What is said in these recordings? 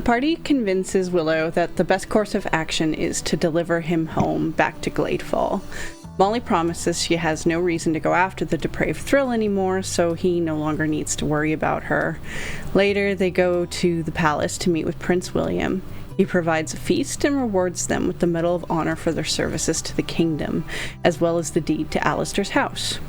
party convinces Willow that the best course of action is to deliver him home back to Glade Fall. Molly promises she has no reason to go after the depraved Thrill anymore, so he no longer needs to worry about her. Later, they go to the palace to meet with Prince William. He provides a feast and rewards them with the Medal of Honor for their services to the kingdom, as well as the deed to Alistair's house.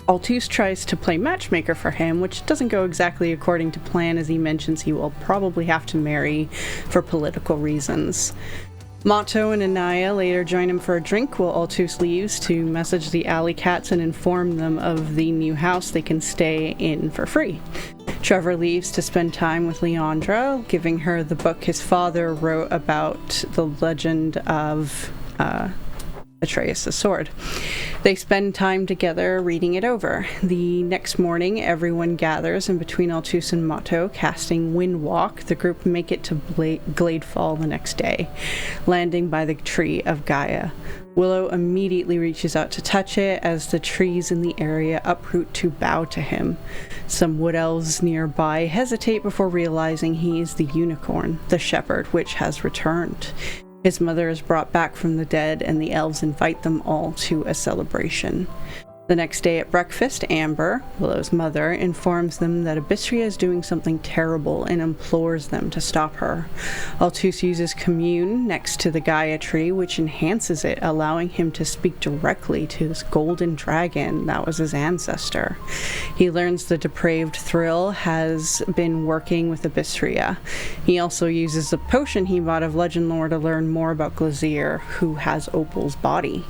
Altus tries to play matchmaker for him, which doesn't go exactly according to plan, as he mentions he will probably have to marry for political reasons. Mato and Anaya later join him for a drink while Altus leaves to message the alley cats and inform them of the new house they can stay in for free. Trevor leaves to spend time with Leandra, giving her the book his father wrote about the legend of Atreus' sword. They spend time together reading it over. The next morning, everyone gathers, and between Altus and Mato casting Windwalk, the group make it to Glade Fall the next day, landing by the Tree of Gaia. Willow immediately reaches out to touch it as the trees in the area uproot to bow to him. Some wood elves nearby hesitate before realizing he is the unicorn, the shepherd, which has returned. His mother is brought back from the dead, and the elves invite them all to a celebration. The next day at breakfast, Amber, Willow's mother, informs them that Abysria is doing something terrible and implores them to stop her. Altus uses Commune next to the Gaia tree, which enhances it, allowing him to speak directly to this golden dragon that was his ancestor. He learns the depraved Thrill has been working with Abysria. He also uses the potion he bought of Legend Lore to learn more about Glazier, who has Opal's body.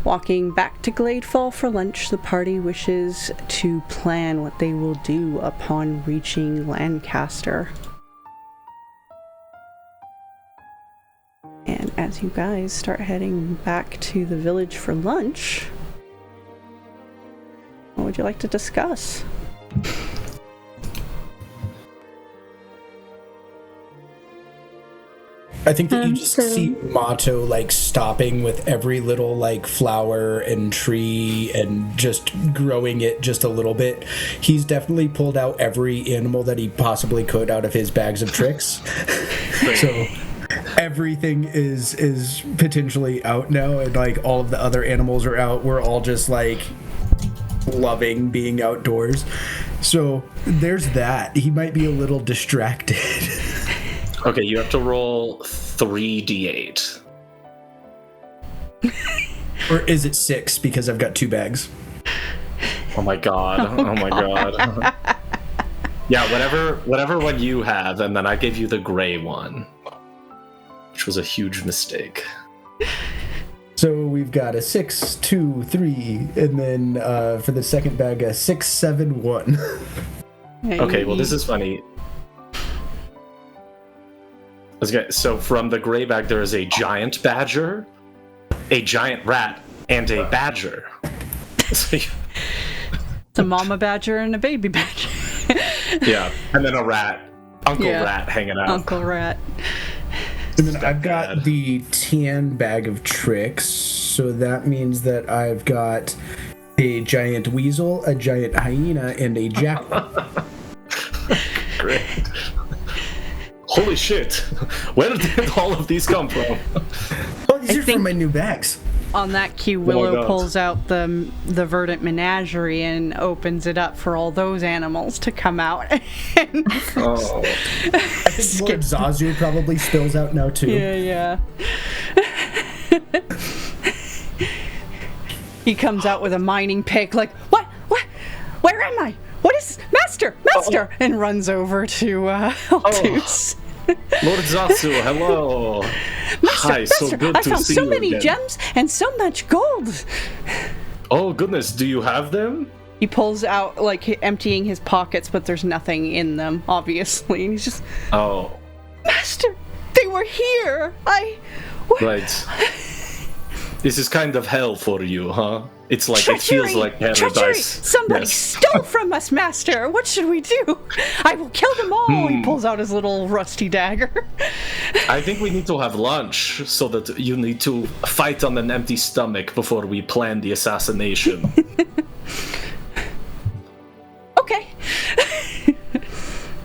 Walking back to Glade Fall for lunch, the party wishes to plan what they will do upon reaching Lancaster. And as you guys start heading back to the village for lunch, what would you like to discuss? I think that you just see Mato like stopping with every little like flower and tree and just growing it just a little bit. He's definitely pulled out every animal that he possibly could out of his bags of tricks. So everything is potentially out now, and like all of the other animals are out. We're all just like loving being outdoors. So there's that. He might be a little distracted. Okay, you have to roll 3d8. Or is it 6 because I've got 2 bags? Oh my god. Oh my god. Yeah, whatever one you have, and then I gave you the gray one, which was a huge mistake. So we've got a 6, 2, 3, and then for the second bag, a 6, 7, 1. Okay, well this is funny. Okay, so from the gray bag, there is a giant badger, a giant rat, and a badger. It's a mama badger and a baby badger. Yeah, and then a rat. Uncle Rat hanging out. Uncle Rat. And then I've got the tan bag of tricks, so that means that I've got a giant weasel, a giant hyena, and a jackal. Great. Holy shit! Where did all of these come from? Oh, these are from my new bags. On that cue, Willow pulls out the Verdant Menagerie and opens it up for all those animals to come out. And Oh. I think Lord Zazu probably spills out now too. Yeah. He comes out with a mining pick, like, what? Where am I? What is Master? And runs over to Altus. Lord Zazu, hello. Hi, so good to see you. I found so many gems and so much gold. Oh goodness, do you have them? He pulls out, like, emptying his pockets, but there's nothing in them, obviously. And he's just, Oh. Master, they were here. Right. This is kind of hell for you, huh? It's like, Treachery! it feels like paradise. Treachery! Somebody stole from us, Master! What should we do? I will kill them all! He pulls out his little rusty dagger. I think we need to have lunch so that you need to fight on an empty stomach before we plan the assassination. Okay.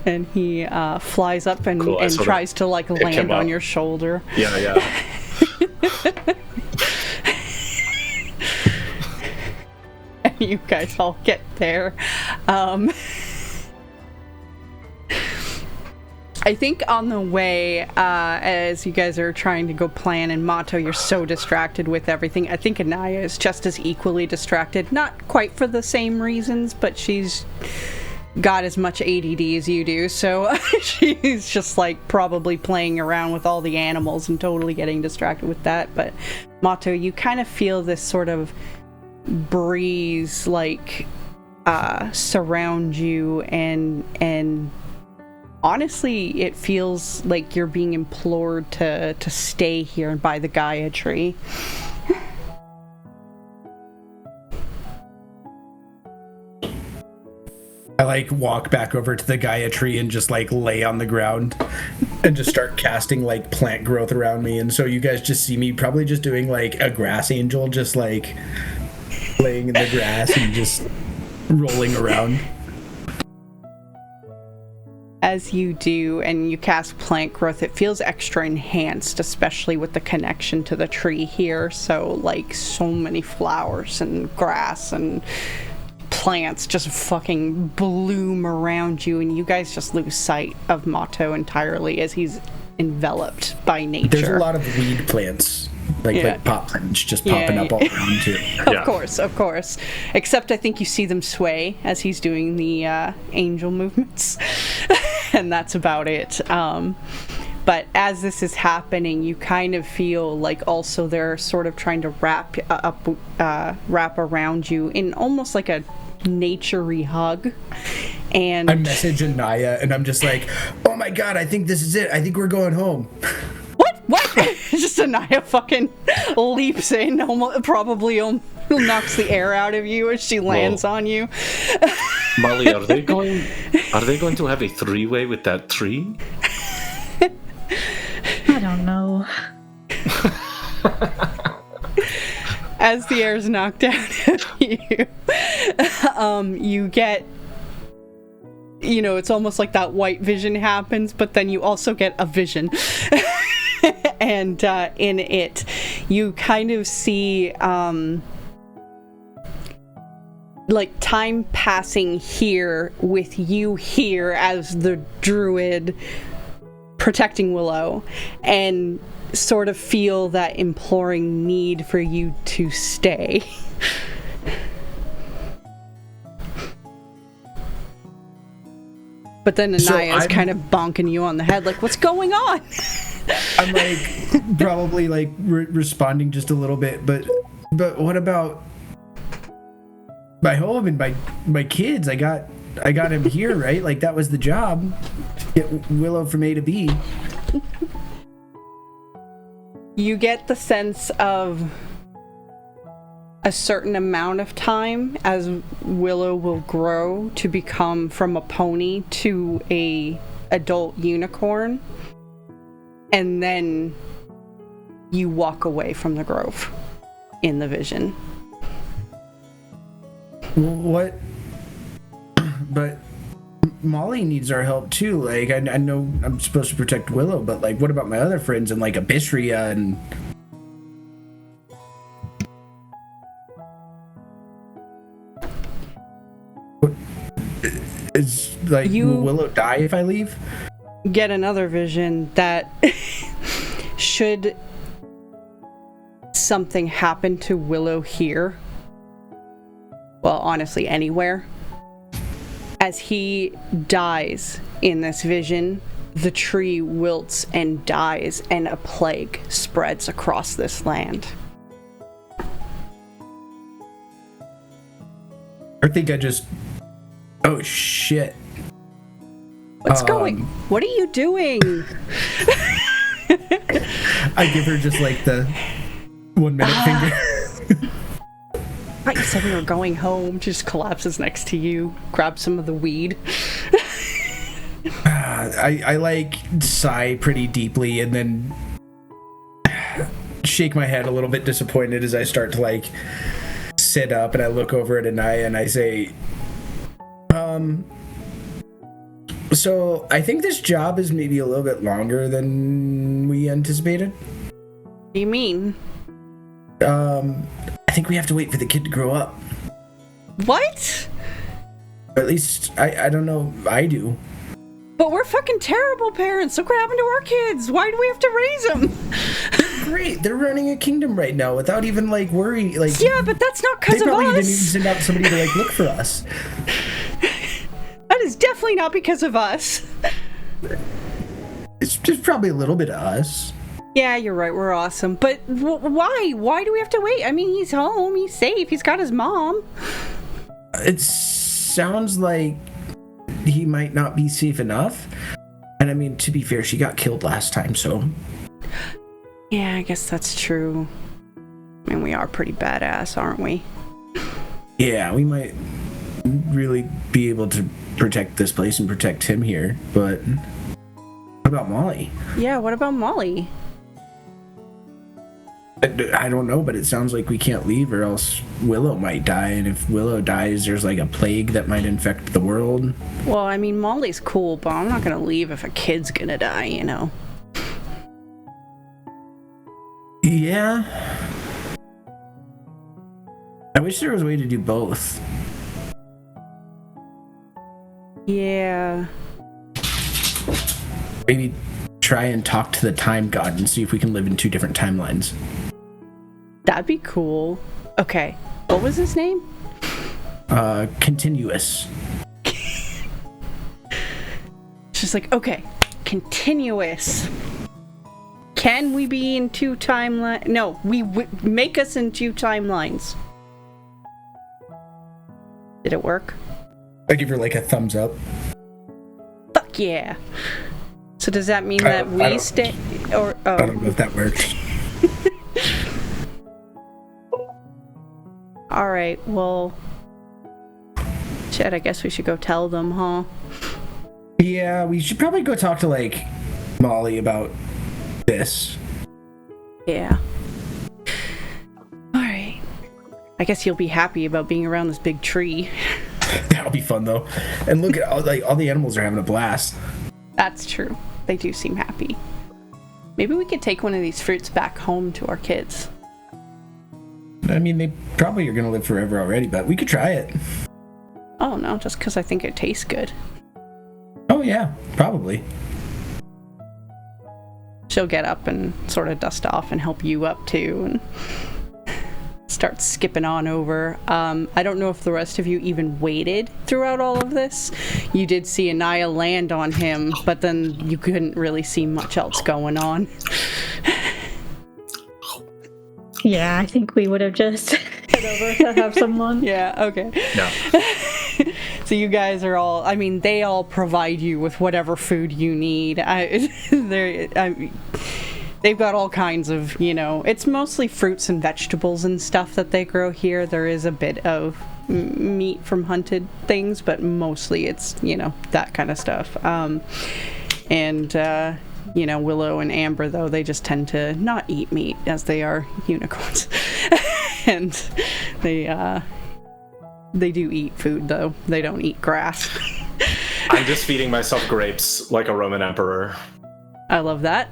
And he flies up and, Cool, and tries to like land on your shoulder. Yeah. And you guys all get there. I think on the way, as you guys are trying to go plan, and Mato, you're so distracted with everything. I think Anaya is just as equally distracted. Not quite for the same reasons, but she's got as much ADD as you do, so she's just like probably playing around with all the animals and totally getting distracted with that. But Mato, you kind of feel this sort of breeze like surround you, and honestly it feels like you're being implored to stay here by the Gaia tree. I like walk back over to the Gaia tree and just like lay on the ground and just start casting like plant growth around me. And so you guys just see me probably just doing like a grass angel, just like laying in the grass and just rolling around. As you do and you cast plant growth, it feels extra enhanced, especially with the connection to the tree here. So like so many flowers and grass and plants just fucking bloom around you, and you guys just lose sight of Mato entirely as he's enveloped by nature. There's a lot of weed plants, like pot plants just popping up all around too. Of course. Except I think you see them sway as he's doing the angel movements. And that's about it. But as this is happening, you kind of feel like also they're sort of trying to wrap around you in almost like a nature-y hug. And I message Anaya and I'm just like, oh my god, I think this is it. I think we're going home. What? Just Anaya fucking leaps in, probably knocks the air out of you as she lands on you. Molly, are they going to have a three-way with that tree? I don't know. As the air's knocked out of you, you get, it's almost like that white vision happens, but then you also get a vision. And in it, you kind of see like time passing here with you here as the druid protecting Willow, and sort of feel that imploring need for you to stay. But then Anaya's kind of bonking you on the head like, what's going on? I'm like probably like responding just a little bit, but what about my home and my kids? I got him here, right? Like that was the job. Get Willow from A to B. You get the sense of a certain amount of time as Willow will grow to become from a pony to a adult unicorn, and then you walk away from the grove in the vision. What? But Molly needs our help too. Like I know I'm supposed to protect Willow, but like what about my other friends and like Abysria and is like will Willow die if I leave? Get another vision that should something happen to Willow here, well, honestly, anywhere, as he dies in this vision, the tree wilts and dies, and a plague spreads across this land. I think I just... Oh, shit. What's going... What are you doing? I give her just like the 1 minute finger. I thought you said we were going home. Just collapses next to you, grabs some of the weed. I like sigh pretty deeply and then shake my head a little bit disappointed as I start to like sit up, and I look over at Anaya and I say, So I think this job is maybe a little bit longer than we anticipated. What do you mean? I think we have to wait for the kid to grow up. What? Or at least, I don't know, I do. But we're fucking terrible parents. Look what happened to our kids. Why do we have to raise them? Great, they're running a kingdom right now without even, like, worry. Like, yeah, but that's not because of us. They probably didn't even send out somebody to, like, look for us. That is definitely not because of us. It's just probably a little bit of us. Yeah, you're right. We're awesome. But why? Why do we have to wait? I mean, he's home. He's safe. He's got his mom. It sounds like he might not be safe enough. And I mean, to be fair, she got killed last time, so... Yeah, I guess that's true. I mean, we are pretty badass, aren't we? Yeah, we might really be able to protect this place and protect him here, but... What about Molly? Yeah, what about Molly? I don't know, but it sounds like we can't leave or else Willow might die, and if Willow dies, there's like a plague that might infect the world. Well, I mean, Molly's cool, but I'm not gonna leave if a kid's gonna die, you know? Yeah. I wish there was a way to do both. Yeah. Maybe try and talk to the time god and see if we can live in 2 different timelines. That'd be cool. Okay. What was his name? Continuous. She's like, okay, continuous. Can we be in 2 timelines? No, make us in 2 timelines. Did it work? I give her like a thumbs up. Fuck yeah. So does that mean that we stay? Or I don't know if that works. All right. Well, shit. I guess we should go tell them, huh? Yeah, we should probably go talk to like Molly about this. Yeah. All right. I guess you'll be happy about being around this big tree. That'll be fun though. And look at all the animals are having a blast. That's true. They do seem happy. Maybe we could take one of these fruits back home to our kids. I mean, they probably are going to live forever already, but we could try it. Oh, no, just because I think it tastes good. Oh, yeah, probably. She'll get up and sort of dust off and help you up, too, and start skipping on over. I don't know if the rest of you even waited throughout all of this. You did see Anaya land on him, but then you couldn't really see much else going on. Yeah, I think we would have just head over to have someone. Yeah, okay. No. So you guys are all, I mean, they all provide you with whatever food you need. They've got all kinds of, you know, it's mostly fruits and vegetables and stuff that they grow here. There is a bit of meat from hunted things, but mostly it's, you know, that kind of stuff. You know, Willow and Amber, though, they just tend to not eat meat as they are unicorns. And they do eat food, though. They don't eat grass. I'm just feeding myself grapes like a Roman emperor. I love that.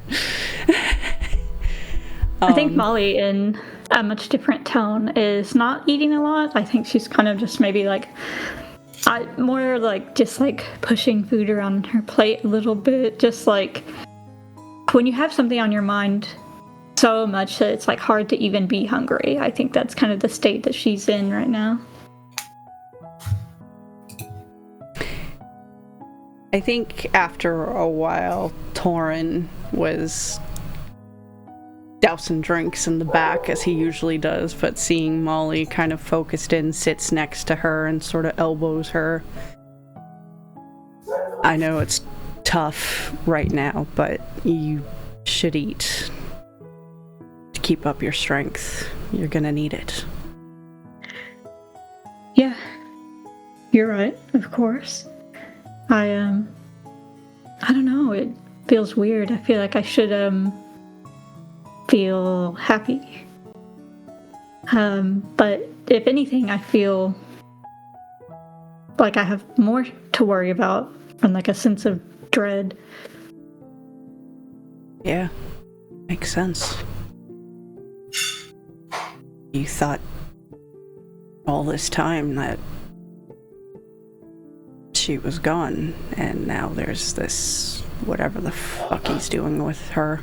I think Molly, in a much different tone, is not eating a lot. I think she's kind of just maybe like, more like just like pushing food around her plate a little bit. Just like when you have something on your mind so much that it's like hard to even be hungry. I think that's kind of the state that she's in right now. I think after a while, Torin was dousing drinks in the back as he usually does, but seeing Molly kind of focused in, sits next to her and sort of elbows her. I know it's tough right now, but you should eat to keep up your strength. You're gonna need it. Yeah, you're right, of course. I don't know, it feels weird. I feel like I should, feel happy. But if anything, I feel like I have more to worry about and like a sense of dread. Yeah, makes sense. You thought all this time that she was gone, and now there's this whatever the fuck he's doing with her.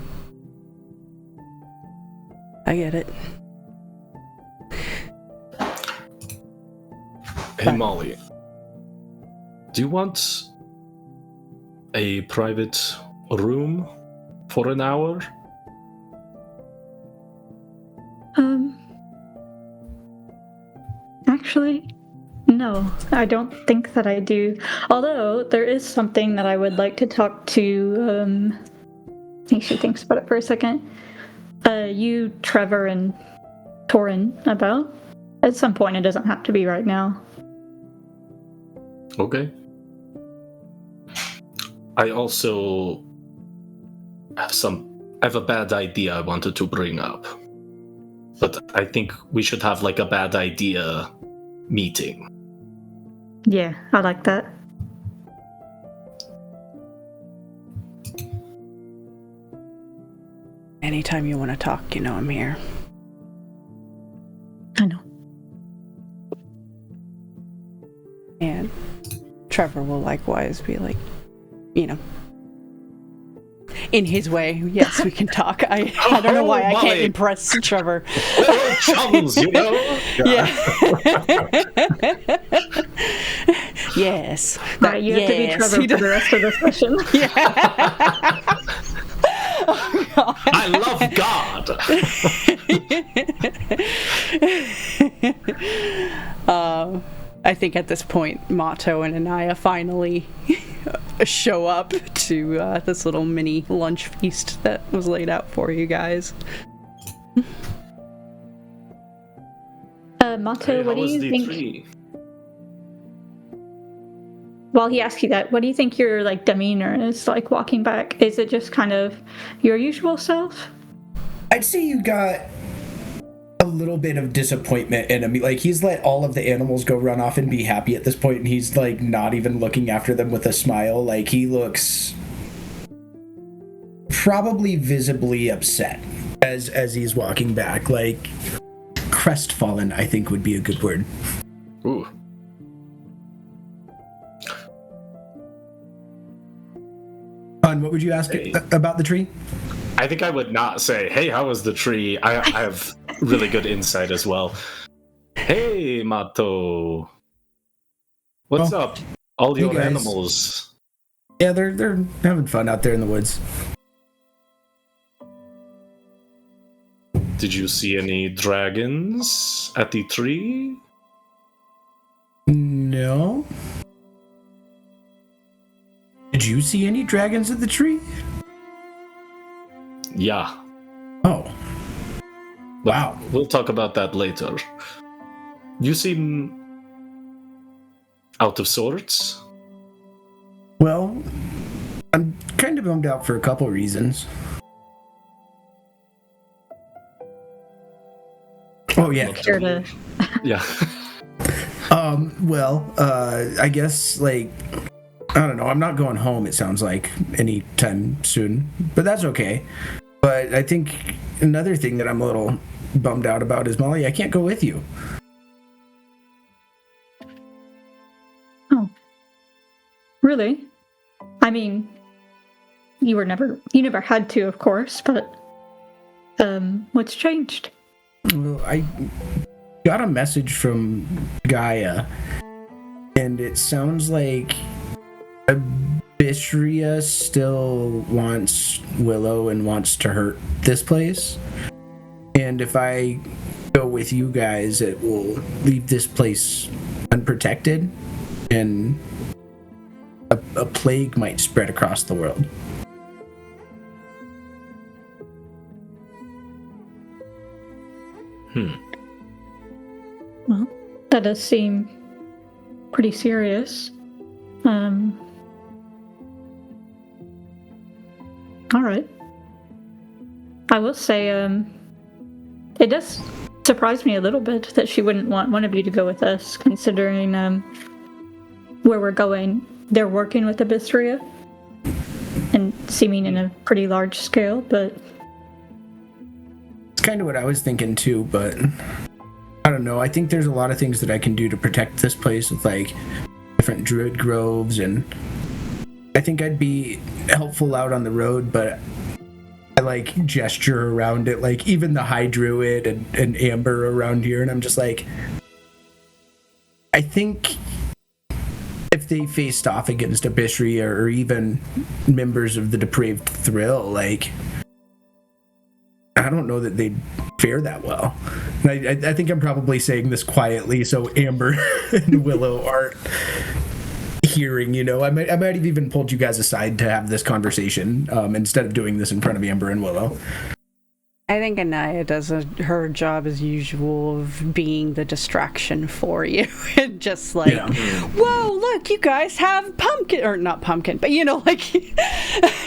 I get it. Hey Molly, do you want a private room for an hour? Actually, no, I don't think that I do. Although, there is something that I would like to talk to, I think she thinks about it for a second. You, Trevor, and Torin about. At some point, it doesn't have to be right now. Okay. I also have a bad idea I wanted to bring up. But I think we should have like a bad idea meeting. Yeah, I like that. Anytime you want to talk, you know I'm here. I know. And Trevor will likewise be like, you know, in his way, yes, we can talk. I don't know why I can't impress Trevor. We're chums, you know? Yeah. Yes. Right, you have to be Trevor for the rest of the session. Yeah. Oh, I love God. I think at this point, Mato and Anaya finally show up to this little mini lunch feast that was laid out for you guys. Mato, Hey, what do how was you the think? tree? While he asks you that, what do you think your like demeanor is like walking back? Is it just kind of your usual self? I'd say you got a little bit of disappointment in him. Like, he's let all of the animals go run off and be happy at this point, and he's like not even looking after them with a smile. Like, he looks probably visibly upset as he's walking back. Like, crestfallen, I think, would be a good word. Ooh. What would you ask about the tree? I think I would not say, hey, how was the tree? I have really good insight as well. Hey, Mato. What's up? All your guys. animals. Yeah, they're having fun out there in the woods. Did you see any dragons at the tree? No. Did you see any dragons at the tree? Yeah. Oh. Wow. We'll talk about that later. You seem out of sorts. Well, I'm kind of bummed out for a couple reasons. Oh, yeah. Sure to. Yeah. I guess, like, I don't know. I'm not going home, it sounds like, anytime soon. But that's okay. But I think another thing that I'm a little bummed out about is, Molly, I can't go with you. Oh. Really? I mean, you never had to, of course, but what's changed? Well, I got a message from Gaia, and it sounds like Bishria still wants Willow and wants to hurt this place. And if I go with you guys, it will leave this place unprotected, and a plague might spread across the world. Well, that does seem pretty serious. All right. I will say, it does surprise me a little bit that she wouldn't want one of you to go with us, considering where we're going. they're working with Abysseria and seeming in a pretty large scale, but it's kind of what I was thinking too, but I don't know. I think there's a lot of things that I can do to protect this place with like different druid groves, and I think I'd be helpful out on the road, but I like gesture around it, like even the high druid and Amber around here, and I'm just like, I think if they faced off against Abysseria or even members of the Depraved Thrill, like, I don't know that they'd fare that well. I think I'm probably saying this quietly so Amber and Willow aren't hearing, you know. I might have even pulled you guys aside to have this conversation instead of doing this in front of Amber and Willow. I think Anaya does her job as usual of being the distraction for you. Just like, whoa, look, you guys have pumpkin, or not pumpkin, but you know, like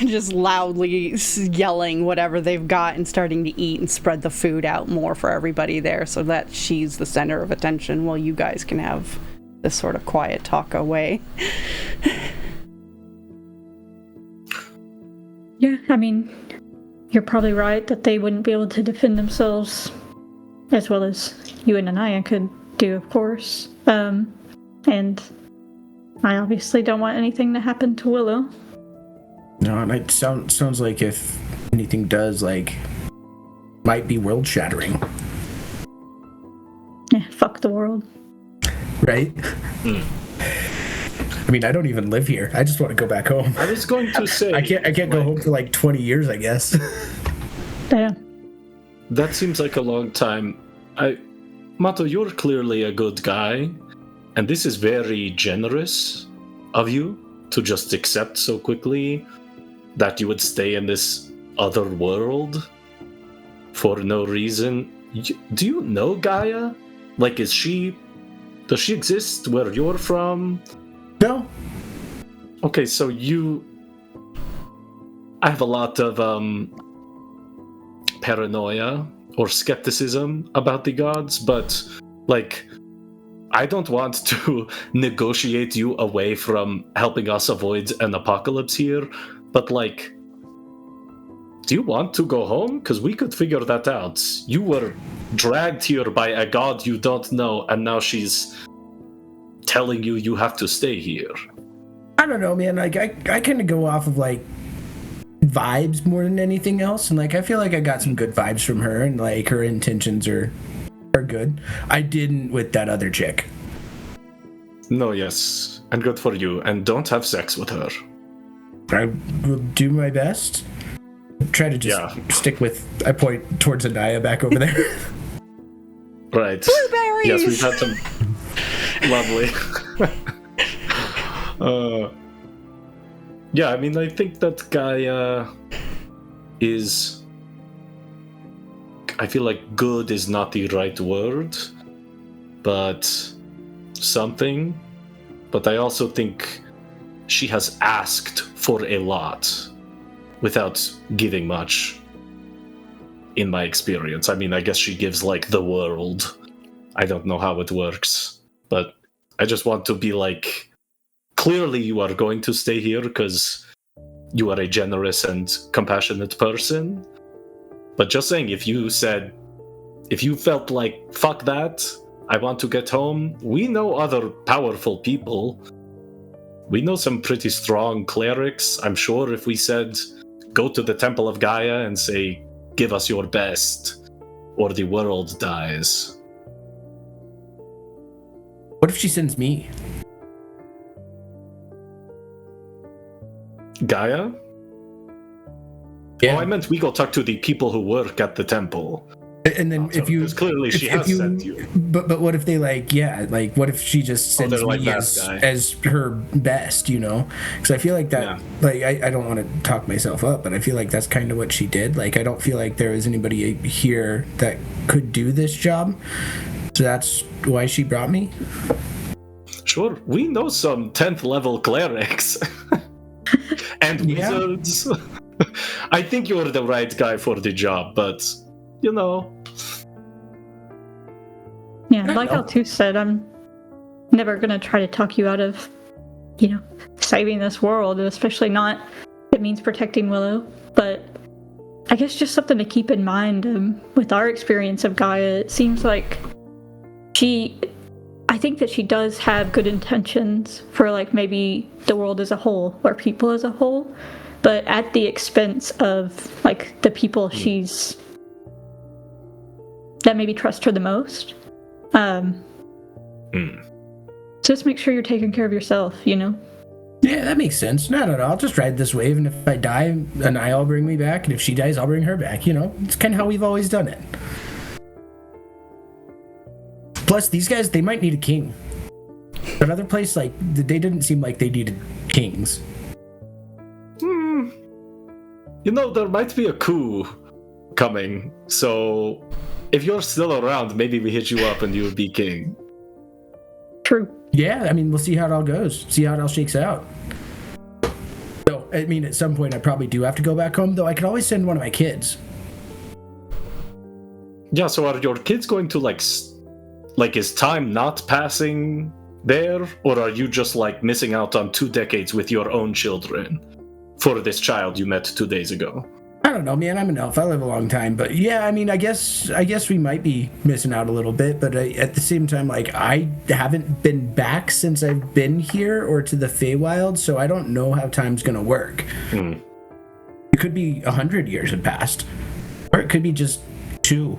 just loudly yelling whatever they've got and starting to eat and spread the food out more for everybody there so that she's the center of attention while you guys can have this sort of quiet talk away. Yeah, I mean, you're probably right that they wouldn't be able to defend themselves as well as you and Anaya could do, of course. And I obviously don't want anything to happen to Willow. No, and it sounds like if anything does, like, might be world shattering. Yeah, fuck the world. Right? I mean, I don't even live here. I just want to go back home. I was going to say... I can't go home for like 20 years, I guess. Damn. That seems like a long time. Mato, you're clearly a good guy, and this is very generous of you to just accept so quickly that you would stay in this other world for no reason. Do you know Gaia? Like, does she exist where you're from? No. Okay, so I have a lot of paranoia or skepticism about the gods, but like, I don't want to negotiate you away from helping us avoid an apocalypse here, but like, do you want to go home? Because we could figure that out. You were dragged here by a god you don't know, and now she's telling you have to stay here. I don't know, man. Like, I kind of go off of like vibes more than anything else, and like I feel like I got some good vibes from her, and like her intentions are good. I didn't with that other chick. No, yes, and good for you. And don't have sex with her. I will do my best. Try to just stick with. I point towards Anaya back over there. Right. Blueberries. Yes, we've had some. Lovely. Yeah, I mean, I think that Gaia is... I feel like good is not the right word, but something. But I also think she has asked for a lot without giving much, in my experience. I mean, I guess she gives, like, the world. I don't know how it works. But I just want to be like, clearly you are going to stay here because you are a generous and compassionate person. But just saying, if you felt like, fuck that, I want to get home, we know other powerful people. We know some pretty strong clerics. I'm sure if we said, go to the Temple of Gaia and say, give us your best, or the world dies. What if she sends me? Gaia? Yeah. Oh, I meant we go talk to the people who work at the temple. And then if you... Because clearly she has sent you. But what if they what if she just sends like me as her best, you know? Because I feel like that... Yeah. I don't want to talk myself up, but I feel like that's kind of what she did. Like, I don't feel like there is anybody here that could do this job. So that's why she brought me? Sure. We know some 10th level clerics. And wizards. I think you're the right guy for the job, but, you know. Yeah, like Altus said, I'm never going to try to talk you out of, saving this world, especially not if it means protecting Willow. But I guess just something to keep in mind with our experience of Gaia. It seems like I think that she does have good intentions for like maybe the world as a whole or people as a whole, but at the expense of like the people that maybe trust her the most. Just make sure you're taking care of yourself, you know? Yeah, that makes sense. No, I'll just ride this wave, and if I die, Anaya will bring me back, and if she dies, I'll bring her back, you know? It's kind of how we've always done it. Plus, these guys, they might need a king. But other place, like, they didn't seem like they needed kings. You know, there might be a coup coming, so if you're still around, maybe we hit you up and you would be king. True. Yeah, I mean, we'll see how it all goes. See how it all shakes out. So, I mean, at some point, I probably do have to go back home, though I could always send one of my kids. Yeah, so are your kids going to, like, is time not passing there? Or are you just, like, missing out on 2 decades with your own children for this child you met 2 days ago? I don't know, man. I'm an elf. I live a long time. But yeah, I mean, I guess we might be missing out a little bit. But at the same time, like, I haven't been back since I've been here or to the Feywild, so I don't know how time's going to work. It could be 100 years have passed. Or it could be just 2.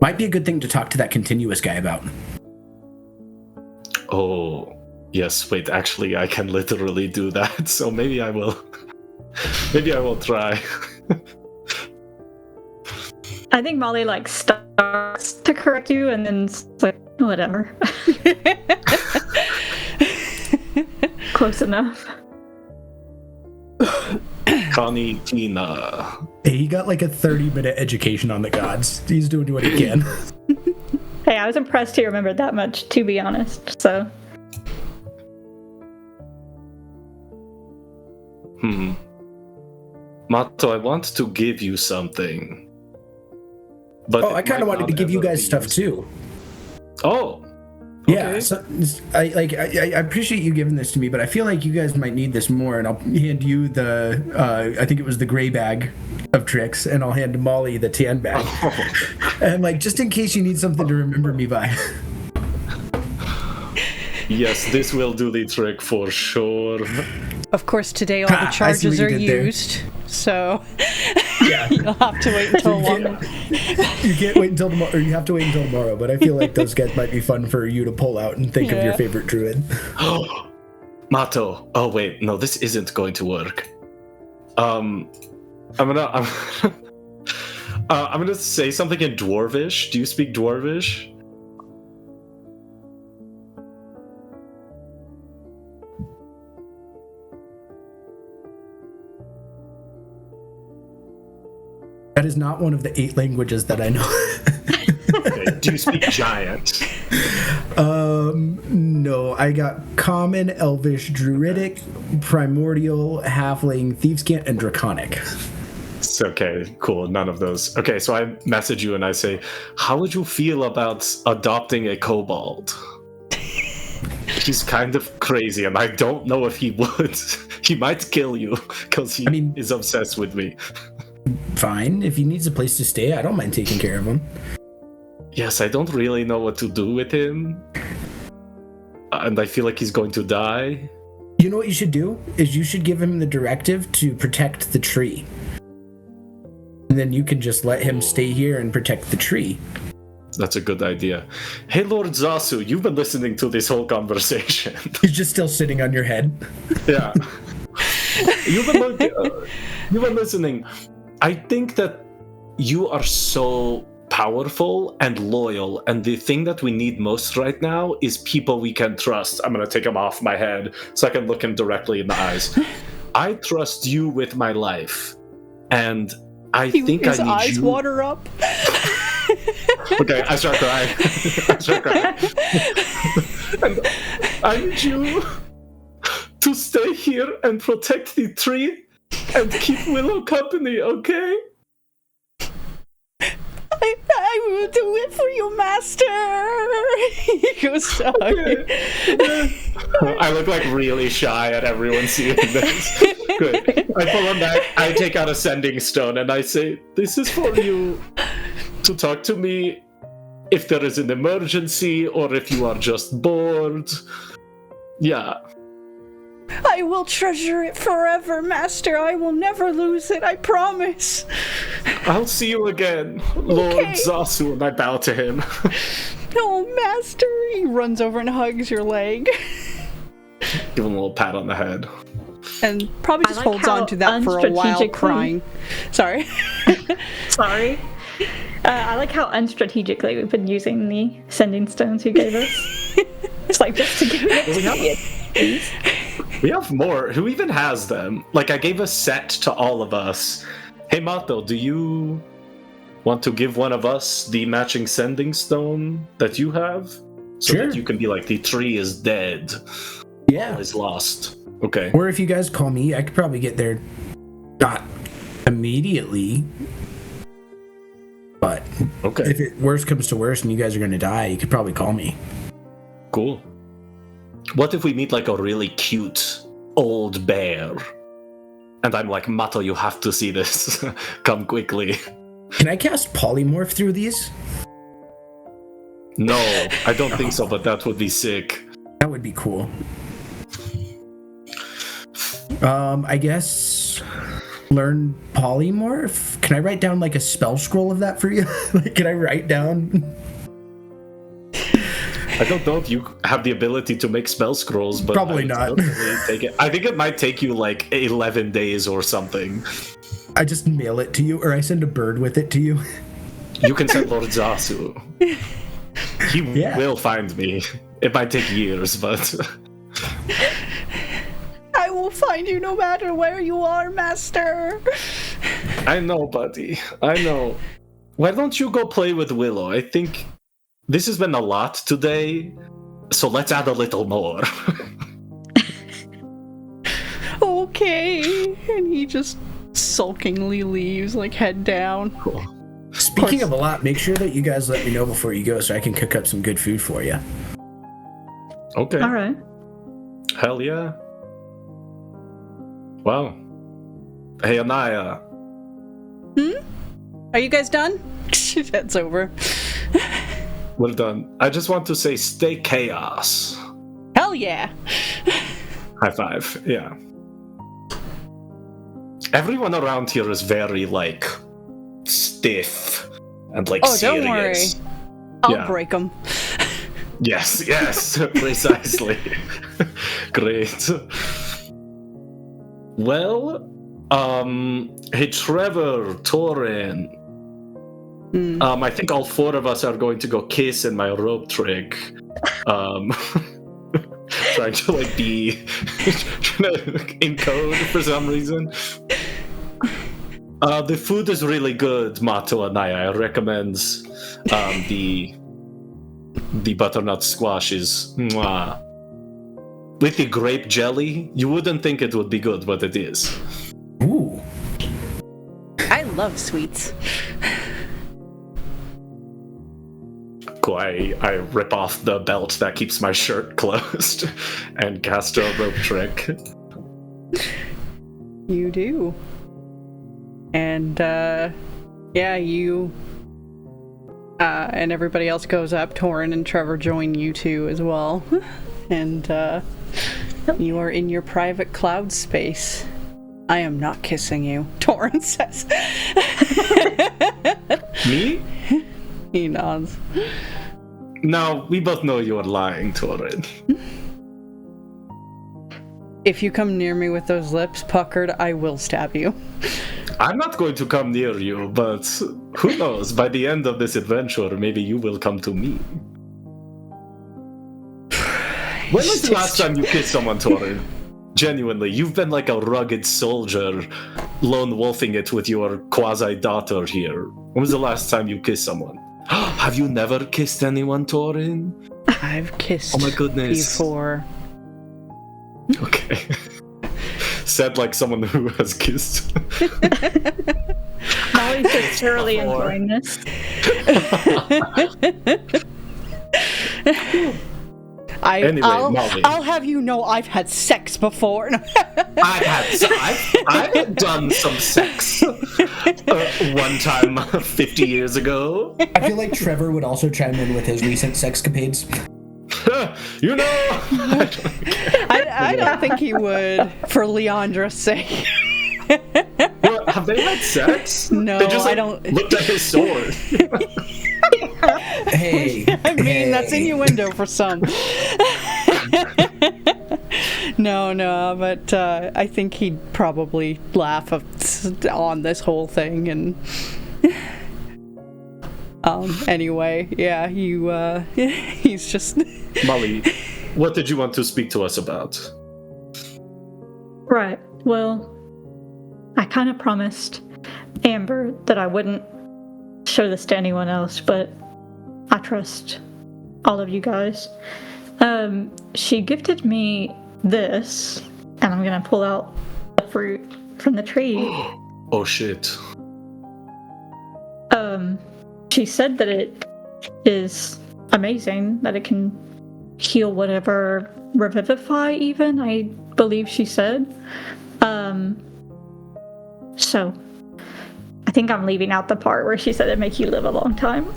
Might be a good thing to talk to that continuous guy about. Oh, yes, wait, actually, I can literally do that, so maybe I will. Maybe I will try. I think Molly, like, starts to correct you, and then it's like, whatever. Close enough. Connie Tina. Hey, he got like a 30-minute education on the gods. He's doing what he can. Hey, I was impressed he remembered that much, to be honest, so. Mato, I want to give you something. But I kind of wanted to give you guys stuff too. Oh. Yeah, okay. so I appreciate you giving this to me, but I feel like you guys might need this more, and I'll hand you the, I think it was the gray bag of tricks, and I'll hand Molly the tan bag. And, like, just in case you need something to remember me by. Yes, this will do the trick for sure. Of course, today all the charges are used, so yeah. you'll have to wait until longer. You can't wait until tomorrow, or you have to wait until tomorrow, but I feel like those guys might be fun for you to pull out and think of your favorite druid. Mato, oh wait, no, this isn't going to work. I'm gonna say something in Dwarvish. Do you speak Dwarvish? That is not one of the 8 languages that I know. Okay. Do you speak Giant? No. I got Common, Elvish, Druidic, Primordial, Halfling, Thievescant, and Draconic. It's okay, cool, none of those. Okay, so I message you and I say, how would you feel about adopting a kobold? He's kind of crazy, and I don't know if he would. He might kill you, because he is obsessed with me. Fine. If he needs a place to stay, I don't mind taking care of him. Yes, I don't really know what to do with him. And I feel like he's going to die. You know what you should do? Is you should give him the directive to protect the tree. And then you can just let him stay here and protect the tree. That's a good idea. Hey, Lord Zasu, you've been listening to this whole conversation. He's just still sitting on your head. Yeah. You've been listening. I think that you are so powerful and loyal, and the thing that we need most right now is people we can trust. I'm going to take him off my head so I can look him directly in the eyes. I trust you with my life, and I think I need you... His eyes water up. Okay, I start crying. And I need you to stay here and protect the tree and keep Willow company, okay? I will do it for you, master. He goes to hug you. I look like really shy at everyone seeing this. Good. I pull him back, I take out a sending stone, and I say, this is for you to talk to me if there is an emergency or if you are just bored. Yeah. I will treasure it forever, master. I will never lose it, I promise. I'll see you again, Lord Zasu, and I bow to him. Oh, master. He runs over and hugs your leg. Give him a little pat on the head. And probably just holds on to that for a while, crying. Sorry. Sorry. I like how unstrategically we've been using the sending stones you gave us. It's like just to give it. We have more. Who even has them? Like, I gave a set to all of us. Hey, Mato, do you want to give one of us the matching sending stone that you have? So that you can be like, the tree is dead. Yeah. Is lost. Okay. Or if you guys call me, I could probably get there not immediately. But if it worst comes to worst and you guys are going to die, you could probably call me. Cool. What if we meet like a really cute old bear? And I'm like, Mato, you have to see this. Come quickly. Can I cast polymorph through these? No, I don't think so, but that would be sick. That would be cool. I guess learn polymorph. Can I write down like a spell scroll of that for you? Like, can I write down? I don't know if you have the ability to make spell scrolls, but probably not. Take it. I think it might take you like 11 days or something. I just mail it to you, or I send a bird with it to you. You can send Lord Zasu. He will find me. It might take years, but I will find you no matter where you are, master. I know, buddy. I know. Why don't you go play with Willow? I think this has been a lot today, so let's add a little more. Okay. And he just sulkingly leaves, like head down. Cool. Speaking of a lot, make sure that you guys let me know before you go so I can cook up some good food for you. Okay. All right. Hell yeah. Wow. Hey, Anaya. Are you guys done? That's over. Well done. I just want to say stay chaos. Hell yeah. High five. Yeah. Everyone around here is very, like, stiff and, like, serious. Don't worry. I'll break them. Yes, precisely. Great. Well, hey, Trevor, Torin. I think all four of us are going to go kiss in my rope trick. Trying to, like, be in code for some reason. The food is really good, Mato and I recommend the butternut squash is mwah. With the grape jelly. You wouldn't think it would be good, but it is. Ooh. I love sweets. Cool. I rip off the belt that keeps my shirt closed and cast a rope trick. You do. And, you and everybody else goes up. Torin and Trevor join you two as well. And, you are in your private cloud space. I am not kissing you, Torin says. Me? He nods. No, we both know you are lying, Torin. If you come near me with those lips puckered, I will stab you. I'm not going to come near you, but who knows? By the end of this adventure, maybe you will come to me. When was the last time you kissed someone, Torin? Genuinely, you've been like a rugged soldier, lone wolfing it with your quasi-daughter here. When was the last time you kissed someone? Have you never kissed anyone, Torin? I've kissed oh my goodness. before. Okay. Said like someone who has kissed. Not Molly's just thoroughly enjoying this. I'll have you know I've had sex before. I've done some sex one time 50 years ago. I feel like Trevor would also chime in with his recent sexcapades. You know, I don't think he would, for Leandra's sake. Well, have they had sex? No, they just, I don't. Looked at his sword. Hey, I mean, that's innuendo for some. No, but I think he'd probably laugh on this whole thing. And anyway, yeah, he's just. Molly, what did you want to speak to us about? Right. Well, I kind of promised Amber that I wouldn't show this to anyone else, but I trust all of you guys. She gifted me this, and I'm gonna pull out the fruit from the tree. Oh shit. She said that it is amazing, that it can heal whatever, revivify even, I believe she said. So I think I'm leaving out the part where she said it make you live a long time.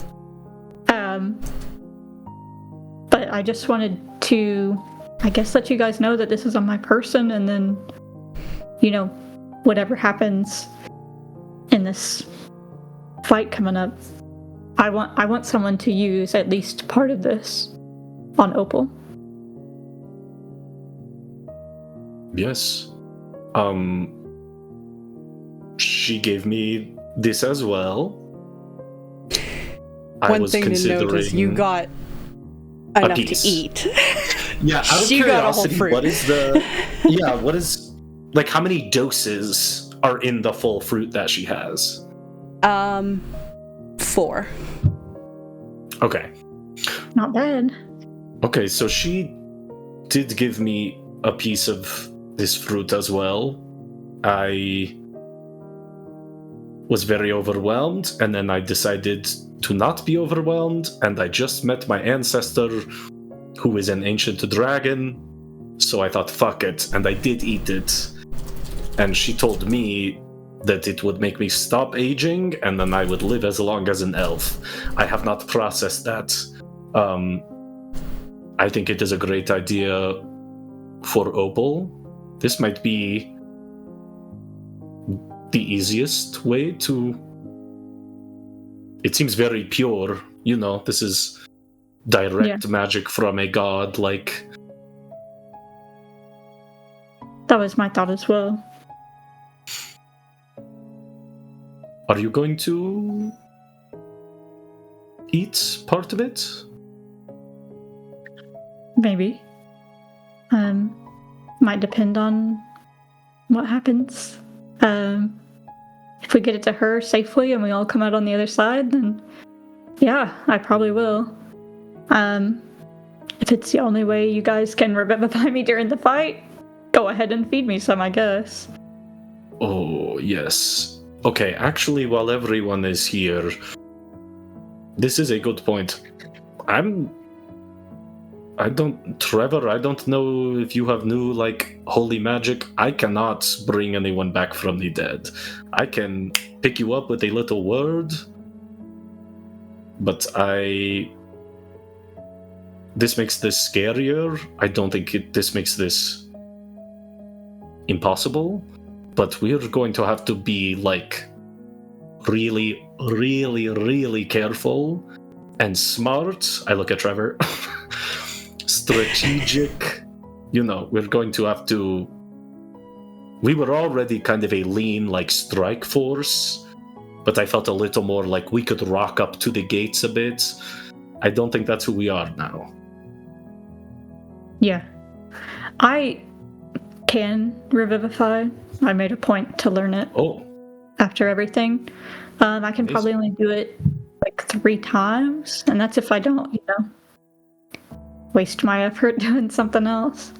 But I just wanted to, I guess, let you guys know that this is on my person, and then, you know, whatever happens in this fight coming up, I want someone to use at least part of this on Opal. Yes. She gave me this as well. One thing to note is you got enough to eat. Yeah, out of curiosity, what is like, how many doses are in the full fruit that she has? 4. Okay. Not bad. Okay, so she did give me a piece of this fruit as well. I was very overwhelmed, and then I decided to not be overwhelmed, and I just met my ancestor, who is an ancient dragon, so I thought, fuck it, and I did eat it. And she told me that it would make me stop aging, and then I would live as long as an elf. I have not processed that. I think it is a great idea for Opal. This might be the easiest way to... It seems very pure, you know, this is direct magic from a god, like... That was my thought as well. Are you going to eat part of it? Maybe. Might depend on what happens. If we get it to her safely and we all come out on the other side, then yeah, I probably will. If it's the only way you guys can revivify me during the fight, go ahead and feed me some, I guess. Oh, yes. Okay, actually, while everyone is here, this is a good point. Trevor, I don't know if you have new, like, holy magic. I cannot bring anyone back from the dead. I can pick you up with a little word, but this makes this scarier. I don't think this makes this impossible, but we're going to have to be, like, really, really, really careful and smart. I look at Trevor. Strategic. You know, we're going to have to... We were already kind of a lean, like, strike force, but I felt a little more like we could rock up to the gates a bit. I don't think that's who we are now. Yeah. I can revivify. I made a point to learn it. Oh. After everything. I can probably only do it like 3 times, and that's if I don't, you know, waste my effort doing something else.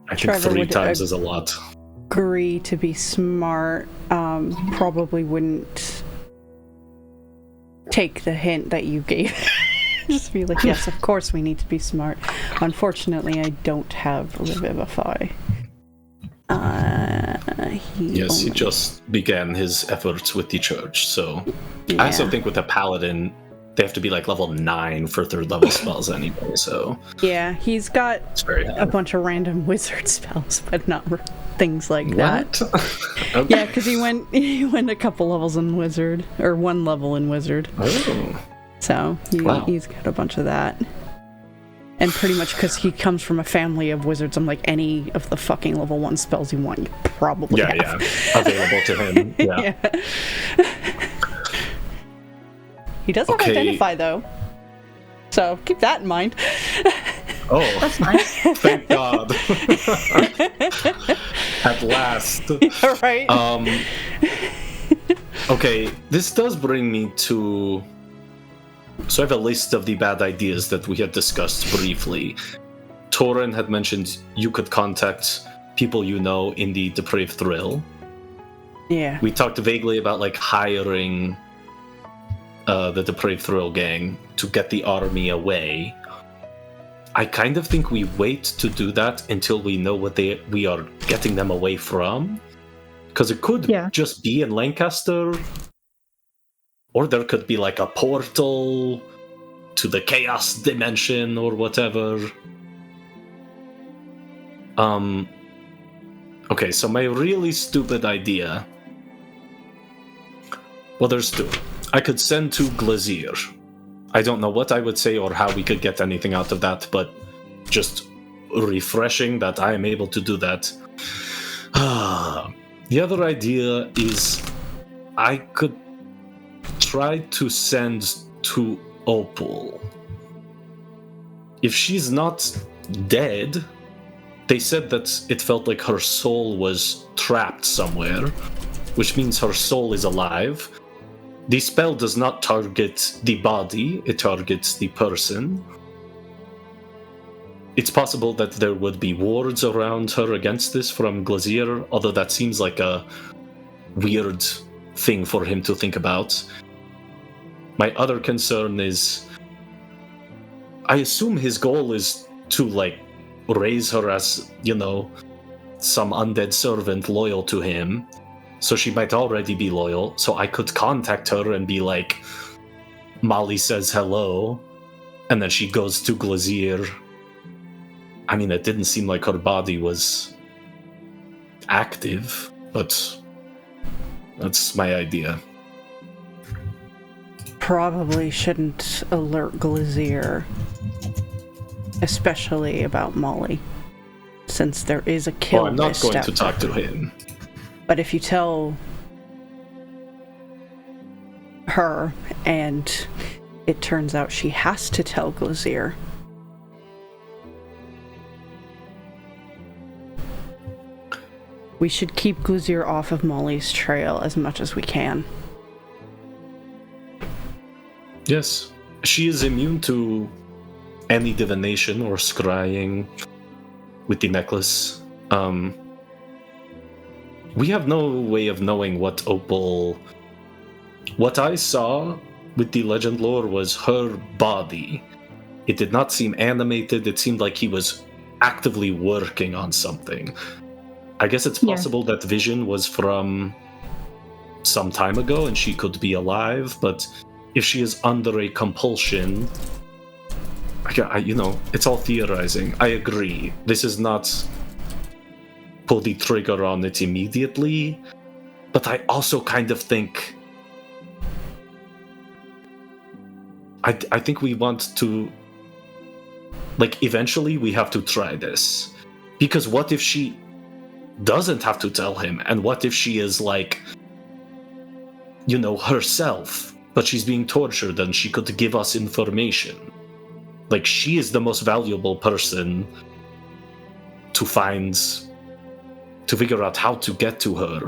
I think 3 times is a lot. agree to be smart, probably wouldn't take the hint that you gave. Just be like, yes, of course we need to be smart. Unfortunately, I don't have Revivify. He just began his efforts with the church, so... Yeah. I also think with a paladin, they have to be like level 9 for 3rd level spells anyway, so... Yeah, he's got a bunch of random wizard spells, but not things like that. Okay. Yeah, because he went a couple levels in wizard, or 1 level in wizard. Oh. So he's got a bunch of that. And pretty much because he comes from a family of wizards, I'm like, any of the fucking level 1 spells you want, you probably have. Available to him. Yeah. He does have Identify, though. So keep that in mind. Oh, that's nice. Thank God. At last. Right. Okay, this does bring me to... So I have a list of the bad ideas that we had discussed briefly. Torin had mentioned you could contact people you know in the Depraved Thrill. Yeah. We talked vaguely about like hiring the Depraved Thrill gang to get the army away. I kind of think we wait to do that until we know what we are getting them away from. Because it could just be in Lancaster. Or there could be like a portal to the chaos dimension or whatever. Okay, so my really stupid idea... Well, there's 2. I could send to Glazier. I don't know what I would say or how we could get anything out of that, but just refreshing that I am able to do that. The other idea is I could try to send to Opal. If she's not dead, they said that it felt like her soul was trapped somewhere, which means her soul is alive. The spell does not target the body, it targets the person. It's possible that there would be wards around her against this from Glazier, although that seems like a weird thing for him to think about. My other concern is, I assume his goal is to, like, raise her as, some undead servant loyal to him. So she might already be loyal, so I could contact her and be like, Molly says hello, and then she goes to Glazier. I mean, it didn't seem like her body was active, but that's my idea. Probably shouldn't alert Glazier, especially about Molly, since there is a kill Well, I'm not going to step. talk to him. But if you tell her, and it turns out she has to tell Glazier, we should keep Glazier off of Molly's trail as much as we can. Yes. She is immune to any divination or scrying with the necklace. We have no way of knowing what Opal... What I saw with the legend lore was her body. It did not seem animated. It seemed like he was actively working on something. I guess it's possible that vision was from some time ago and she could be alive, but if she is under a compulsion... it's all theorizing. I agree. This is not pull the trigger on it immediately, but I also kind of think... I think we want to... eventually we have to try this. Because what if she doesn't have to tell him? And what if she is herself, but she's being tortured and she could give us information? She is the most valuable person to figure out how to get to her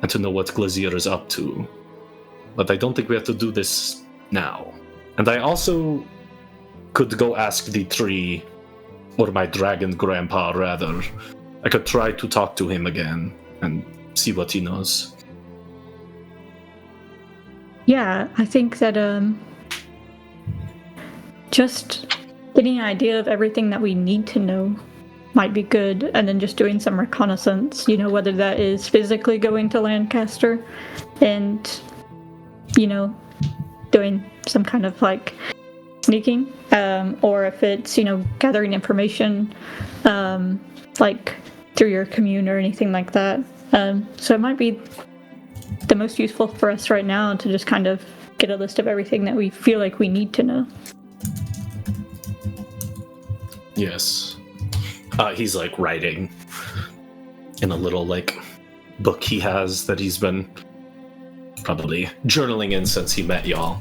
and to know what Glazier is up to. But I don't think we have to do this now. And I also could go ask the tree, or my dragon grandpa rather. I could try to talk to him again and see what he knows. Yeah, I think that just getting an idea of everything that we need to know might be good, and then just doing some reconnaissance, whether that is physically going to Lancaster and, doing some kind of like sneaking, or if it's, gathering information, like through your commune or anything like that. So it might be the most useful for us right now to just kind of get a list of everything that we feel like we need to know. Yes. He's like writing in a little like book he has that he's been probably journaling in since he met y'all.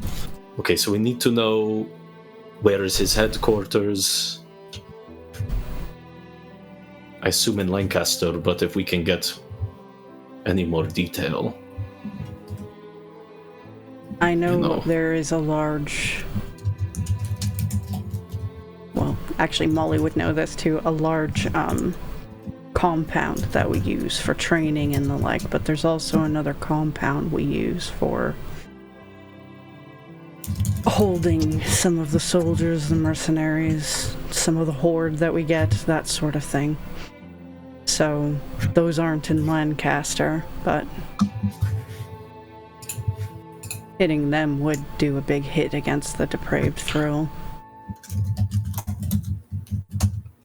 Okay, so we need to know where is his headquarters. I assume in Lancaster, but if we can get any more detail. I know there is a large... Well, actually, Molly would know this too. A large compound that we use for training and the like, but there's also another compound we use for holding some of the soldiers, the mercenaries, some of the horde that we get, that sort of thing. So, those aren't in Lancaster, but hitting them would do a big hit against the depraved thrill.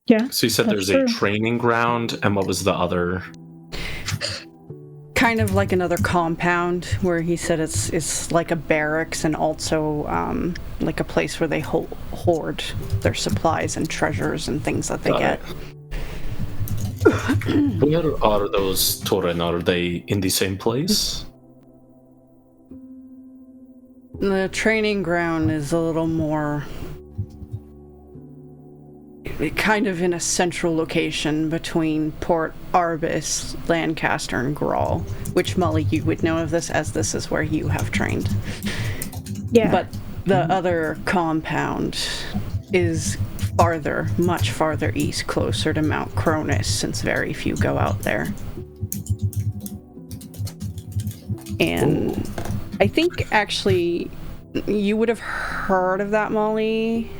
Yeah. So you said there's a training ground, and what was the other? Kind of like another compound, where he said it's like a barracks and also like a place where they hoard their supplies and treasures and things that they get. Where are those Torin? Are they in the same place? The training ground is a little more kind of in a central location between Port Arbus, Lancaster, and Grawl, which, Molly, you would know of this, as this is where you have trained. Yeah. But the other compound is farther, much farther east, closer to Mount Cronus, since very few go out there. And I think, actually, you would have heard of that, Molly.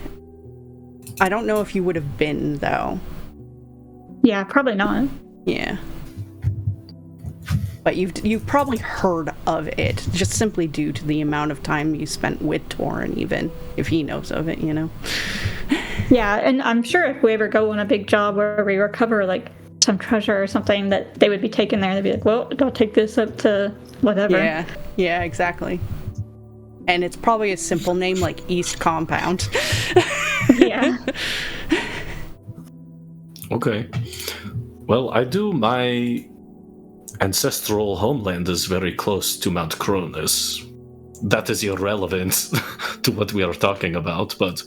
I don't know if you would have been, though. Yeah, probably not. Yeah. But you've probably heard of it, just simply due to the amount of time you spent with Torin, even if he knows of it, Yeah, and I'm sure if we ever go on a big job where we recover, like, some treasure or something, that they would be taken there, and they'd be like, well, I'll take this up to whatever. Yeah, exactly. And it's probably a simple name like East Compound. Yeah. Okay. Well, my ancestral homeland is very close to Mount Cronus. That is irrelevant to what we are talking about, but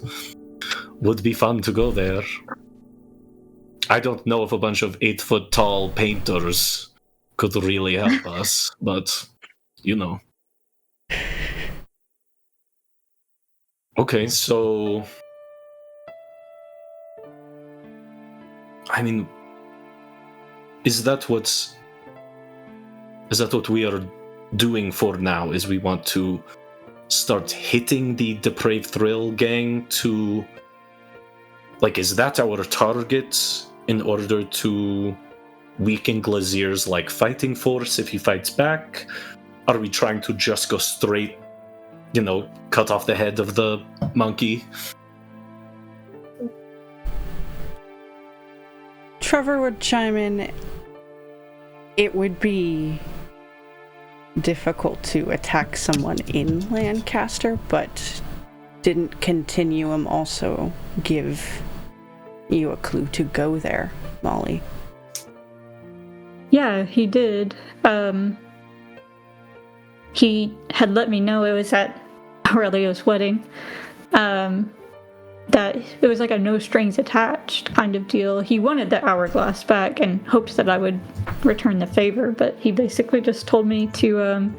would be fun to go there. I don't know if a bunch of 8-foot-tall painters could really help us, but, Okay, so... I mean, is that what we are doing for now? Is we want to start hitting the Depraved Thrill gang to... Like, is that our target in order to weaken Glazier's, like, fighting force if he fights back? Are we trying to just go straight, cut off the head of the monkey? Trevor would chime in. It would be difficult to attack someone in Lancaster, but didn't Continuum also give you a clue to go there, Molly? Yeah, he did. He had let me know it was at Aurelio's wedding. That it was like a no strings attached kind of deal. He wanted the hourglass back and hoped that I would return the favor, but he basically just told me to,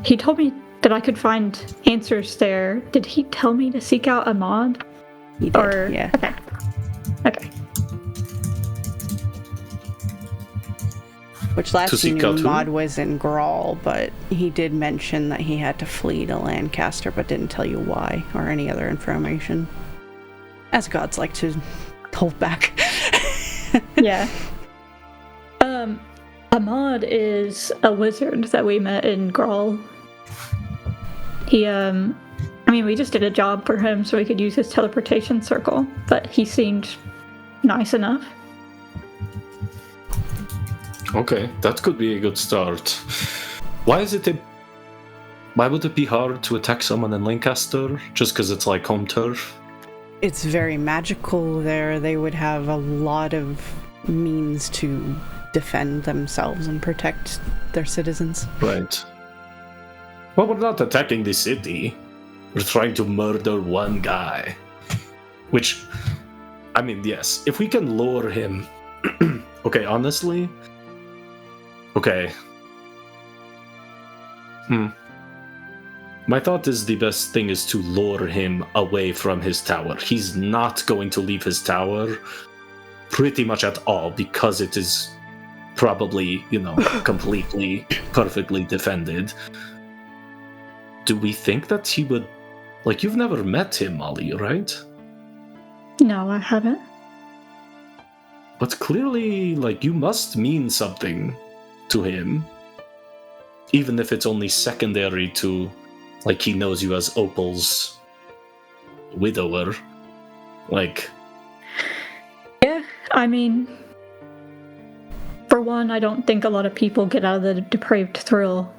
he told me that I could find answers there. Did he tell me to seek out Ahmad? He did, yeah. Okay. Which last To he seek knew, out who? Maud was in Grawl, but he did mention that he had to flee to Lancaster, but didn't tell you why or any other information. As gods like to hold back. Yeah. Ahmad is a wizard that we met in Grawl. He, we just did a job for him so we could use his teleportation circle, but he seemed nice enough. Okay, that could be a good start. Why would it be hard to attack someone in Lancaster? Just because it's like home turf? It's very magical there. They would have a lot of means to defend themselves and protect their citizens. Right. Well, we're not attacking the city. We're trying to murder one guy. Which, yes, if we can lure him... Okay, honestly... Okay. My thought is the best thing is to lure him away from his tower. He's not going to leave his tower pretty much at all because it is probably, completely, perfectly defended. Do we think that he would... Like, you've never met him, Molly, right? No, I haven't. But clearly, you must mean something to him. Even if it's only secondary to, he knows you as Opal's widower. Yeah, for one, I don't think a lot of people get out of the depraved thrill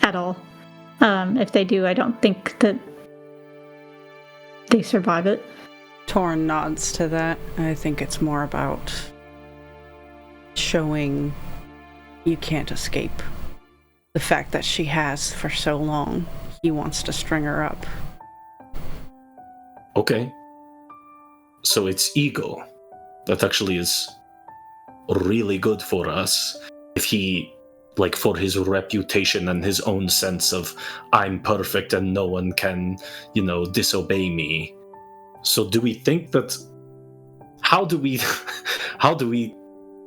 at all. If they do, I don't think that they survive it. Torn nods to that. I think it's more about showing you can't escape. The fact that she has for so long. He wants to string her up. Okay. So it's ego. That actually is really good for us. If he, for his reputation and his own sense of, I'm perfect and no one can, disobey me. So do we think that... How do we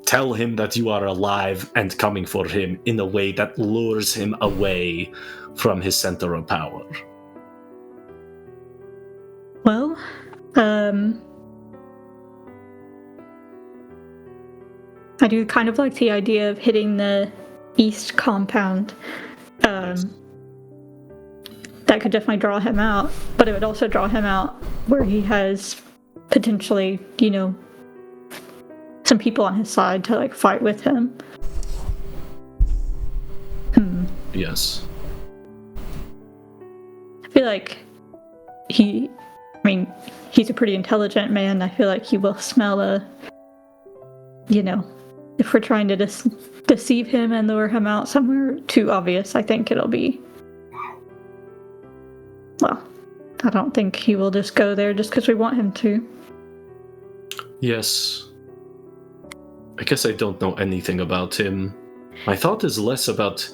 tell him that you are alive and coming for him in a way that lures him away from his center of power? Well, I do kind of like the idea of hitting the east compound. That could definitely draw him out, but it would also draw him out where he has potentially, some people on his side to fight with him. Yes. I feel like he's a pretty intelligent man. I feel like he will smell if we're trying to deceive him and lure him out somewhere too obvious, I think it'll be... Well, I don't think he will just go there just because we want him to. Yes. I guess I don't know anything about him. My thought is less about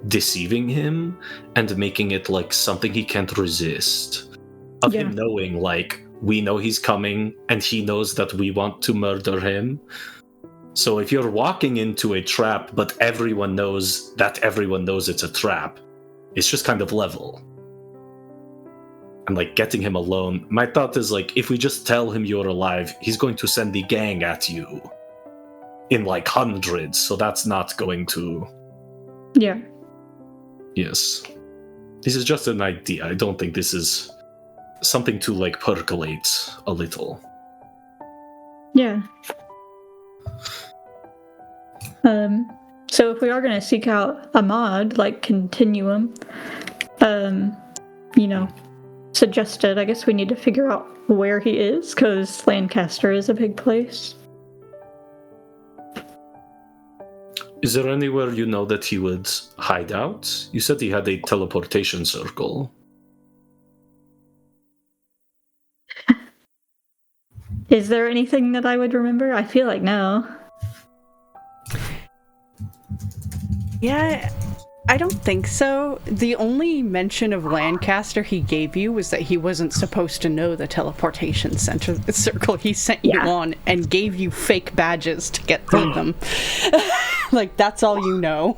deceiving him and making it something he can't resist. Of him knowing, we know he's coming and he knows that we want to murder him. So if you're walking into a trap, but everyone knows it's a trap, it's just kind of level. And getting him alone, my thought is if we just tell him you're alive, he's going to send the gang at you. In hundreds, so that's not going to... Yeah. Yes. This is just an idea. I don't think this is something to percolate a little. Yeah. So if we are going to seek out Ahmad, Continuum, suggested, I guess we need to figure out where he is, because Lancaster is a big place. Is there anywhere you know that he would hide out? You said he had a teleportation circle. Is there anything that I would remember? I feel like no. Yeah, I don't think so. The only mention of Lancaster he gave you was that he wasn't supposed to know the teleportation circle he sent you on and gave you fake badges to get through them. Like, that's all you know.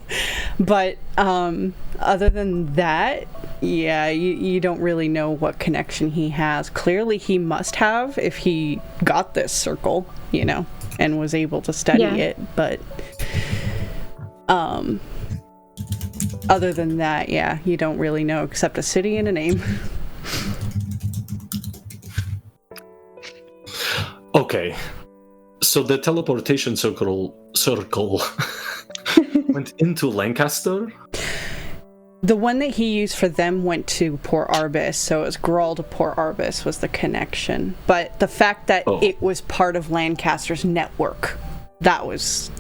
But other than that, yeah, you don't really know what connection he has. Clearly he must have if he got this circle, you know, and was able to study it. But other than that, yeah, you don't really know except a city and a name. Okay. So the teleportation circle went into Lancaster? The one that he used for them went to Port Arbus, so it was Grawl to Port Arbus was the connection. But the fact that it was part of Lancaster's network, that was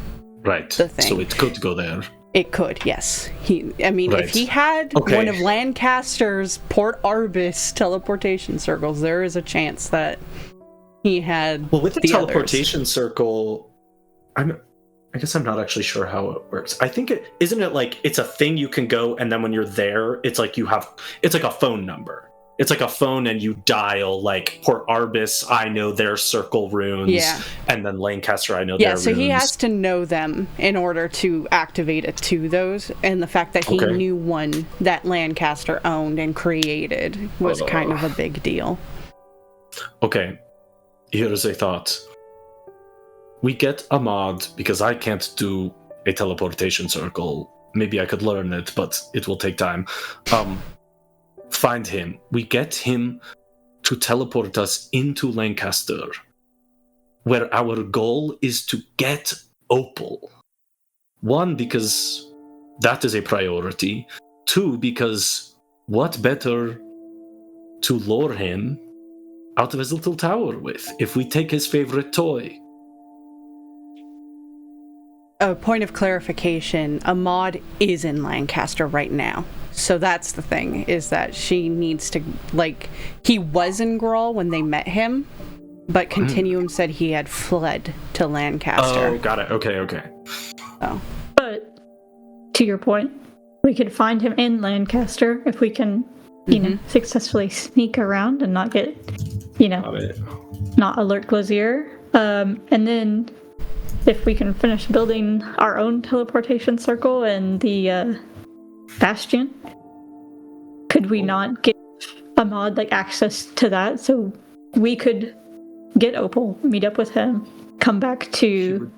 the thing. So it could go there. It could, yes. If he had one of Lancaster's Port Arbus teleportation circles, there is a chance that he had. Well, with the teleportation circle, I guess I'm not actually sure how it works. I think isn't it like it's a thing you can go, and then when you're there, it's like it's like a phone number. It's like a phone, and you dial like Port Arbus, I know their circle runes, and then Lancaster, I know their runes. Yeah, so he has to know them in order to activate it to those, and the fact that he knew one that Lancaster owned and created was kind of a big deal. Okay, here's a thought. We get a mod, because I can't do a teleportation circle. Maybe I could learn it, but it will take time. Find him. We get him to teleport us into Lancaster, where our goal is to get Opal. 1, because that is a priority. 2, because what better to lure him out of his little tower with if we take his favorite toy? A point of clarification, Ahmad is in Lancaster right now. So that's the thing, is that she needs to, he was in Grawl when they met him, but Continuum said he had fled to Lancaster. Oh, got it. Okay. Oh. But, to your point, we could find him in Lancaster if we can, successfully sneak around and not get, not alert Glazier. And then, if we can finish building our own teleportation circle and the Bastion, could we not give a mod access to that so we could get Opal, meet up with him, come back to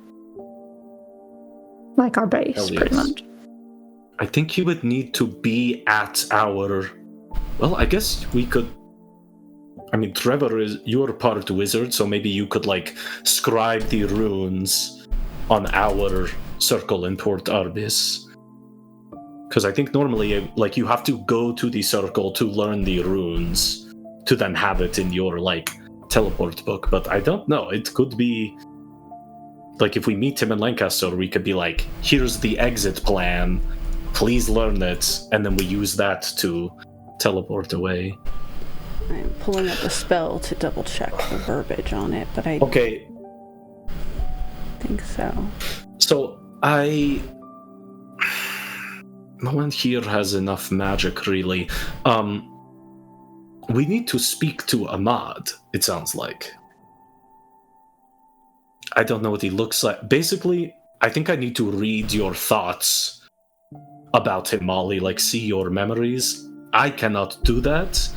our base, pretty much? I think you would need to be at our. Well, I guess we could. I mean, Trevor, you're part wizard, so maybe you could scribe the runes on our circle in Port Arbus. Because I think normally, you have to go to the circle to learn the runes, to then have it in your, teleport book. But I don't know. It could be, if we meet him in Lancaster, we could be here's the exit plan. Please learn it. And then we use that to teleport away. I'm pulling up the spell to double check the verbiage on it, but I think so. So, no one here has enough magic, really. We need to speak to Ahmad, it sounds like. I don't know what he looks like. Basically, I think I need to read your thoughts about him, Molly, see your memories. I cannot do that,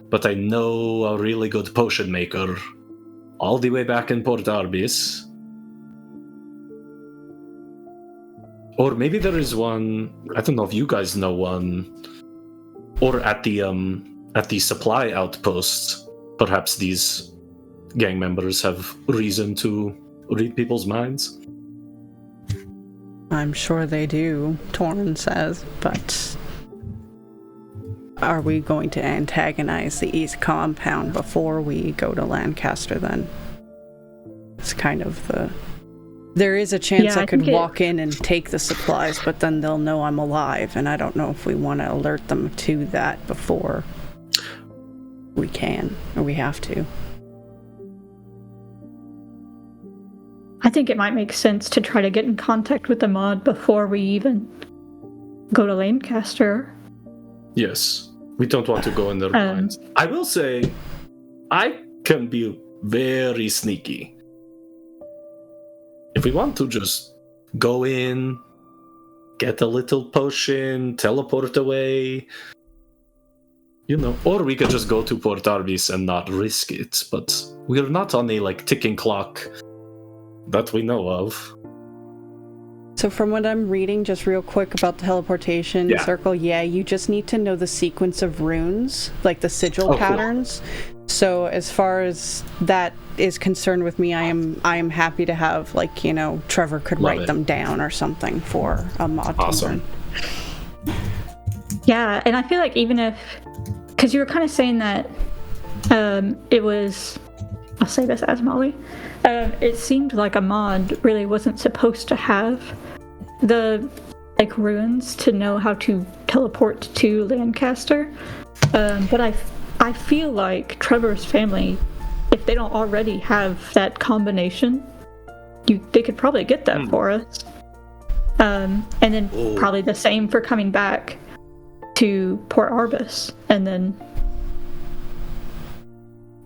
but I know a really good potion maker all the way back in Port Arbus. Or maybe there is one, I don't know if you guys know one, or at the supply outposts, perhaps these gang members have reason to read people's minds. I'm sure they do, Torrin says, but are we going to antagonize the East Compound before we go to Lancaster then? It's kind of the... There is a chance I could walk in and take the supplies, but then they'll know I'm alive, and I don't know if we want to alert them to that before we can, or we have to. I think it might make sense to try to get in contact with the mod before we even go to Lancaster. Yes. We don't want to go in their minds. I will say, I can be very sneaky. If we want to just go in, get a little potion, teleport away, or we could just go to Port Arbis and not risk it, but we're not on a, ticking clock that we know of. So from what I'm reading, just real quick about the teleportation circle, you just need to know the sequence of runes, like the sigil patterns. Cool. So as far as that is concerned with me, I am happy to have, Trevor could write them down or something for a mod to learn. Yeah, and I feel like even if, because you were kind of saying that it was, I'll say this as Molly, it seemed like a mod really wasn't supposed to have the runes to know how to teleport to Lancaster, but I feel like Trevor's family, if they don't already have that combination, they could probably get that for us, and then probably the same for coming back to Port Arbis, and then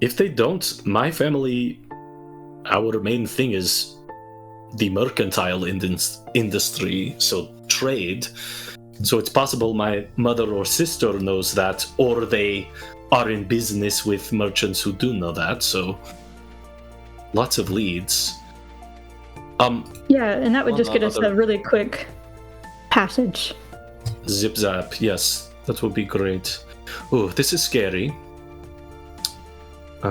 if they don't, my family, our main thing is the mercantile industry, so trade. So it's possible my mother or sister knows that, or they are in business with merchants who do know that, so lots of leads. Yeah, and that would just get us a really quick passage. Zip zap, yes, that would be great. Oh, this is scary. I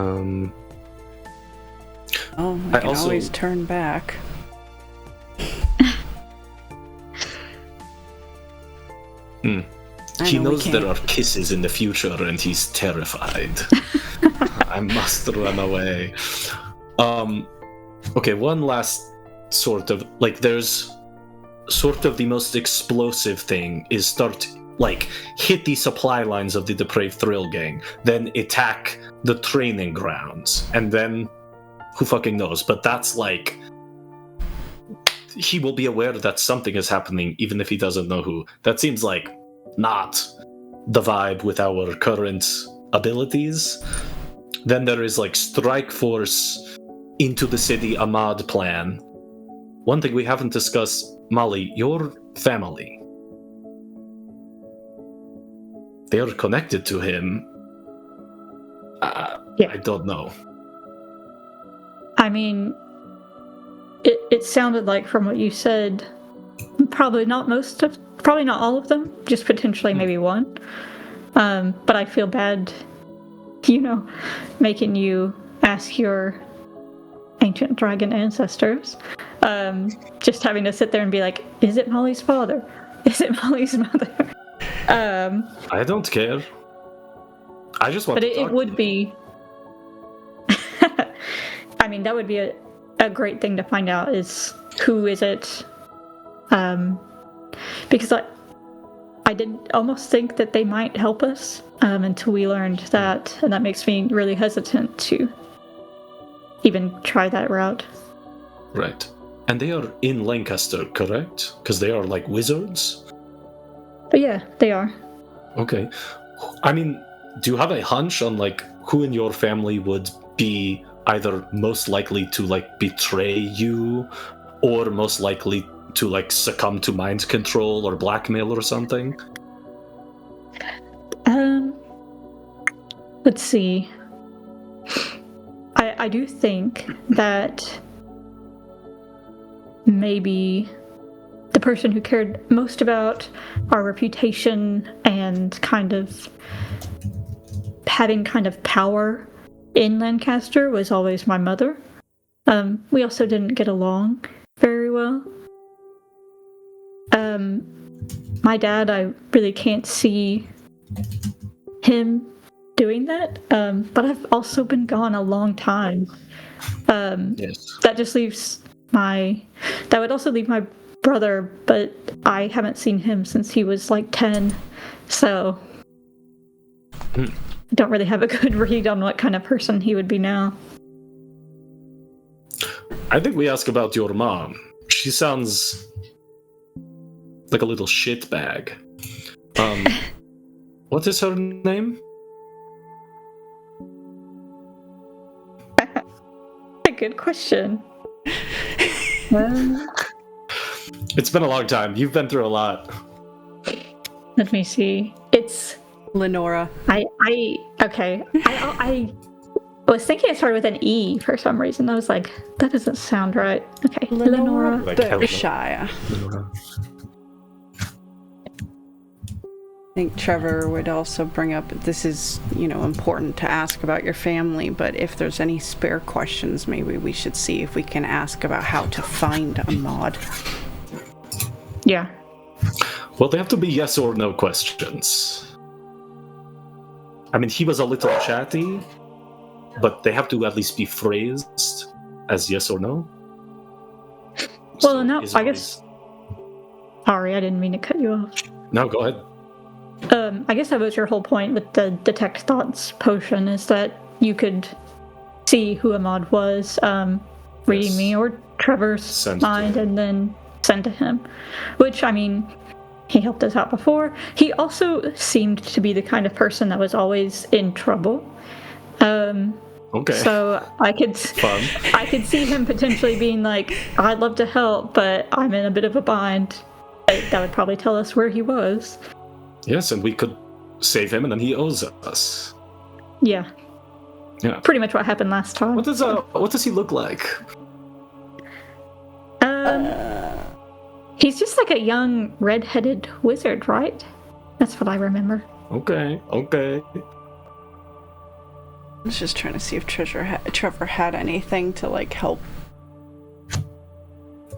can always turn back. He knows there are kisses in the future and he's terrified. I must run away. Okay, one last sort of, there's sort of the most explosive thing is hit the supply lines of the Depraved Thrill Gang, then attack the training grounds, and then who fucking knows, but that's he will be aware that something is happening even if he doesn't know who. That seems not the vibe with our current abilities. Then there is strike force into the city, a mod plan. One thing we haven't discussed, Molly, your family, they are connected to him. I don't know. I mean, it sounded like from what you said, probably not all of them, just potentially maybe one. But I feel bad, making you ask your ancient dragon ancestors, just having to sit there and be like, is it Molly's father? Is it Molly's mother? I don't care. I just want to talk. But it would be... I mean, that would be a great thing to find out, is who is it? Because I did almost think that they might help us until we learned that, and that makes me really hesitant to even try that route. Right. And they are in Lancaster, correct? Because they are wizards? But yeah, they are. Okay. I mean, do you have a hunch on who in your family would be either most likely to betray you, or most likely to succumb to mind control or blackmail or something? Let's see. I do think that maybe the person who cared most about our reputation and kind of having kind of power in Lancaster was always my mother. We also didn't get along very well. My dad, I really can't see him doing that, but I've also been gone a long time. Yes. That just leaves that would also leave my brother, but I haven't seen him since he was 10, so don't really have a good read on what kind of person he would be now. I think we ask about your mom. She sounds like a little shit bag. What is her name? A good question. It's been a long time. You've been through a lot. Let me see. It's Lenora. I was thinking it started with an E for some reason. I was like, that doesn't sound right. Okay, Lenora. Like Berkshire. Lenora. I think Trevor would also bring up, this is, important to ask about your family, but if there's any spare questions, maybe we should see if we can ask about how to find Ahmad. Yeah. Well, they have to be yes or no questions. I mean, he was a little chatty, but they have to at least be phrased as yes or no. Well, no, I guess... Sorry, I didn't mean to cut you off. No, go ahead. I guess that was your whole point with the Detect Thoughts potion, is that you could see who Ahmad was, reading me or Trevor's mind, and then send to him. Which, I mean, he helped us out before. He also seemed to be the kind of person that was always in trouble. Okay. So I could see him potentially being like, I'd love to help, but I'm in a bit of a bind. That would probably tell us where he was. Yes, and we could save him, and then he owes us. Yeah. Yeah. Pretty much what happened last time. What does he look like? He's just like a young red-headed wizard, right? That's what I remember. Okay. I was just trying to see if Trevor had anything to help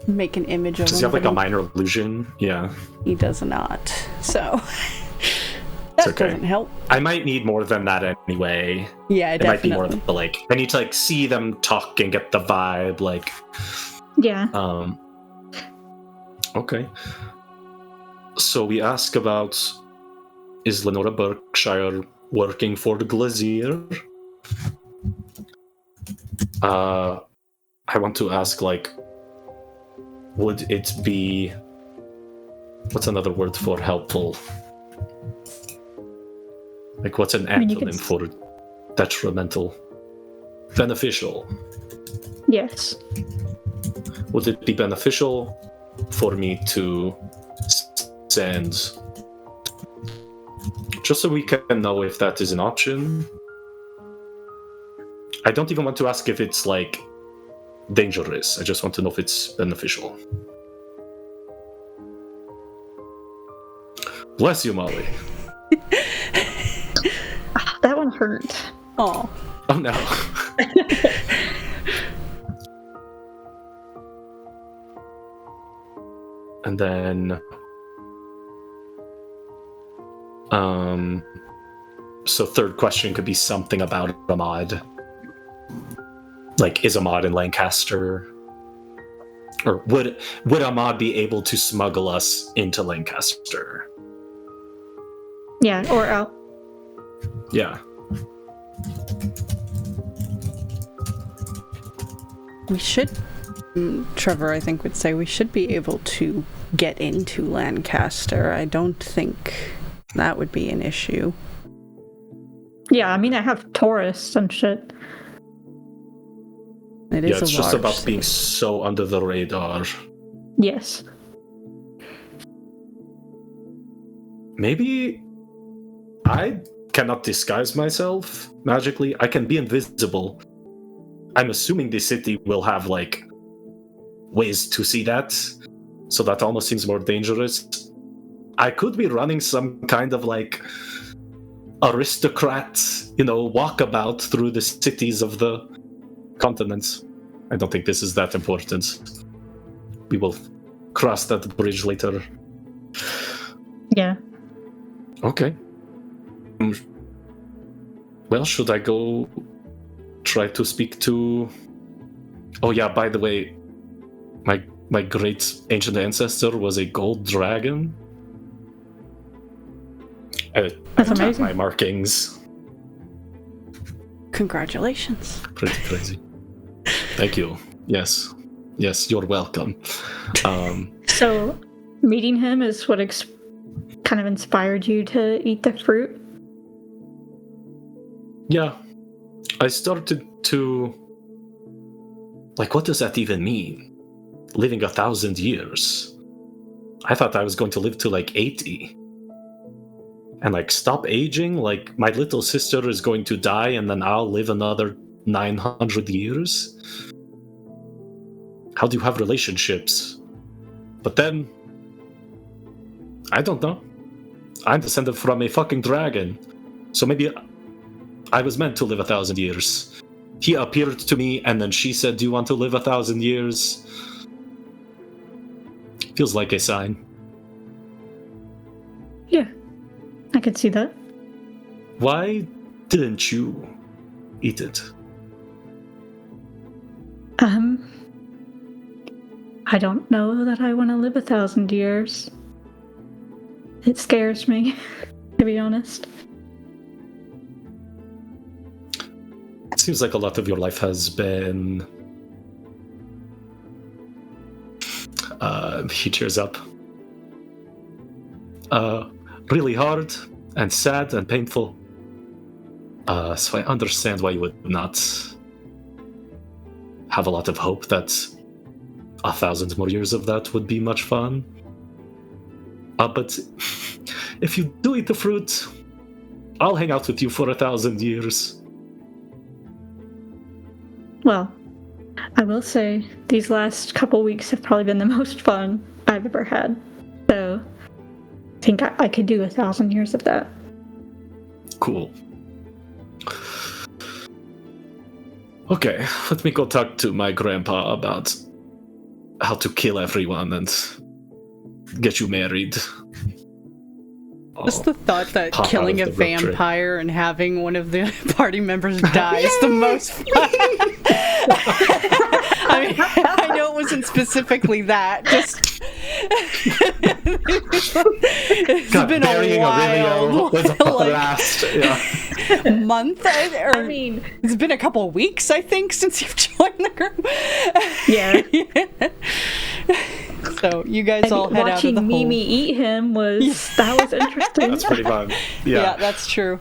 make an image of him. Does he have a minor illusion? Yeah. He does not. So that doesn't help. I might need more than that anyway. Yeah, it definitely. might be more I need to see them talk and get the vibe. Yeah. Okay. So we ask about, is Lenora Berkshire working for the Glazier? I want to ask, would it be... What's another word for helpful? What's an antonym for detrimental? Beneficial. Yes. Would it be beneficial for me to send... Just so we can know if that is an option. I don't even want to ask if it's, dangerous. I just want to know if it's beneficial. Bless you, Molly. That one hurt. Oh no. And then... So third question could be something about Ahmad. Is Ahmad in Lancaster? Or would Ahmad be able to smuggle us into Lancaster? Yeah, or out. Yeah. We should... Trevor, I think, would say we should be able to get into Lancaster. I don't think that would be an issue. Yeah, I mean, I have tourists and shit. It's just about being so under the radar. Yes. Maybe I cannot disguise myself magically. I can be invisible. I'm assuming the city will have, ways to see that. So that almost seems more dangerous. I could be running some kind of, aristocrat, walkabout through the cities of the continents. I don't think this is that important. We will cross that bridge later. Yeah. Okay. Well, should I go try to speak to... Oh yeah, by the way, my great ancient ancestor was a gold dragon. That's amazing. My markings. Congratulations. Pretty crazy. Thank you. Yes, you're welcome. So, meeting him is what kind of inspired you to eat the fruit? Yeah. I started to... Like, what does that even mean? Living 1,000 years. I thought I was going to live to, 80. And, stop aging? My little sister is going to die and then I'll live another 900 years? How do you have relationships? But then... I don't know. I'm descended from a fucking dragon. So maybe I was meant to live 1,000 years. He appeared to me, and then she said, do you want to live 1,000 years? Feels like a sign. Yeah, I could see that. Why didn't you eat it? I don't know that I want to live 1,000 years. It scares me, to be honest. It seems like a lot of your life has been... he cheers up. Really hard and sad and painful. So I understand why you would not have a lot of hope that 1,000 more years of that would be much fun. But if you do eat the fruit, I'll hang out with you for 1,000 years. Well, I will say these last couple weeks have probably been the most fun I've ever had. So I think I could do 1,000 years of that. Cool. Okay, let me go talk to my grandpa about how to kill everyone and get you married. Just the thought that Pop killing a out of the road trip. vampire and having one of the party members die is the most fun. I mean, I know it wasn't specifically that, just... It's been a wild month, or I mean, it's been a couple of weeks, I think, since you've joined the group. yeah. So you guys all head out of the watching hole. Mimi eat him was interesting. That's pretty fun. Yeah, that's true.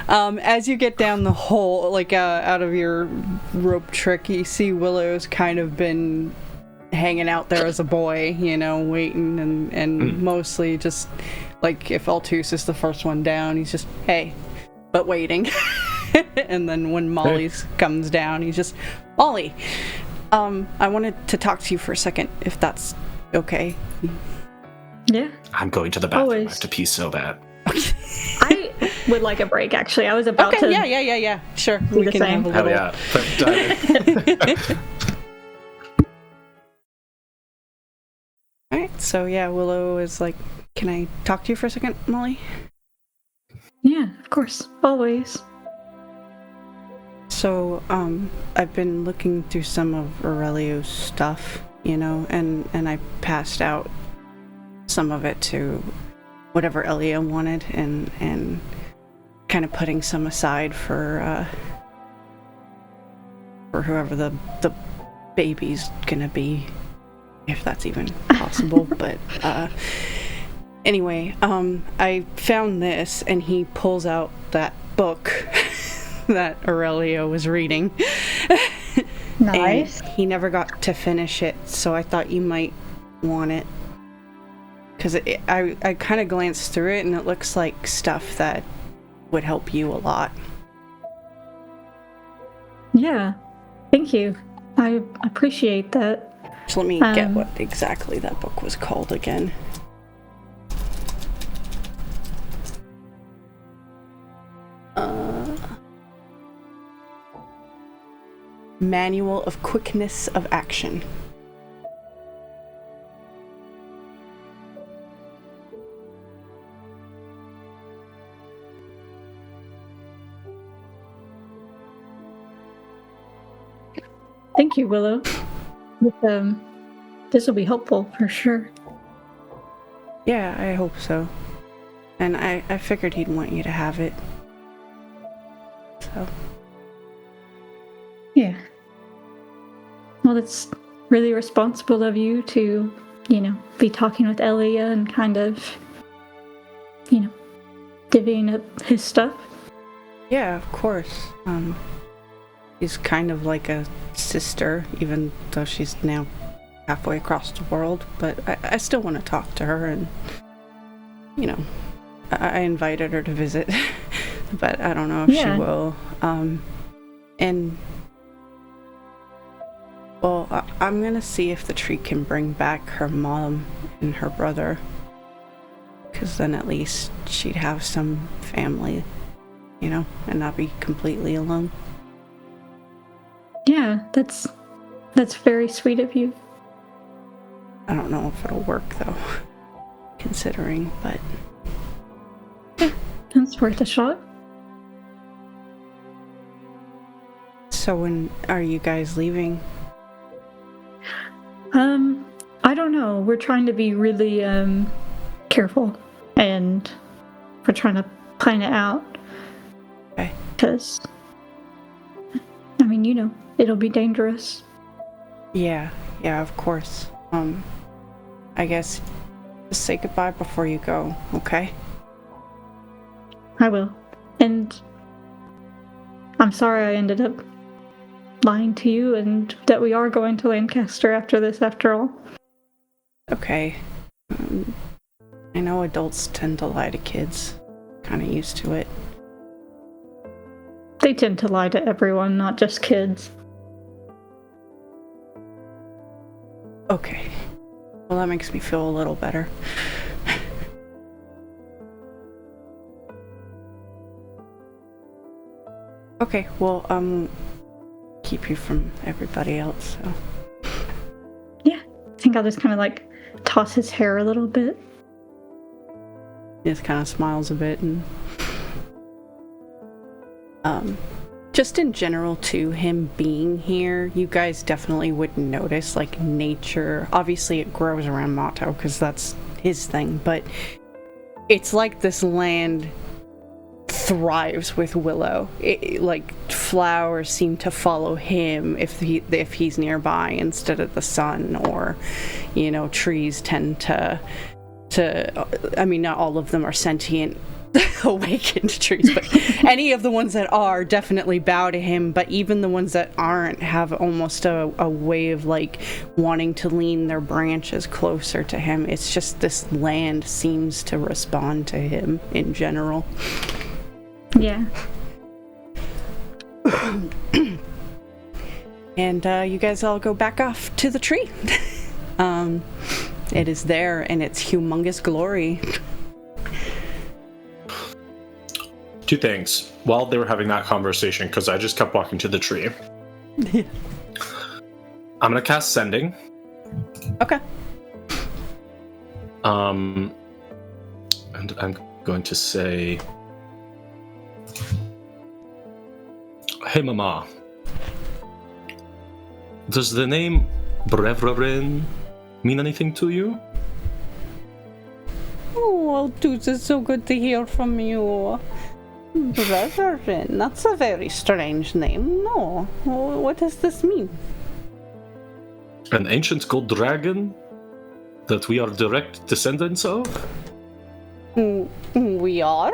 As you get down the hole, out of your rope trick, you see Willow's kind of been hanging out there as a boy, waiting and mostly just, if Altus is the first one down, he's just, hey, but waiting. And then when Molly's comes down, he's just, Molly, I wanted to talk to you for a second, if that's okay. Yeah. I'm going to the bathroom. Always. I have to pee so bad. I would like a break, actually. I was about to... Yeah. Sure. Do the same. Have a little... yeah. Alright, so Willow is like, can I talk to you for a second, Molly? Yeah, of course. Always. So, I've been looking through some of Aurelio's stuff, and I passed out some of it to whatever Elia wanted, and kind of putting some aside for whoever the baby's gonna be, if that's even possible. But anyway, I found this, and he pulls out that book that Aurelio was reading. Nice. And he never got to finish it, so I thought you might want it. Because I kind of glanced through it, and it looks like stuff that would help you a lot. Yeah. Thank you. I appreciate that. So let me get what exactly that book was called again. Manual of Quickness of Action. Thank you, Willow. This will be helpful for sure. Yeah, I hope so. And I figured he'd want you to have it. So. Yeah. Well, it's really responsible of you to be talking with Elia and kind of, divvying up his stuff. Yeah, of course. She's kind of like a sister, even though she's now halfway across the world, but I still want to talk to her, and, I invited her to visit, but I don't know if she will. I'm gonna see if the tree can bring back her mom and her brother, because then at least she'd have some family, and not be completely alone. Yeah, that's very sweet of you. I don't know if it'll work, though, considering, but... It's worth a shot. So when are you guys leaving? I don't know. We're trying to be really, careful, and we're trying to plan it out. Okay. Because, it'll be dangerous. Yeah, of course. I guess just say goodbye before you go, okay? I will. And I'm sorry I ended up lying to you, and that we are going to Lancaster after this, after all. Okay. I know adults tend to lie to kids. Kind of used to it. They tend to lie to everyone, not just kids. Okay. Well, that makes me feel a little better. Okay, well, keep you from everybody else, so... Yeah, I think I'll just kind of, toss his hair a little bit. He just kind of smiles a bit, and... just in general, too, him being here, you guys definitely would notice, nature. Obviously, it grows around Motto, because that's his thing, but it's like this land thrives with Willow. Flowers seem to follow him if he's nearby instead of the sun, or, trees tend to not all of them are sentient awakened trees, but any of the ones that are definitely bow to him, but even the ones that aren't have almost a way of wanting to lean their branches closer to him. It's just this land seems to respond to him in general. Yeah. And you guys all go back off to the tree. It is there in its humongous glory. Two things. While they were having that conversation, because I just kept walking to the tree, I'm gonna cast Sending. Okay. And I'm going to say, "Hey, Mama. Does the name Brevrarin mean anything to you?" Oh, dude, it's so good to hear from you. Brevrarin, that's a very strange name. No. What does this mean? An ancient gold dragon that we are direct descendants of? We are?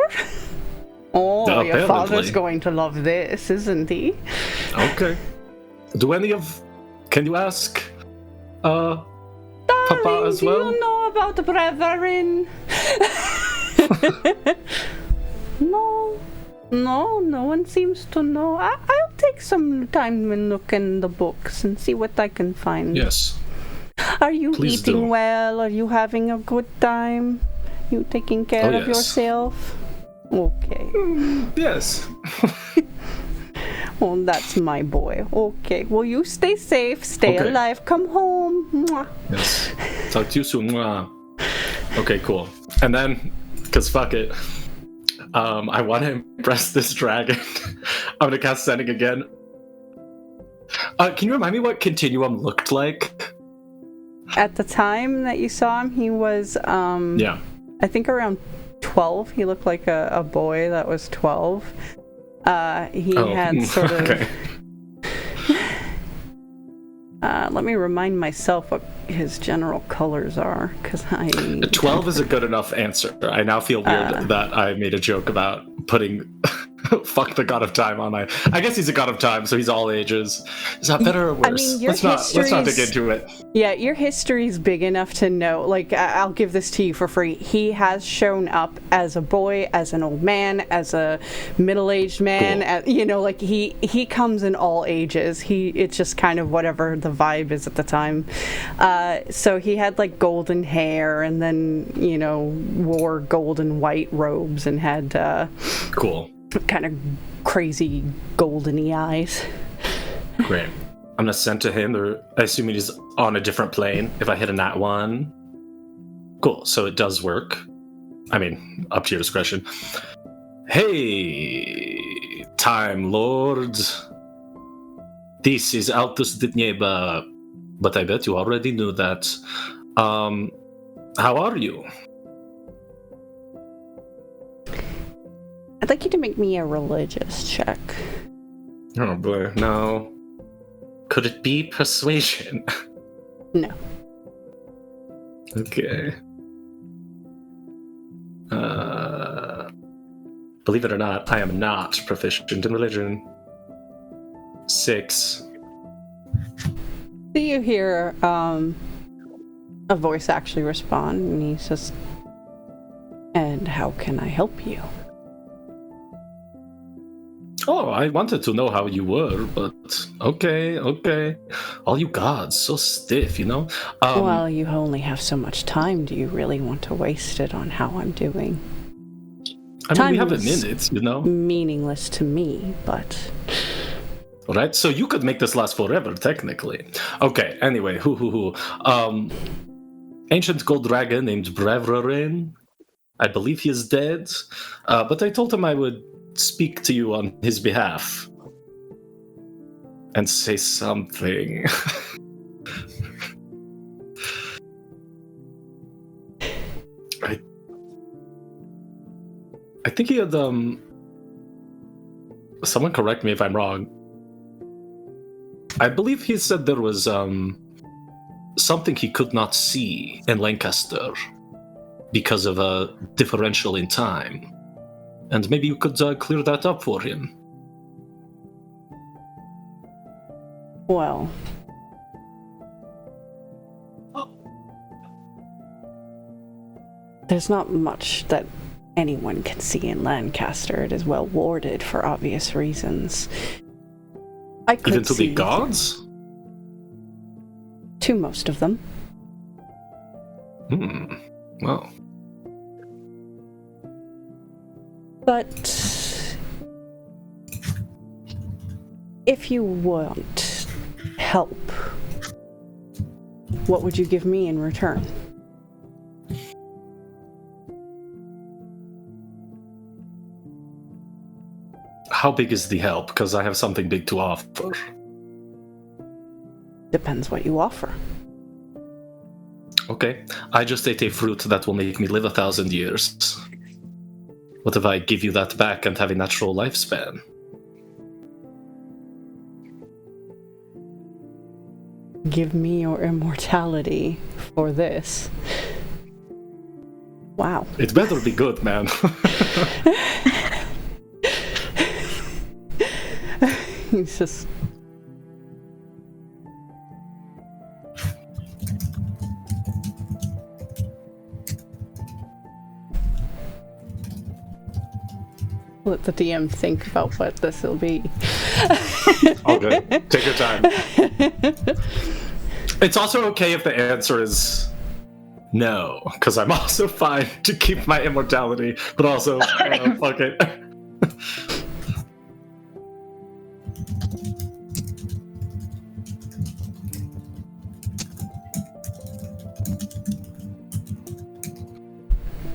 Oh, Apparently. Your father's going to love this, isn't he? Okay. Can you ask, Darling, Papa as well? do you know about Brevrarin? No one seems to know. I'll take some time and look in the books and see what I can find. Yes. Are you Please eating do. well? Are you having a good time? You taking care of yes. yourself? Okay. Yes. Oh, that's my boy. Okay. Well, you stay safe, stay Okay. alive, come home. Mwah. Yes. Talk to you soon. Mwah. Okay, cool. And then, because fuck it, I want to impress this dragon. I'm going to cast Sending again. Can you remind me what Continuum looked like? At the time that you saw him, he was, Yeah. I think around 12. He looked like a boy that was 12. He had sort of... Okay. Let me remind myself what his general colors are, because 12 is a good enough answer. I now feel weird that I made a joke about putting fuck the god of time on my... I guess he's a god of time, so he's all ages. Is that better or worse? I mean, let's not dig into it. Yeah, your history's big enough to know. Like, I'll give this to you for free. He has shown up as a boy, as an old man, as a middle-aged man. Cool. Like he comes in all ages. It's just kind of whatever the vibe is at the time. So he had like golden hair, and then wore gold and white robes, and had cool, kind of crazy goldeny eyes. Great. I'm gonna send to him, or I assume he's on a different plane if I hit a nat 1. Cool, so it does work. I mean, up to your discretion. Hey, Time Lords. This is Altus Ditneba, but I bet you already knew that. How are you? I'd like you to make me a religious check. Oh boy, no. Could it be persuasion? No. Okay. Believe it or not, I am not proficient in religion. 6. Do you hear a voice actually respond, and he says, "And how can I help you?" Oh, I wanted to know how you were, but okay. All you gods, so stiff, Well, you only have so much time. Do you really want to waste it on how I'm doing? I mean, Time we have a is minute, meaningsless to me, but... Right, so you could make this last forever, technically. Okay, anyway, ancient gold dragon named Brevrarin. I believe he is dead, but I told him I would speak to you on his behalf and say something. I think he had someone correct me if I'm wrong. I believe he said there was something he could not see in Lancaster because of a differential in time. And maybe you could clear that up for him. Well... There's not much that anyone can see in Lancaster. It is well warded for obvious reasons. I could Even to see the gods? to most of them. Well... But if you want help, what would you give me in return? How big is the help? Because I have something big to offer. Depends what you offer. Okay, I just ate a fruit that will make me live 1,000 years. What if I give you that back and have a natural lifespan? Give me your immortality for this. Wow. It better be good, man. He's just... Let the DM think about what this will be. All good. Take your time. It's also okay if the answer is no, because I'm also fine to keep my immortality, but also, fuck it.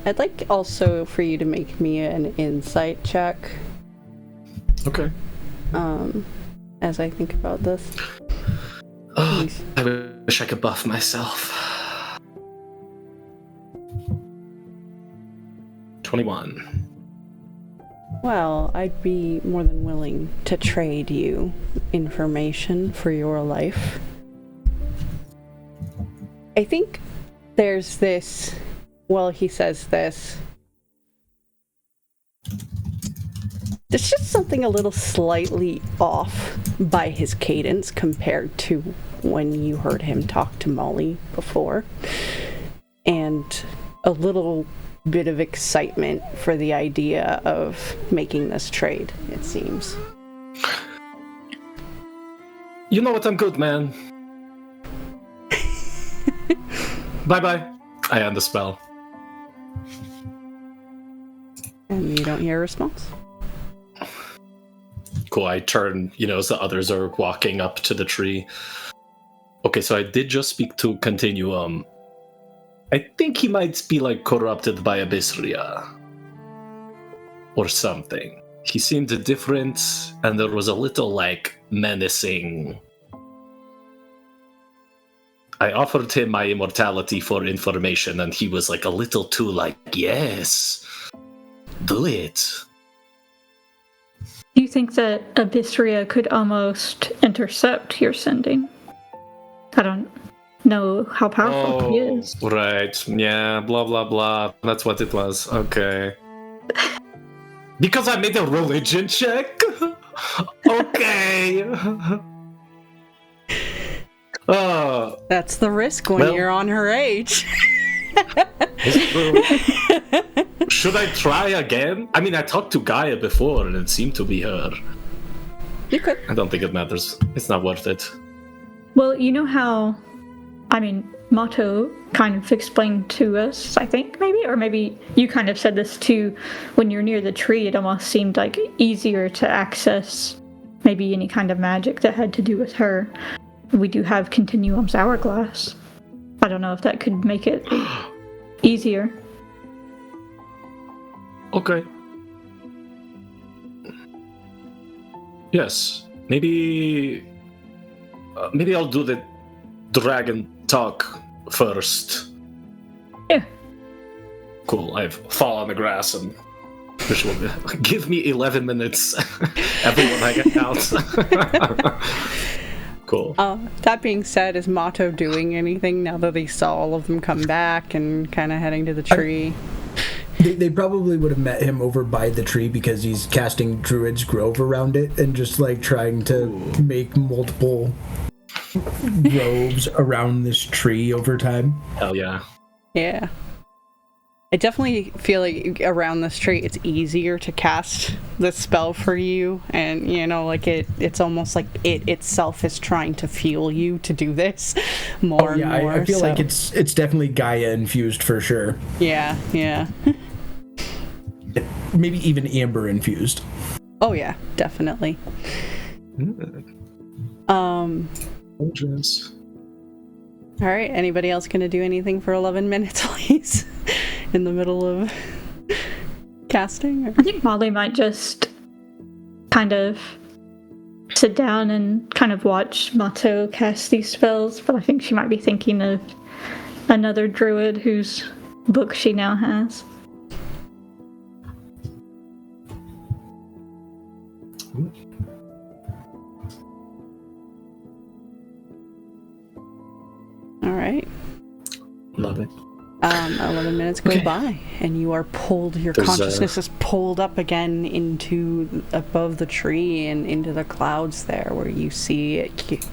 I'd like also for you to make me an insight check. Okay. As I think about this. Oh, I wish I could buff myself. 21. Well, I'd be more than willing to trade you information for your life. I think there's this, well, he says this. There's just something a little slightly off by his cadence compared to when you heard him talk to Molly before. And a little bit of excitement for the idea of making this trade, it seems. You know what? I'm good, man. Bye-bye. I end the spell. And you don't hear a response. Cool, I turn, as the others are walking up to the tree. Okay, so I did just speak to Continuum. I think he might be, corrupted by Abyssria. Or something. He seemed different, and there was a little, menacing. I offered him my immortality for information, and he was, a little too, yes, do it. Do you think that Abyssria could almost intercept your sending? I don't know how powerful he is. Right, yeah, blah, blah, blah. That's what it was. Okay. Because I made a religion check? Okay. That's the risk when you're on her age. Should I try again? I mean, I talked to Gaia before and it seemed to be her. You could. I don't think it matters. It's not worth it. Well, you know how, Mato kind of explained to us, I think, or maybe you kind of said this too, when you're near the tree, it almost seemed easier to access maybe any kind of magic that had to do with her. We do have Continuum's hourglass. I don't know if that could make it easier. Okay. Yes. Maybe I'll do the dragon talk first. Yeah. Cool. I fall on the grass and give me 11 minutes. Everyone hang out. Cool. That being said, is Mato doing anything now that he saw all of them come back and kind of heading to the tree? They probably would have met him over by the tree because he's casting Druid's Grove around it and just trying to make multiple groves around this tree over time. Hell yeah. Yeah. I definitely feel like around this tree it's easier to cast the spell for you, and it's almost like it itself is trying to fuel you to do this more and more. I feel like it's definitely Gaia infused for sure. Yeah. Maybe even Amber infused. Oh yeah, definitely. All right, anybody else gonna do anything for 11 minutes while he's in the middle of casting? Or? I think Molly might just kind of sit down and kind of watch Mato cast these spells, but I think she might be thinking of another druid whose book she now has. All right. Love it. 11 minutes go by, and you are pulled, your consciousness is pulled up again into above the tree and into the clouds there, where you see it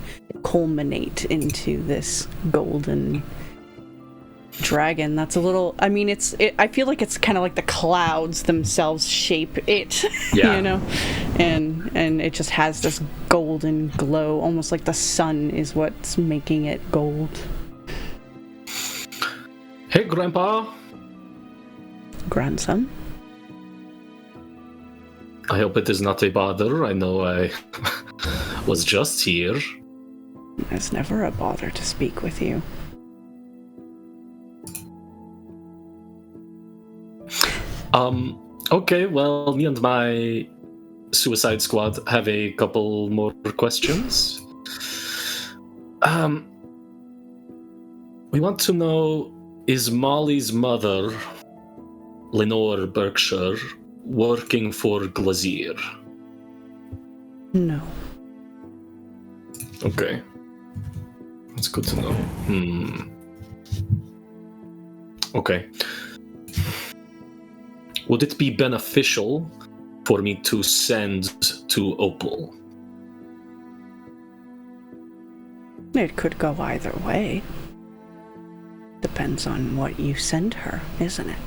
culminate into this golden dragon that's a little, I feel like it's kind of like the clouds themselves shape it, and it just has this golden glow, almost like the sun is what's making it gold. Hey, Grandpa. Grandson? I hope it is not a bother. I know I was just here. It's never a bother to speak with you. Okay, well, me and my Suicide Squad have a couple more questions. We want to know, is Molly's mother, Lenore Berkshire, working for Glazier? No. Okay. That's good to know. Okay. Would it be beneficial for me to send to Opal? It could go either way. Depends on what you send her, isn't it?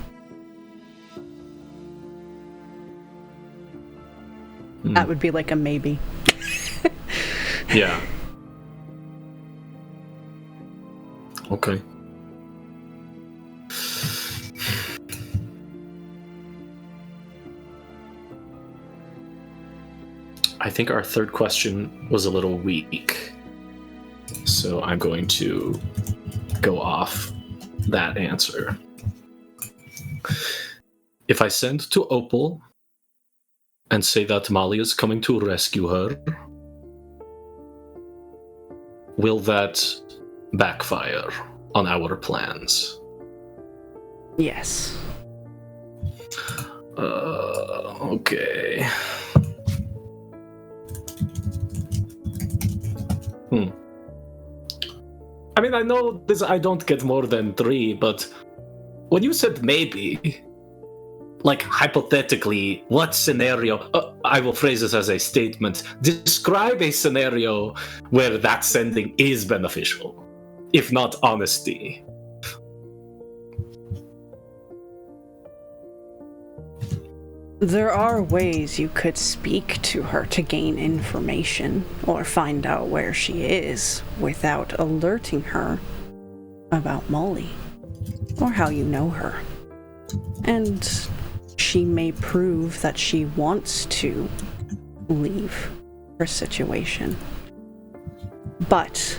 That would be like a maybe. Yeah. Okay. I think our third question was a little weak. So I'm going to go off that answer. If I send to Opal and say that Molly is coming to rescue her, will that backfire on our plans? Yes. Okay. I mean, I know this. I don't get more than 3, but when you said maybe, like hypothetically, what scenario? I will phrase this as a statement. Describe a scenario where that sending is beneficial, if not honesty. There are ways you could speak to her to gain information or find out where she is without alerting her about Molly or how you know her. And she may prove that she wants to leave her situation. But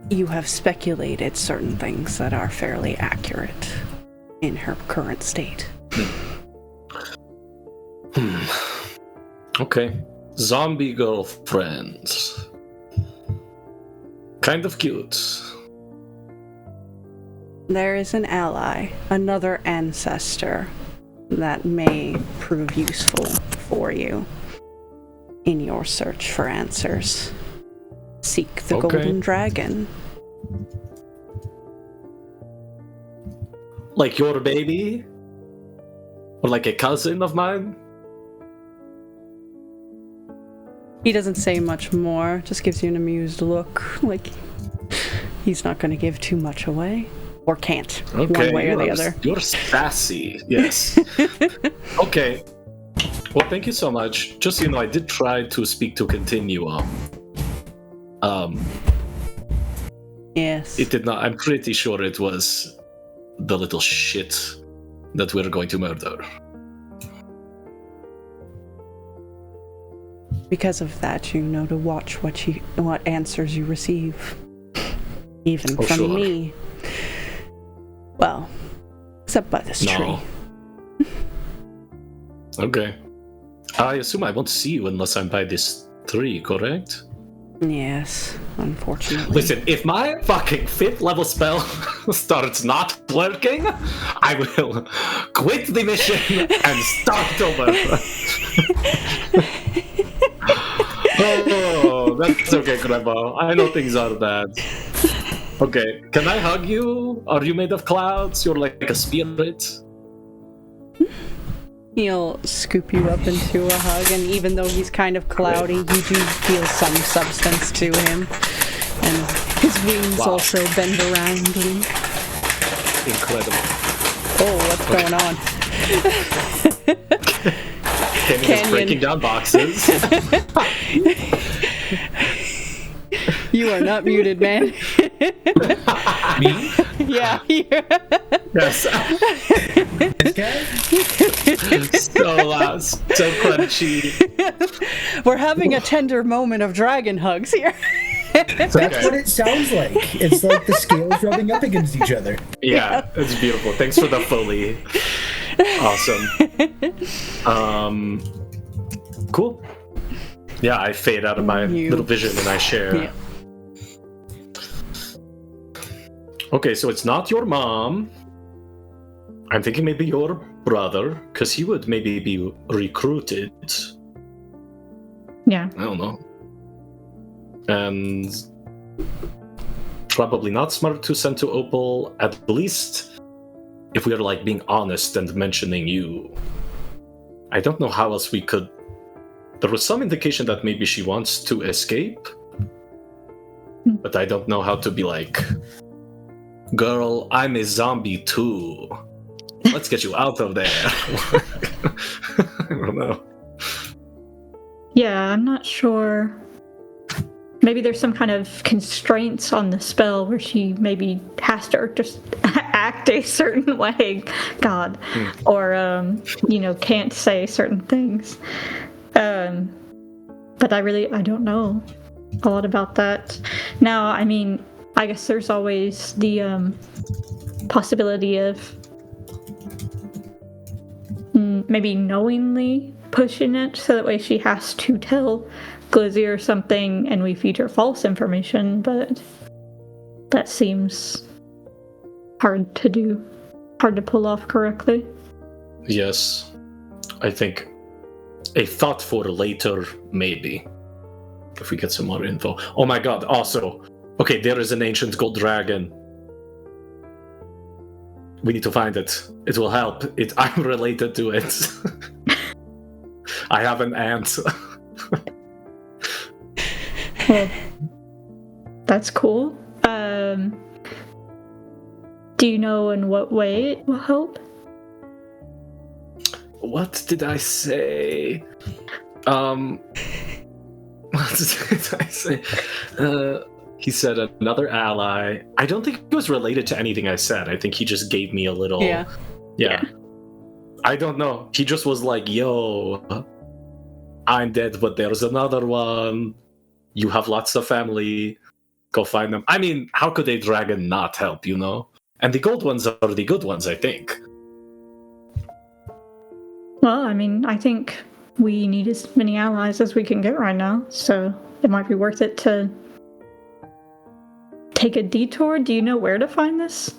you have speculated certain things that are fairly accurate in her current state. Okay. Zombie girlfriends. Kind of cute. There is an ally, another ancestor, that may prove useful for you in your search for answers. Seek the golden dragon. Like your baby? Or like a cousin of mine? He doesn't say much more, just gives you an amused look, like he's not going to give too much away. Or can't, one way or the other. You're sassy, yes. Okay. Well, thank you so much. Just so you know, I did try to speak to Continuum. Yes. It did not. I'm pretty sure it was the little shit that we're going to murder. Because of that, you know to watch what answers you receive. Even from me. Well, except by this tree. Okay. I assume I won't see you unless I'm by this tree, correct? Yes, unfortunately. Listen, if my fucking 5th level spell starts not working, I will quit the mission and start over. Oh, that's okay, Grandma. I know things are bad. Okay, can I hug you? Are you made of clouds? You're like a spirit. He'll scoop you up into a hug, and even though he's kind of cloudy, you do feel some substance to him. And his wings also bend around. Incredible. Oh, what's going on? Kenny is breaking down boxes. You are not muted, man. Me? Yeah. Yes. This guy? So crunchy. We're having a tender moment of dragon hugs here. That's what it sounds like. It's like the scales rubbing up against each other. Yeah, it's beautiful. Thanks for the Foley. Awesome. Cool. Yeah, I fade out of my little vision and I share. Yeah. Okay, so it's not your mom. I'm thinking maybe your brother, because he would maybe be recruited. Yeah. I don't know. And probably not smart to send to Opal, at least if we are like being honest and mentioning you. I don't know how else we could. There was some indication that maybe she wants to escape, but I don't know how to be like, girl, I'm a zombie too. Let's get you out of there. I don't know. Yeah, I'm not sure. Maybe there's some kind of constraints on the spell where she maybe has to just act a certain way, God, or can't say certain things. But I don't know a lot about that. Now, I mean, I guess there's always the possibility of maybe knowingly pushing it, so that way she has to tell Glizzy or something and we feed her false information, but that seems hard to do, hard to pull off correctly. Yes, I think a thought for later, maybe, if we get some more info. Oh my god, also, okay, there is an ancient gold dragon. We need to find it. It will help. I'm related to it. I have an aunt. Well, that's cool. Do you know in what way it will help? What did I say? What did I say? He said another ally. I don't think it was related to anything I said. I think he just gave me a little... Yeah. I don't know. He just was like, yo, I'm dead, but there's another one. You have lots of family. Go find them. I mean, how could a dragon not help, you know? And the gold ones are the good ones, I think. Well, I mean, I think we need as many allies as we can get right now, so it might be worth it to take a detour. Do you know where to find this?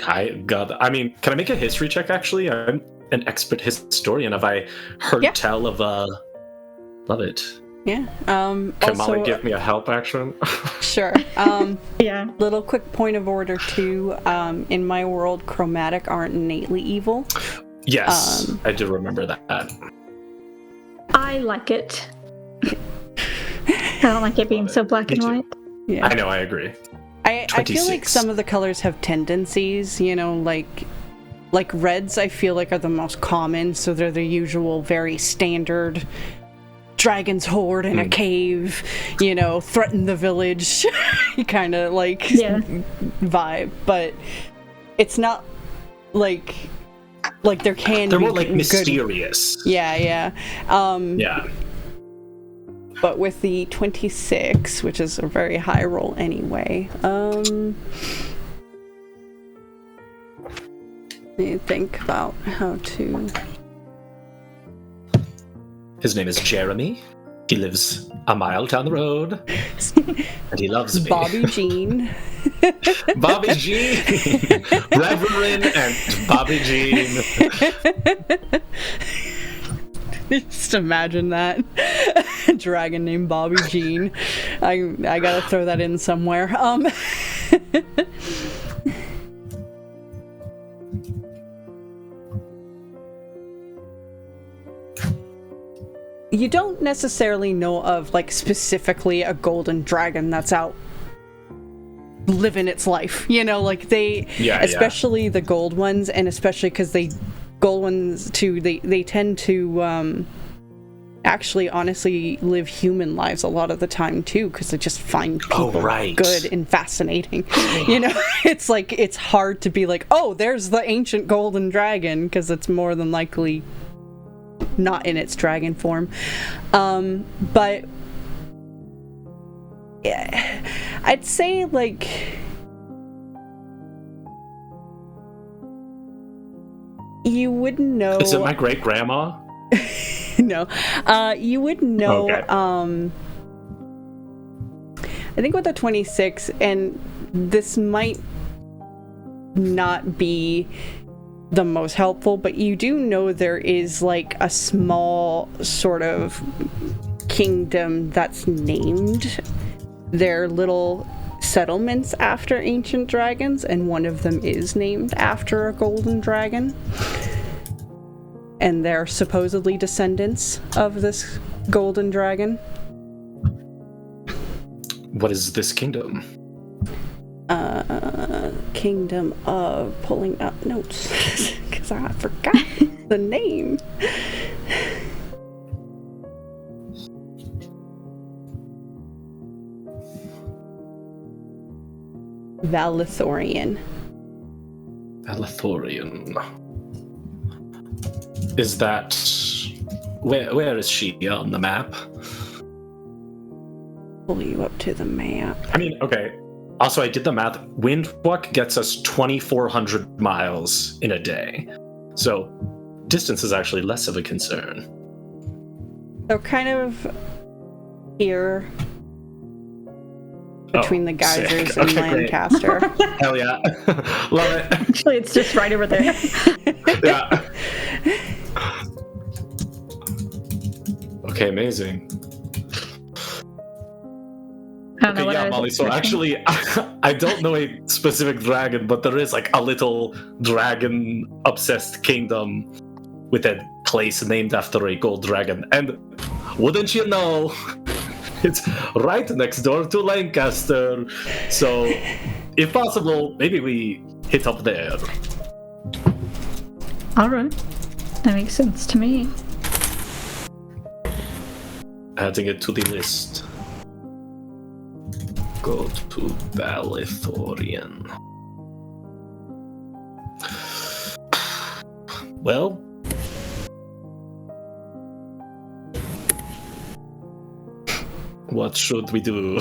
I mean, can I make a history check, actually? I'm an expert historian. Have I heard tell of, love it. Yeah. Can Molly give me a help action? Sure. Yeah. Little quick point of order, too. In my world, chromatic aren't innately evil. Yes, I do remember that. I like it. I don't like it being so black and white. Yeah. I know, I agree. I feel like some of the colors have tendencies, you know, like reds I feel like are the most common, so they're the usual very standard dragon's horde in a cave, you know, threaten the village kind of like vibe, but it's not like there can they're be more like good... mysterious. Yeah. Yeah. But with the 26, which is a very high roll anyway, let me think about how to... His name is Jeremy. He lives a mile down the road. And he loves me. Bobby Jean. Bobby Jean. Reverend and Bobby Jean. Just imagine that. A dragon named Bobby Jean. I gotta throw that in somewhere. You don't necessarily know of, like, specifically a golden dragon that's out living its life. You know, like, especially the gold ones, and especially because gold ones, too, they tend to, actually, honestly, live human lives a lot of the time, too, because they just find people good and fascinating. You know, it's like, it's hard to be like, oh, there's the ancient golden dragon, because it's more than likely not in its dragon form. But yeah, I'd say, like, you wouldn't know. Is it my great grandma? No, you wouldn't know. Okay. I think with the 26, and this might not be the most helpful, but you do know there is, like, a small sort of kingdom that's named their little settlements after ancient dragons, and one of them is named after a golden dragon. And they're supposedly descendants of this golden dragon. What is this kingdom? Kingdom of pulling up notes because I forgot the name. Valithorian. Is that where is she on the map? Pull you up to the map. I mean, okay. Also, I did the math. Windwalk gets us 2,400 miles in a day. So, distance is actually less of a concern. So kind of here between the geysers and Lancaster. Hell yeah. Love it. Actually, it's just right over there. Yeah. Okay, amazing. Okay, yeah, Molly, so actually, I don't know a specific dragon, but there is like a little dragon-obsessed kingdom with a place named after a gold dragon. And wouldn't you know, it's right next door to Lancaster. So, if possible, maybe we hit up there. Alright. That makes sense to me. Adding it to the list. Go to Valithorian. Well, what should we do?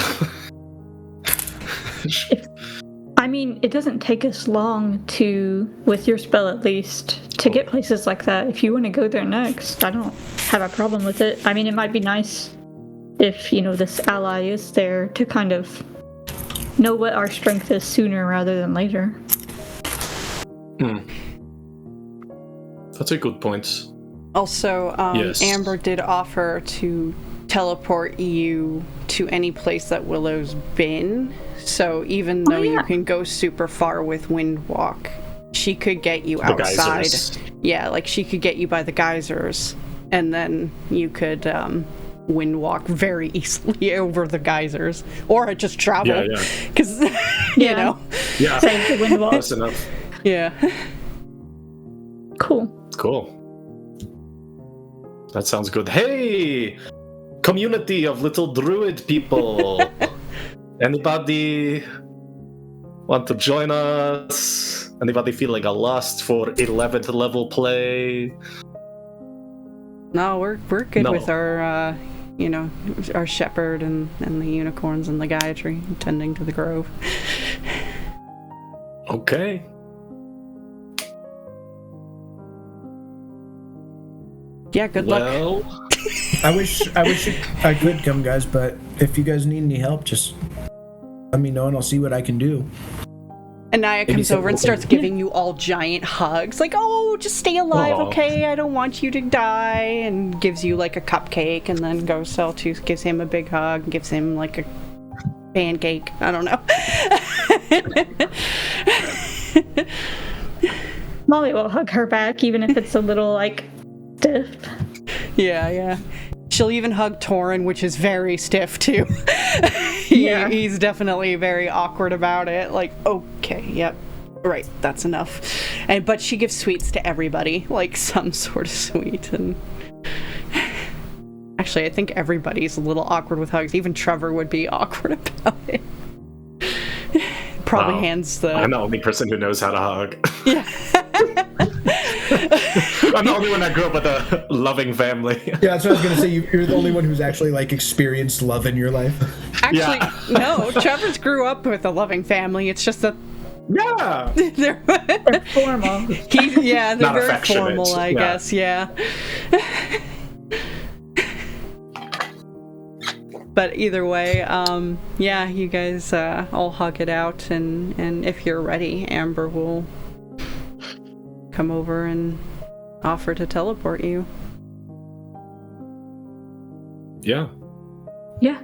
I mean, it doesn't take us long to, with your spell at least, to get places like that. If you want to go there next, I don't have a problem with it. I mean, it might be nice if, this ally is there to kind of know what our strength is sooner rather than later. That's a good point. Also, yes. Amber did offer to teleport you to any place that Willow's been. So even though you can go super far with Windwalk, she could get you outside. Geysers. Yeah, like she could get you by the geysers, and then you could Windwalk very easily over the geysers, or just travel. Yeah. Because you know. Yeah. Same to Windwalk. Close enough. Yeah. Cool. That sounds good. Hey, community of little druid people. Anybody want to join us? Anybody feeling a lust for 11th level play? No, we're good with our our shepherd and the unicorns and the Gayatri tending to the grove. Okay. Yeah, good luck. I wish I could come, guys, but if you guys need any help, just let me know and I'll see what I can do. Anaya comes over and starts giving you all giant hugs, like, oh, just stay alive, okay? I don't want you to die, and gives you like a cupcake, and then goes Celtius gives him a big hug, gives him like a pancake. I don't know. Molly will hug her back, even if it's a little like stiff. Yeah. She'll even hug Torin, which is very stiff too. He's definitely very awkward about it. Like, okay, yep, right, that's enough. But she gives sweets to everybody, like some sort of sweet. And actually, I think everybody's a little awkward with hugs. Even Trevor would be awkward about it. Probably hands the. I'm the only person who knows how to hug. Yeah. I'm the only one that grew up with a loving family. Yeah, that's what I was gonna say. You're the only one who's actually like experienced love in your life. Actually, no. Trevor's grew up with a loving family. It's just that. Yeah. They're formal. They're Not very affectionate. formal, I guess. Yeah. But either way, you guys all hug it out, and if you're ready, Amber will come over and offer to teleport you. Yeah. Yeah.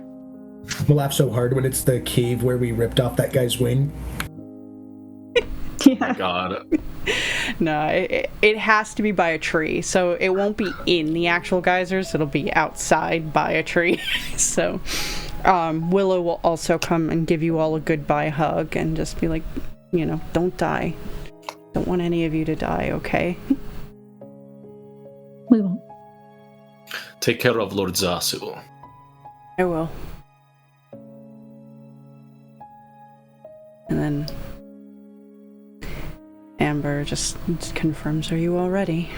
We'll laugh so hard when it's the cave where we ripped off that guy's wing. Yeah. God. No, it has to be by a tree, so it won't be in the actual geysers. It'll be outside by a tree. So Willow will also come and give you all a goodbye hug and just be like, don't die. Don't want any of you to die, okay? We won't. Take care of Lord Zasu. I will. And then Amber just confirms, are you all ready?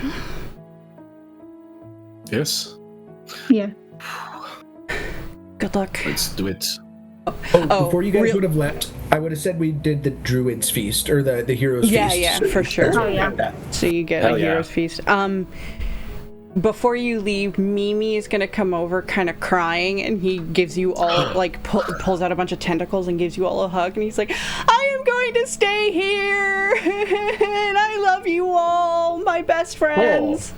Yes. Yeah. Good luck. Let's do it. Before you guys would have left, I would have said we did the Druid's Feast, or the Hero's Feast. Yeah, for sure. That's what Oh, we yeah. had that. So you get Hell a yeah. Hero's Feast. Before you leave, Mimi is gonna come over kind of crying, and he gives you all, pulls out a bunch of tentacles and gives you all a hug, and he's like, I am going to stay here, and I love you all, my best friends.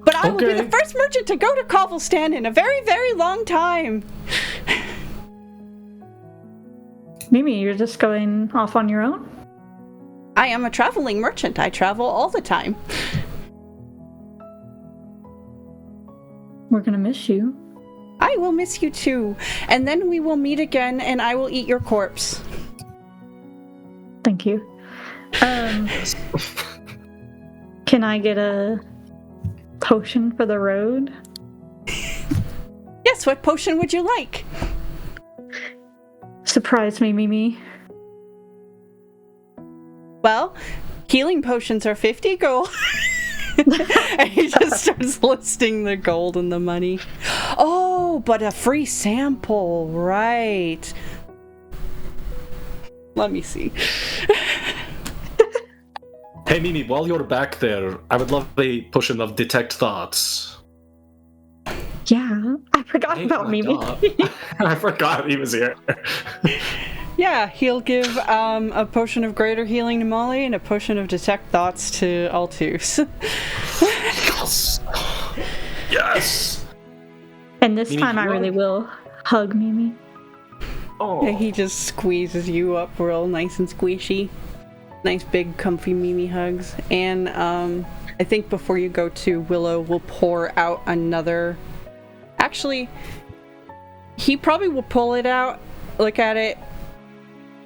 But I will be the first merchant to go to Covelstan in a very, very long time. Mimi, you're just going off on your own? I am a traveling merchant. I travel all the time. We're gonna miss you. I will miss you too. And then we will meet again, and I will eat your corpse. Thank you. Can I get a potion for the road? Yes, what potion would you like? Surprise me, Mimi. Well, healing potions are 50 gold. And he just starts listing the gold and the money. Oh, but a free sample, right. Let me see. Hey Mimi, while you're back there, I would love a potion of detect thoughts. Yeah, I forgot Hey, about my Mimi. dog. I forgot he was here. Yeah, he'll give a potion of greater healing to Molly and a potion of detect thoughts to Altus. Yes. Yes. And this Mimi, time I you really will hug Mimi. Oh. And he just squeezes you up real nice and squishy. Nice big comfy Mimi hugs. And I think before you go to, Willow will pour out another... Actually, he probably will pull it out, look at it,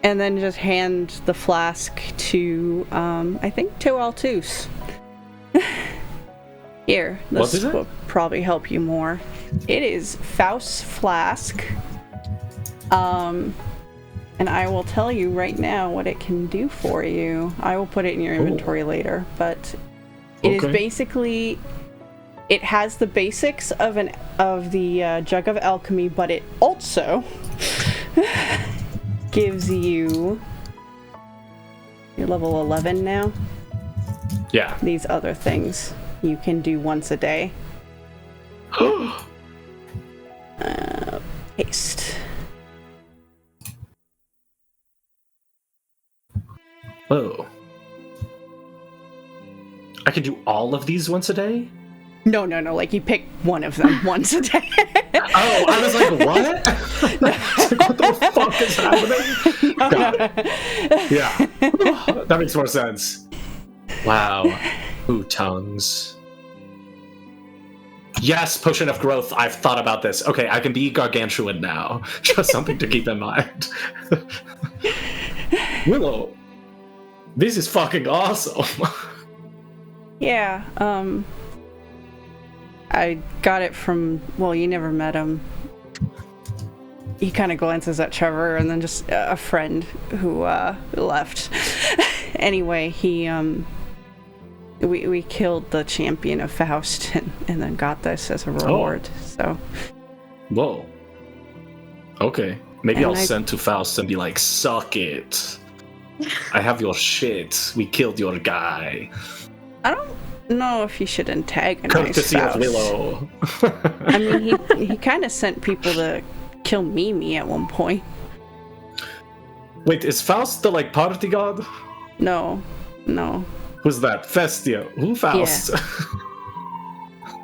and then just hand the flask to, I think, to Altus. Here, What this is it? will probably help you more. It is Faust's flask. And I will tell you right now what it can do for you. I will put it in your inventory later, but it is basically... It has the basics of the Jug of Alchemy, but it also gives you... You're level 11 now? Yeah. These other things you can do once a day. Paste. Oh. I can do all of these once a day? No, like you pick one of them once a day. Oh, I was like, what? What the fuck is happening? Got it. Yeah. That makes more sense. Wow. Ooh, tongues. Yes, potion of growth. I've thought about this. Okay, I can be gargantuan now. Just something to keep in mind. Willow, this is fucking awesome. Yeah, I got it from, well, you never met him. He kind of glances at Trevor and then just a friend who left. Anyway, he, we killed the champion of Faust and then got this as a reward, so. Whoa. Okay. Maybe And I'll send to Faust and be like, suck it. I have your shit. We killed your guy. I don't know if you should antagonize Courtesy Faust. of Willow. I mean, he kind of sent people to kill Mimi at one point. Wait, is Faust the, like, party god? No. Who's that? Festia. Who Faust?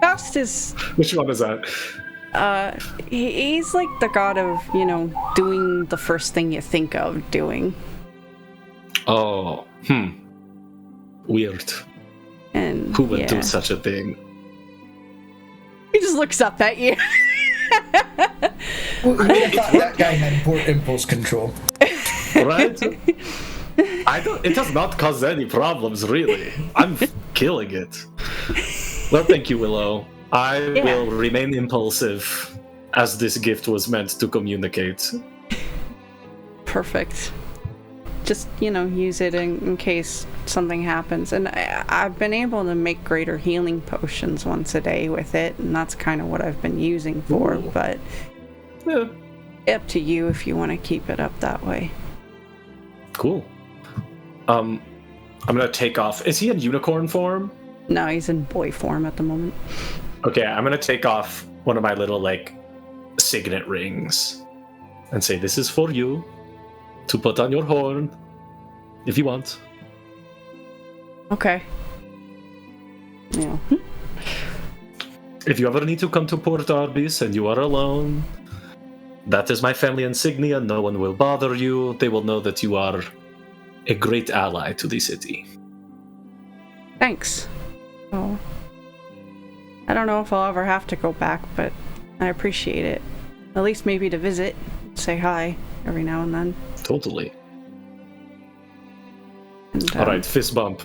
Faust is... Which one is that? He's like the god of, doing the first thing you think of doing. Oh, weird. And who would do such a thing? He just looks up at you. Well, I thought that guy had poor impulse control. Right? It does not cause any problems, really. I'm killing it. Well, thank you, Willow. I will remain impulsive, as this gift was meant to communicate. Perfect. Just, use it in case something happens. And I've been able to make greater healing potions once a day with it, and that's kind of what I've been using for. Ooh. But up to you if you want to keep it up that way. Cool. I'm gonna take off. Is he in unicorn form? No, he's in boy form at the moment. Okay, I'm gonna take off one of my little, signet rings and say, this is for you to put on your horn, if you want. Okay. Yeah. If you ever need to come to Port Arbis and you are alone, that is my family insignia. No one will bother you. They will know that you are a great ally to the city. Thanks. Oh. I don't know if I'll ever have to go back, but I appreciate it. At least maybe to visit, say hi every now and then. Totally. And, all right, fist bump.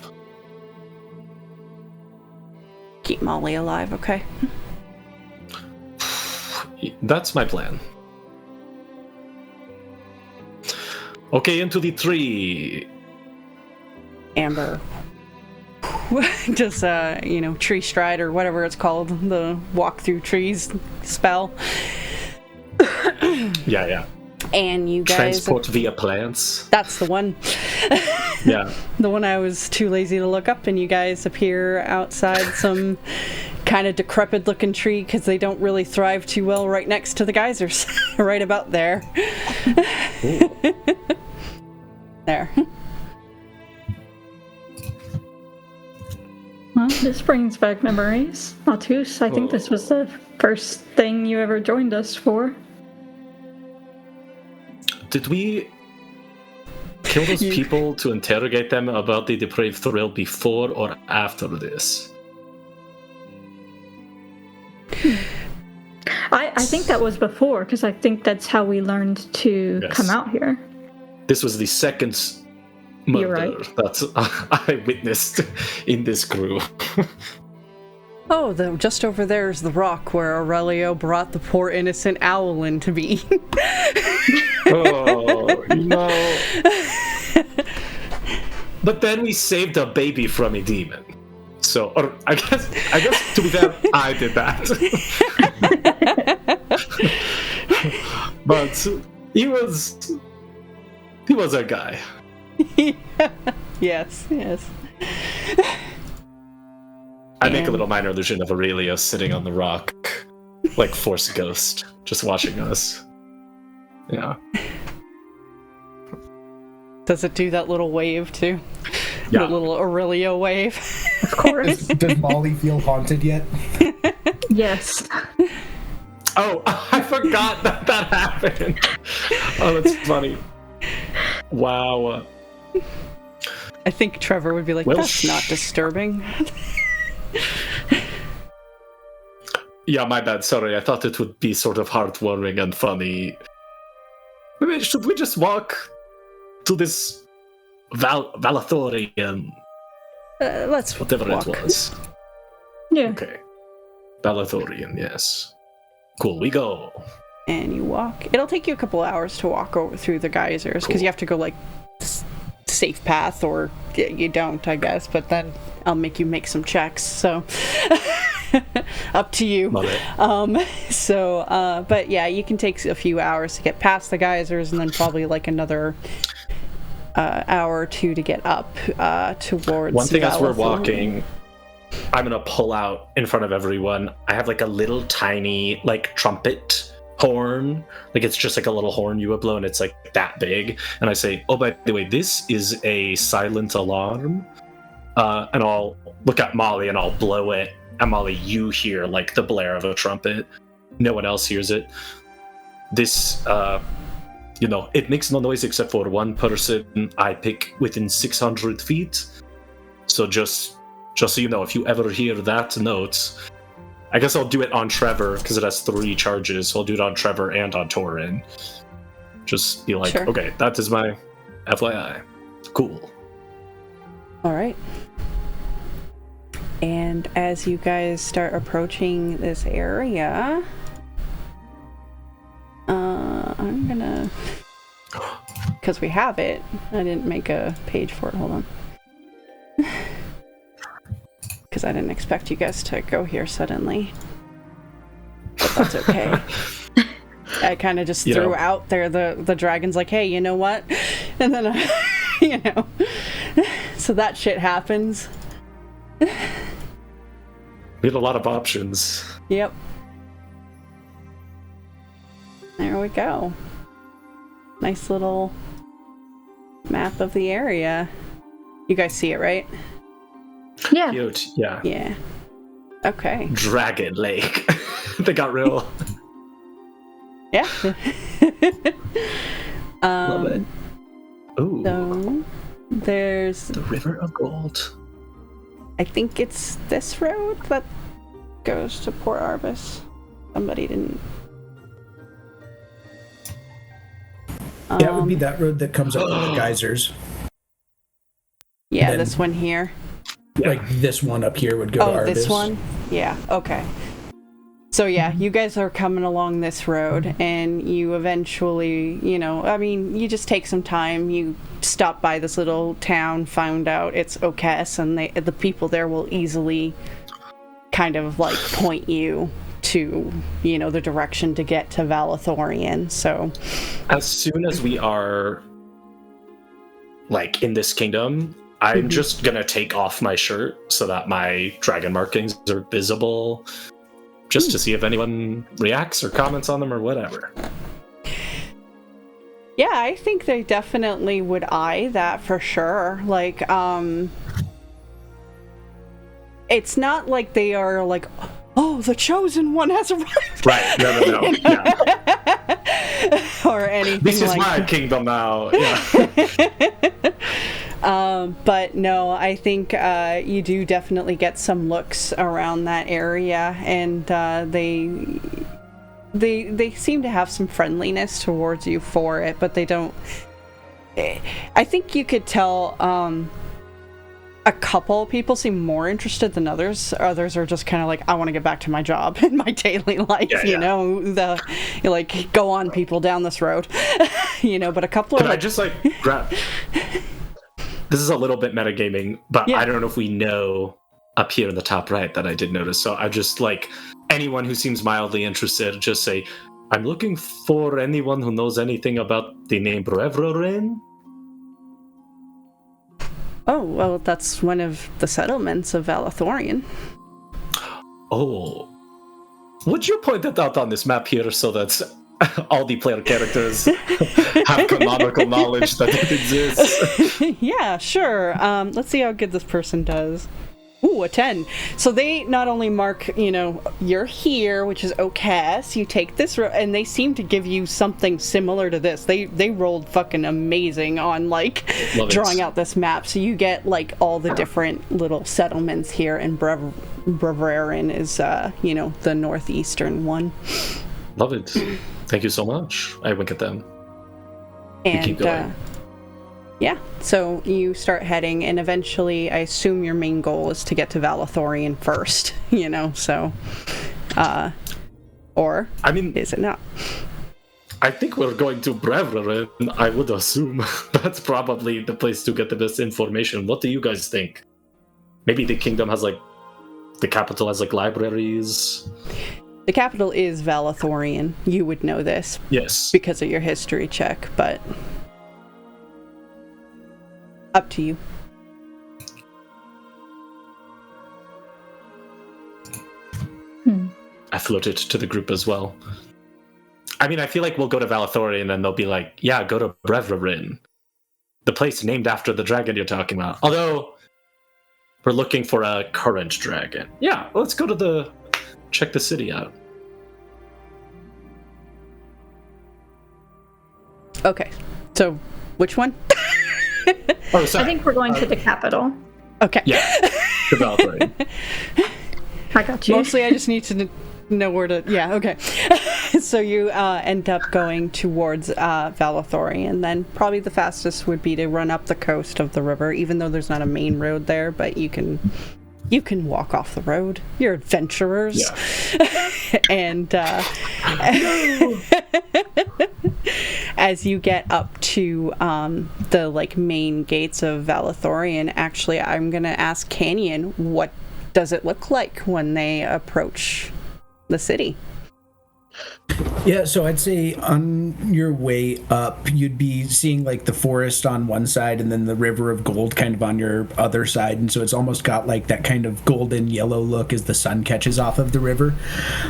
Keep Molly alive, okay? That's my plan. Okay, into the tree. Amber. Just, tree stride or whatever it's called, the walk through trees spell. Yeah. And you guys... Transport via plants. That's the one. Yeah. The one I was too lazy to look up, and you guys appear outside some kind of decrepit-looking tree, because they don't really thrive too well right next to the geysers. Right about there. There. Well, this brings back memories. Latus, I think this was the first thing you ever joined us for. Did we kill those people to interrogate them about the depraved thrill before or after this? I think that was before, because I think that's how we learned to come out here. This was the second murder that I witnessed in this crew. Oh, just over there is the rock where Aurelio brought the poor innocent owl in to be eaten. Oh, no. But then we saved a baby from a demon. So, or I guess to be fair, I did that. But he was a guy. Yes. I make a little minor illusion of Aurelio sitting on the rock, like Force Ghost, just watching us. Yeah. Does it do that little wave too? Yeah. The little Aurelio wave. Of course. Does Molly feel haunted yet? Yes. Oh, I forgot that happened. Oh, that's funny. Wow. I think Trevor would be like, that's not disturbing. Yeah, my bad. Sorry, I thought it would be sort of heartwarming and funny. Maybe should we just walk to this Valathorian? Let's whatever walk. It was. Yeah. Okay. Valathorian, yes. Cool, we go. And you walk. It'll take you a couple hours to walk over through the geysers, because you have to go safe path, or you don't, I guess, but then I'll make you make some checks, so up to you. Love it. But yeah, you can take a few hours to get past the geysers, and then probably another hour or two to get up towards one thing as we're Valathor. walking, I'm gonna pull out in front of everyone. I have a little tiny trumpet horn, it's just a little horn you would blow, and it's that big, and I say, oh, by the way, this is a silent alarm, and I'll look at Molly and I'll blow it, and Molly, you hear the blare of a trumpet, no one else hears it. This, it makes no noise except for one person I pick within 600 feet. So just so you know, if you ever hear that note, I guess I'll do it on Trevor, because it has 3 charges, so I'll do it on Trevor and on Torin. Just be like, Sure. Okay, that is my FYI. Cool. Alright. And as you guys start approaching this area, I'm gonna... Because we have it. I didn't make a page for it. Hold on. Because I didn't expect you guys to go here suddenly. But that's okay. I kind of just threw out there the dragon's like, hey, you know what? And then, so that shit happens. We had a lot of options. Yep. There we go. Nice little map of the area. You guys see it, right? Yeah. Cute, yeah. Yeah. Okay. Dragon Lake. They got real. Yeah. Love it. Ooh. So there's... The River of Gold. I think it's this road that goes to Port Arbus. Somebody didn't... Yeah, it would be that road that comes up with the geysers. Yeah, then- this one here. Yeah. Like this one up here would go to Oh, Arbus. this one? Yeah, okay. So yeah, you guys are coming along this road, and you eventually, you just take some time, you stop by this little town, find out it's Okes, and the people there will easily kind of like point you to, the direction to get to Valathorian, so... As soon as we are, like, in this kingdom, I'm just gonna take off my shirt so that my dragon markings are visible, just to see if anyone reacts or comments on them or whatever. Yeah, I think they definitely would eye that for sure. Like, it's not like they are like, oh, the chosen one has arrived. Right, no. Yeah. Or anything This is like my kingdom now. Yeah. but no, I think you do definitely get some looks around that area, and they seem to have some friendliness towards you for it, but they don't... I think you could tell a couple people seem more interested than others. Others are just kind of like, I want to get back to my job and my daily life, you like, go on, people, down this road. But a couple Could are I just, grab... This is a little bit metagaming, but I don't know if we know up here in the top right that I did notice. So I just, anyone who seems mildly interested, just say, I'm looking for anyone who knows anything about the name Brevrorin. Oh, well, that's one of the settlements of Valathorian. Oh. Would you point that out on this map here so that all the player characters have canonical knowledge that it exists? Yeah, sure. Let's see how good this person does. Ooh, a 10. So they not only mark, you're here, which is Okes, you take this road, and they seem to give you something similar to this. They rolled fucking amazing on, drawing out this map. So you get, all the different little settlements here, and Brevrarin is, the northeastern one. Love it. Thank you so much. I wink at them. And, keep going. Yeah, so you start heading, and eventually I assume your main goal is to get to Valathorian first, so... or is it not? I think we're going to Brevrarin. I would assume that's probably the place to get the best information. What do you guys think? Maybe the kingdom has, the capital has, libraries? The capital is Valathorian. You would know this. Yes. Because of your history check, but... up to you. I floated to the group as well. I mean, I feel like we'll go to Valathorian and then they'll be like, yeah, go to Brevrarin. The place named after the dragon you're talking about. Although, we're looking for a current dragon. Yeah, let's go to check the city out. Okay, so which one? Oh, sorry. I think we're going to the capital. Okay. Yeah, the Valkyrie. I got you. Mostly I just need to know where to... Yeah, okay. So you end up going towards Valathori, and then probably the fastest would be to run up the coast of the river, even though there's not a main road there, but you can walk off the road. You're adventurers. Yeah. And as you get up to the like main gates of Valathorian, actually I'm gonna ask Canyon, what does it look like when they approach the city? Yeah, so I'd say on your way up, you'd be seeing like the forest on one side and then the river of gold kind of on your other side. And so it's almost got like that kind of golden yellow look as the sun catches off of the river.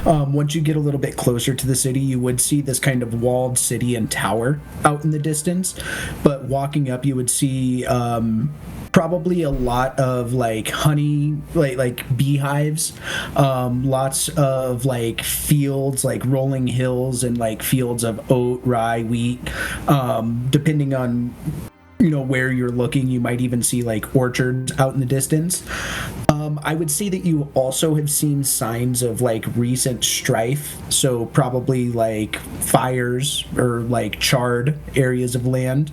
Once you get a little bit closer to the city, you would see this kind of walled city and tower out in the distance. But walking up, you would see probably a lot of like honey, like beehives, lots of like fields, like rolling hills and like fields of oat, rye, wheat. Depending on where you're looking, you might even see like orchards out in the distance. I would say that you also have seen signs of like recent strife, so probably like fires or like charred areas of land.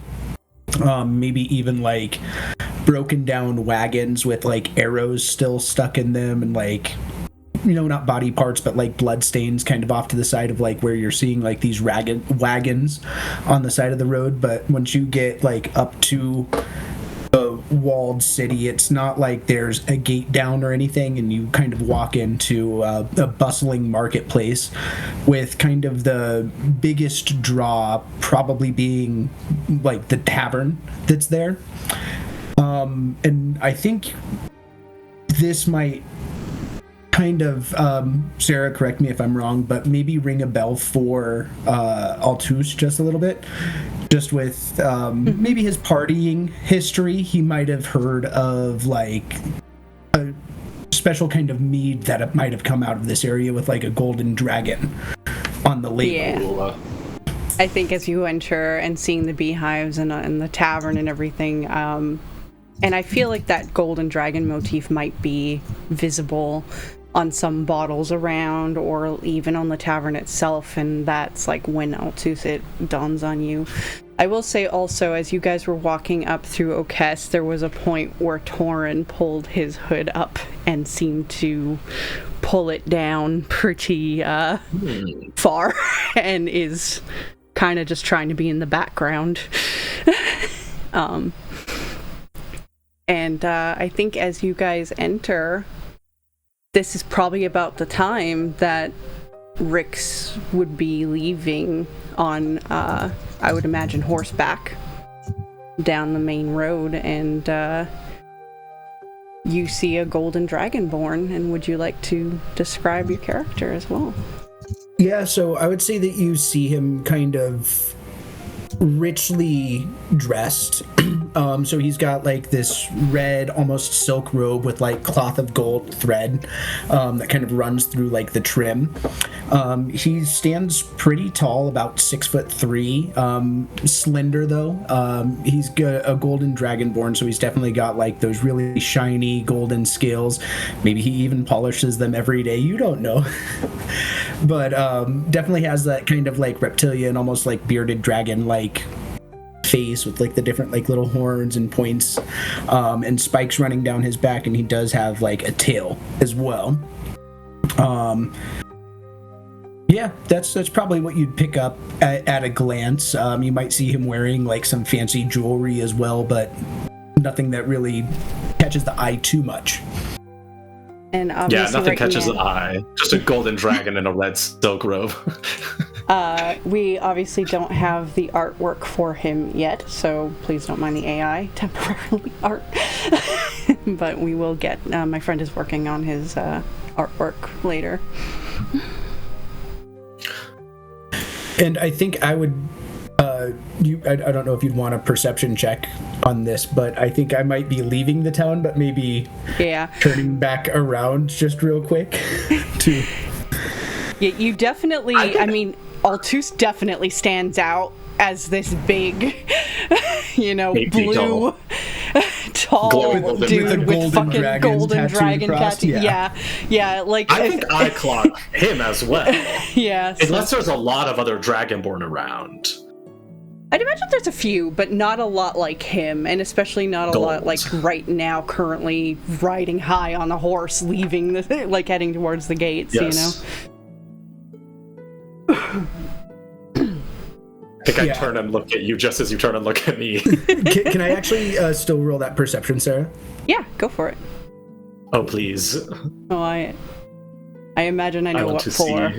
Maybe even like broken down wagons with like arrows still stuck in them and like not body parts but like blood stains kind of off to the side of like where you're seeing like these wagons on the side of the road. But once you get like up to a walled city, it's not like there's a gate down or anything, and you kind of walk into a bustling marketplace with kind of the biggest draw probably being like the tavern that's there. And I think this might kind of, Sarah, correct me if I'm wrong, but maybe ring a bell for Altus just a little bit. Just with maybe his partying history, he might have heard of like a special kind of mead that might have come out of this area with like a golden dragon on the label. Yeah. I think as you enter and seeing the beehives and the tavern and everything, and I feel like that golden dragon motif might be visible on some bottles around or even on the tavern itself, and that's like when Altus it dawns on you. I will say also, as you guys were walking up through Okes, there was a point where Torin pulled his hood up and seemed to pull it down pretty far and is kind of just trying to be in the background. And I think as you guys enter, this is probably about the time that Rix would be leaving on, I would imagine, horseback down the main road, and you see a golden dragonborn. And would you like to describe your character as well? Yeah, so I would say that you see him kind of richly dressed. So he's got like this red, almost silk robe with like cloth of gold thread that kind of runs through like the trim. He stands pretty tall, about 6'3", slender though. He's got a golden dragonborn, so he's definitely got like those really shiny golden scales. Maybe he even polishes them every day. You don't know. But definitely has that kind of like reptilian, almost like bearded dragon like face with like the different like little horns and points and spikes running down his back, and he does have like a tail as well. Yeah, that's probably what you'd pick up at a glance. You might see him wearing like some fancy jewelry as well, but nothing that really catches the eye too much. And yeah, nothing catches the eye. Just a golden dragon in a red silk robe. We obviously don't have the artwork for him yet, so please don't mind the AI temporarily art. But we will get, my friend is working on his artwork later. And I think I would, I don't know if you'd want a perception check on this, but I think I might be leaving the town, but maybe turning back around just real quick to... Yeah, you definitely, I mean, Altus definitely stands out as this big, blue, tall dude with fucking golden dragon tattoo. Yeah. Like I think I clock him as well. Yeah. Unless there's a lot of other dragonborn around. I'd imagine there's a few, but not a lot like him, and especially not a lot like right now, currently riding high on a horse, leaving heading towards the gates. Yes. I think I turn and look at you just as you turn and look at me. Can I actually still roll that perception, Sarah? Yeah, go for it. Oh, please. Oh, I imagine I know what for.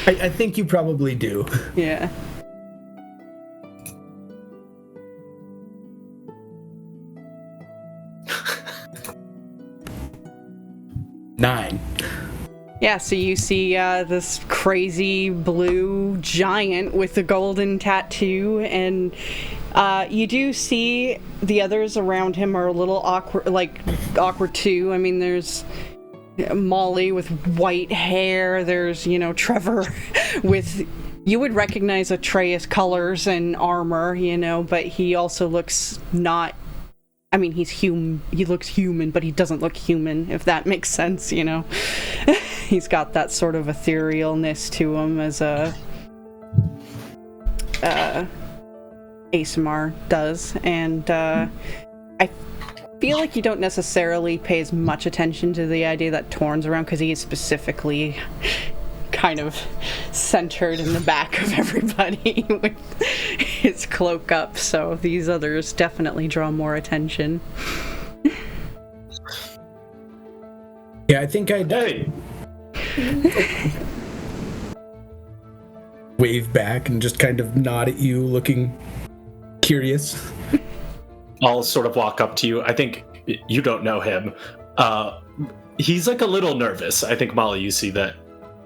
I think you probably do. Yeah. Nine. Yeah, so you see this crazy blue giant with the golden tattoo, and you do see the others around him are a little awkward too. I mean, there's Molly with white hair, there's, Trevor with, you would recognize Atreus colors and armor, but he also looks not, I mean, he looks human, but he doesn't look human, if that makes sense, He's got that sort of etherealness to him as ASMR does, and I feel like you don't necessarily pay as much attention to the idea that Torn's around, because he is specifically kind of centered in the back of everybody with his cloak up, so these others definitely draw more attention. Yeah, I think I'd wave back and just kind of nod at you, looking curious. I'll sort of walk up to you. I think you don't know him. He's like a little nervous. I think, Molly, you see that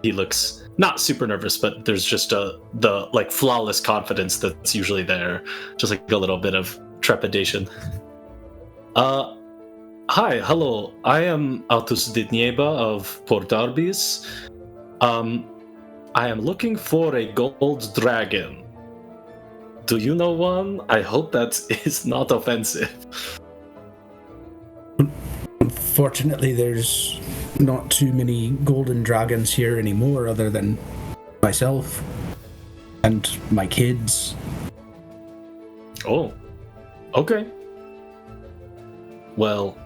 he looks not super nervous, but there's just the like flawless confidence that's usually there. Just like a little bit of trepidation. Hi, hello. I am Altus Ditnieba of Port Arbis. I am looking for a gold dragon. Do you know one? I hope that is not offensive. Unfortunately, there's not too many golden dragons here anymore, other than myself and my kids. Oh, okay. Well,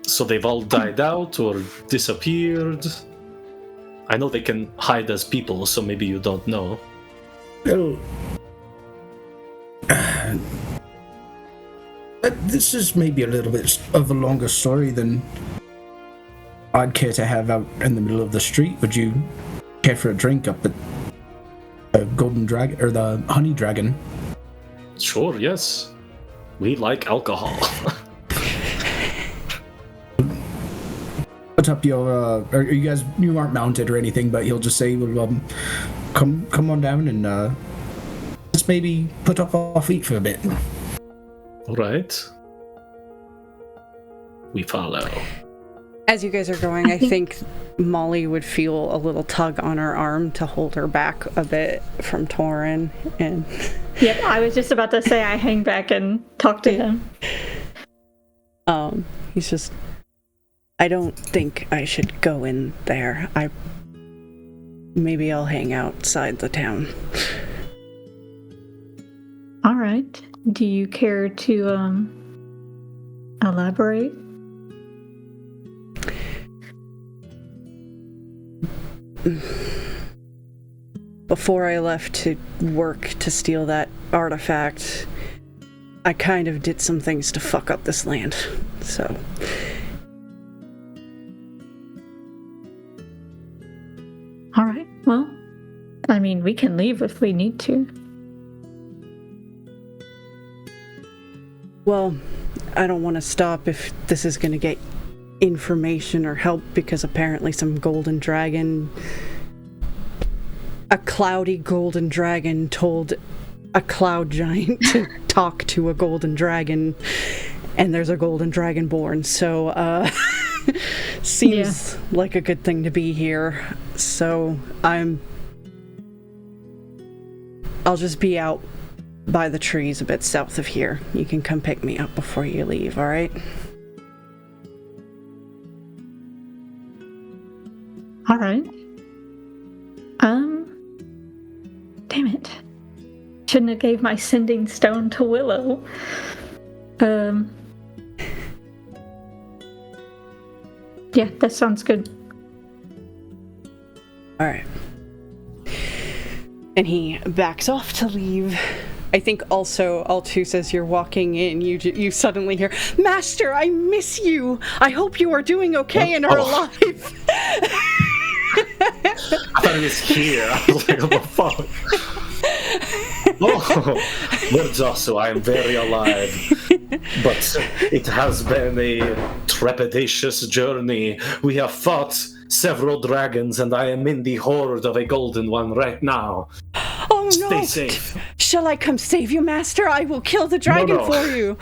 so they've all died out or disappeared? I know they can hide as people, so maybe you don't know. Well, this is maybe a little bit of a longer story than I'd care to have out in the middle of the street. Would you care for a drink up at the Golden Dragon, or the Honey Dragon? Sure, yes. We like alcohol. Put up your, you aren't mounted or anything, but he'll just say, well, come on down and let's maybe put up our feet for a bit. All right. We follow. As you guys are going, I think Molly would feel a little tug on her arm to hold her back a bit from Torin. And yep, I was just about to say I hang back and talk to him. He's just, I don't think I should go in there. Maybe I'll hang outside the town. All right. Do you care to elaborate? Before I left to work to steal that artifact, I kind of did some things to fuck up this land, so... All right, well, I mean, we can leave if we need to. Well, I don't want to stop if this is going to get information or help, because apparently some golden dragon, a cloudy golden dragon, told a cloud giant to talk to a golden dragon, and there's a golden dragon born, so seems like a good thing to be here. So I'm I'll just be out by the trees a bit south of here. You can come pick me up before you leave, all right? All right. Damn it. Shouldn't have gave my sending stone to Willow. Yeah, that sounds good. All right. And he backs off to leave. I think also, Altus, as you're walking in, you suddenly hear, Master, I miss you. I hope you are doing okay and are alive. I thought he was here. I was like, what the fuck? Oh, words also, I am very alive. But it has been a trepidatious journey. We have fought several dragons, and I am in the horde of a golden one right now. Oh, no. Stay safe. Shall I come save you, Master? I will kill the dragon for you.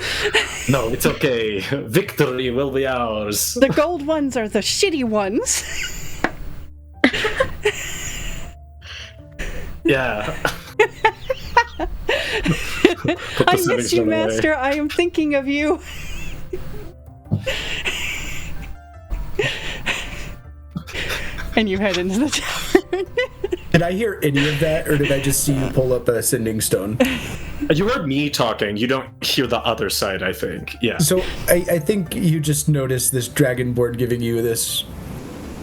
No, it's okay. Victory will be ours. The gold ones are the shitty ones. Yeah. I miss you, Master. I am thinking of you. And you head into the tavern. Did I hear any of that, or did I just see you pull up a sending stone? You heard me talking. You don't hear the other side, I think. Yeah. So I think you just noticed this dragonborn giving you this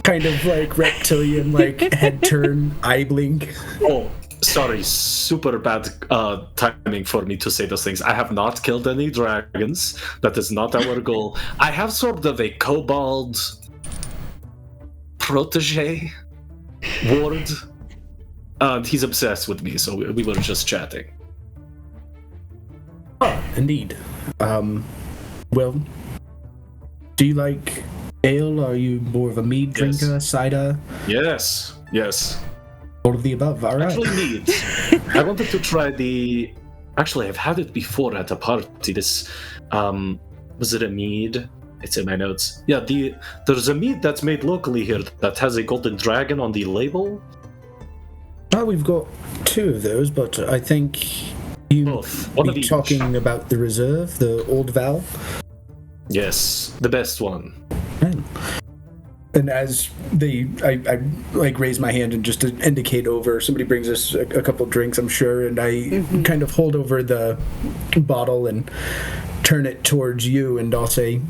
kind of like reptilian like head turn, eye blink. Oh, sorry. Super bad timing for me to say those things. I have not killed any dragons. That is not our goal. I have sort of a kobold protege ward. He's obsessed with me, so we were just chatting. Oh, indeed. Well, do you like ale? Are you more of a mead drinker, cider? Yes. All of the above, all right. Actually, mead. I wanted to try the... Actually, I've had it before at a party. This, was it a mead? It's in my notes. Yeah, there's a mead that's made locally here that has a golden dragon on the label. Well, we've got two of those, but I think you Both. One be of talking about the reserve, the old Val. Yes, the best one. Right. And as I like raise my hand and just to indicate over, somebody brings us a couple drinks, I'm sure, and I kind of hold over the bottle and turn it towards you, and I'll say,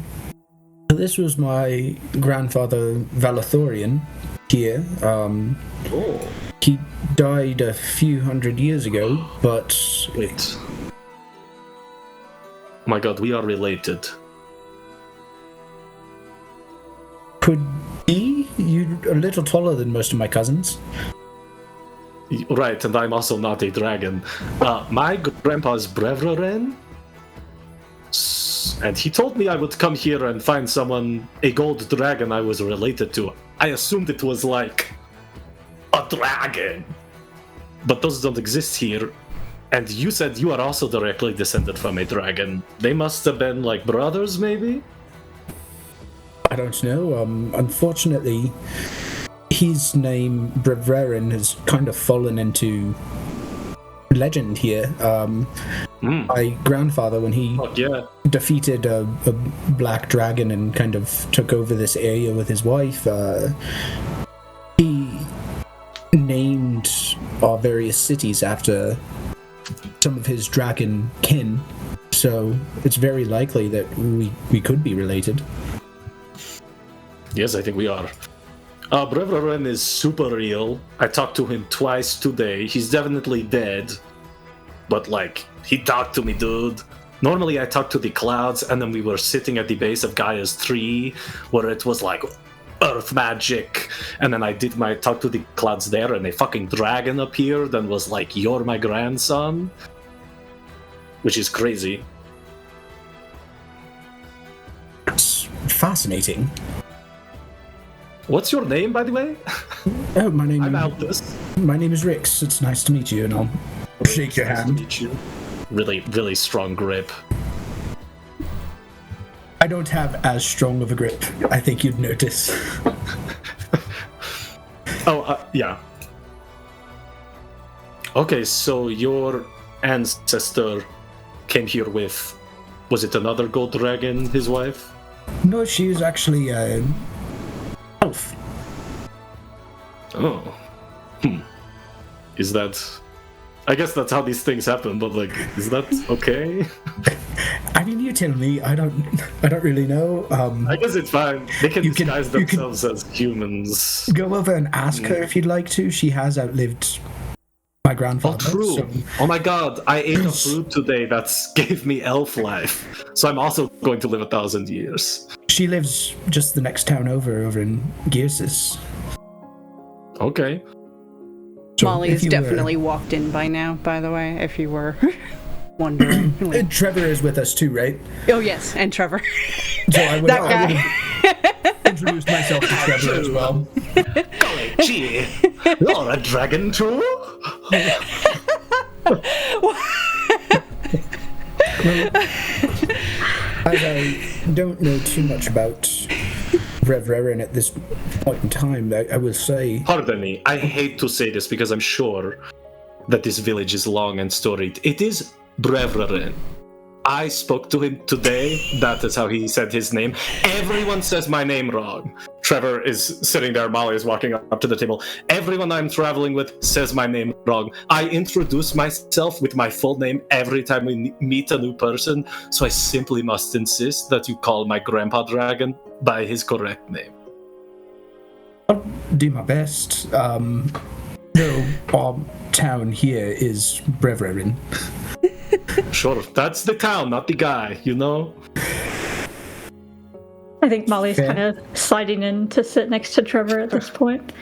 this was my grandfather Valathorian here. He died a few hundred years ago, but... Wait. Oh my god, we are related. Could be. You're a little taller than most of my cousins. Right, and I'm also not a dragon. My grandpa's Brevroren, and he told me I would come here and find someone, a gold dragon I was related to. I assumed it was like a dragon, but those don't exist here. And you said you are also directly descended from a dragon. They must have been like brothers, maybe? I don't know. Unfortunately, his name, Brevrerin, has kind of fallen into legend here. My grandfather, when he defeated a black dragon and kind of took over this area with his wife, he named our various cities after some of his dragon kin. So it's very likely that we could be related. Yes, I think we are. Brevroren is super real. I talked to him twice today. He's definitely dead. But, like, he talked to me, dude. Normally I talk to the clouds, and then we were sitting at the base of Gaia's tree, where it was, like, earth magic. And then I talk to the clouds there, and a fucking dragon appeared and was like, you're my grandson? Which is crazy. It's fascinating. What's your name, by the way? Oh, my name. I'm Altus. My name is Rix. It's nice to meet you, and I'll shake your hand. Nice to meet you. Really, really strong grip. I don't have as strong of a grip. I think you'd notice. Yeah. Okay, so your ancestor came here with, was it another gold dragon, his wife? No, she was actually an elf. Oh. Is that... I guess that's how these things happen, but like, is that okay? I mean, you tell me. I don't really know. I guess it's fine. They can disguise themselves as humans. Go over and ask her if you'd like to. She has outlived my grandfather. Oh, true. So... Oh my god, I ate a fruit today that gave me elf life. So I'm also going to live 1,000 years. She lives just the next town over in Gearsis. Okay. So Molly's definitely walked in by now, by the way, if you were wondering. Trevor is with us too, right? Oh, yes, and Trevor. So I would have introduced myself to Trevor as well. Golly gee, you're a dragon too? As I don't know too much about Rev Rerin at this point in time, I will say... Pardon me, I hate to say this because I'm sure that this village is long and storied. It is Brevrerin. I spoke to him today. That is how he said his name. Everyone says my name wrong. Trevor is sitting there. Molly is walking up to the table. Everyone I'm traveling with says my name wrong. I introduce myself with my full name every time we meet a new person, so I simply must insist that you call my grandpa dragon by his correct name. I'll do my best. No, our town here is Brevrerin. Sure, that's the town, not the guy, you know? I think Molly's kind of sliding in to sit next to Trevor at this point.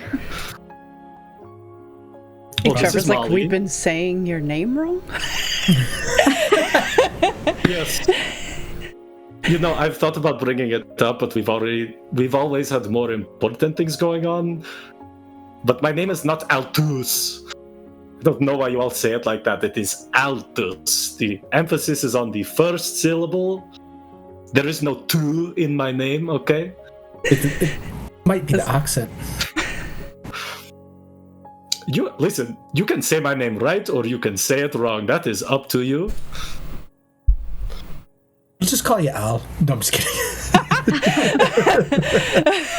Trevor's like, we've been saying your name wrong? Yes. You know, I've thought about bringing it up, but we've always had more important things going on. But my name is not Altus. I don't know why you all say it like that. It is Altus. The emphasis is on the first syllable. There is no tu in my name, okay? It might be the accent. Listen, you can say my name right or you can say it wrong. That is up to you. I'll just call you Al. No, I'm just kidding.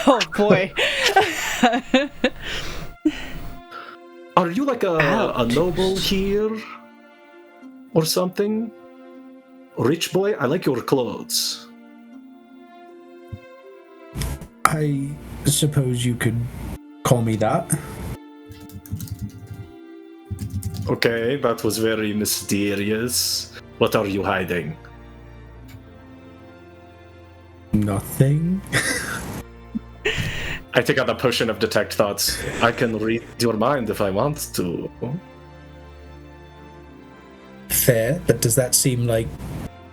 Oh boy. Are you like a noble here? Or something? Rich boy? I like your clothes. I suppose you could call me that. Okay, that was very mysterious. What are you hiding? Nothing. I take out a potion of detect thoughts. I can read your mind if I want to. Fair, but does that seem like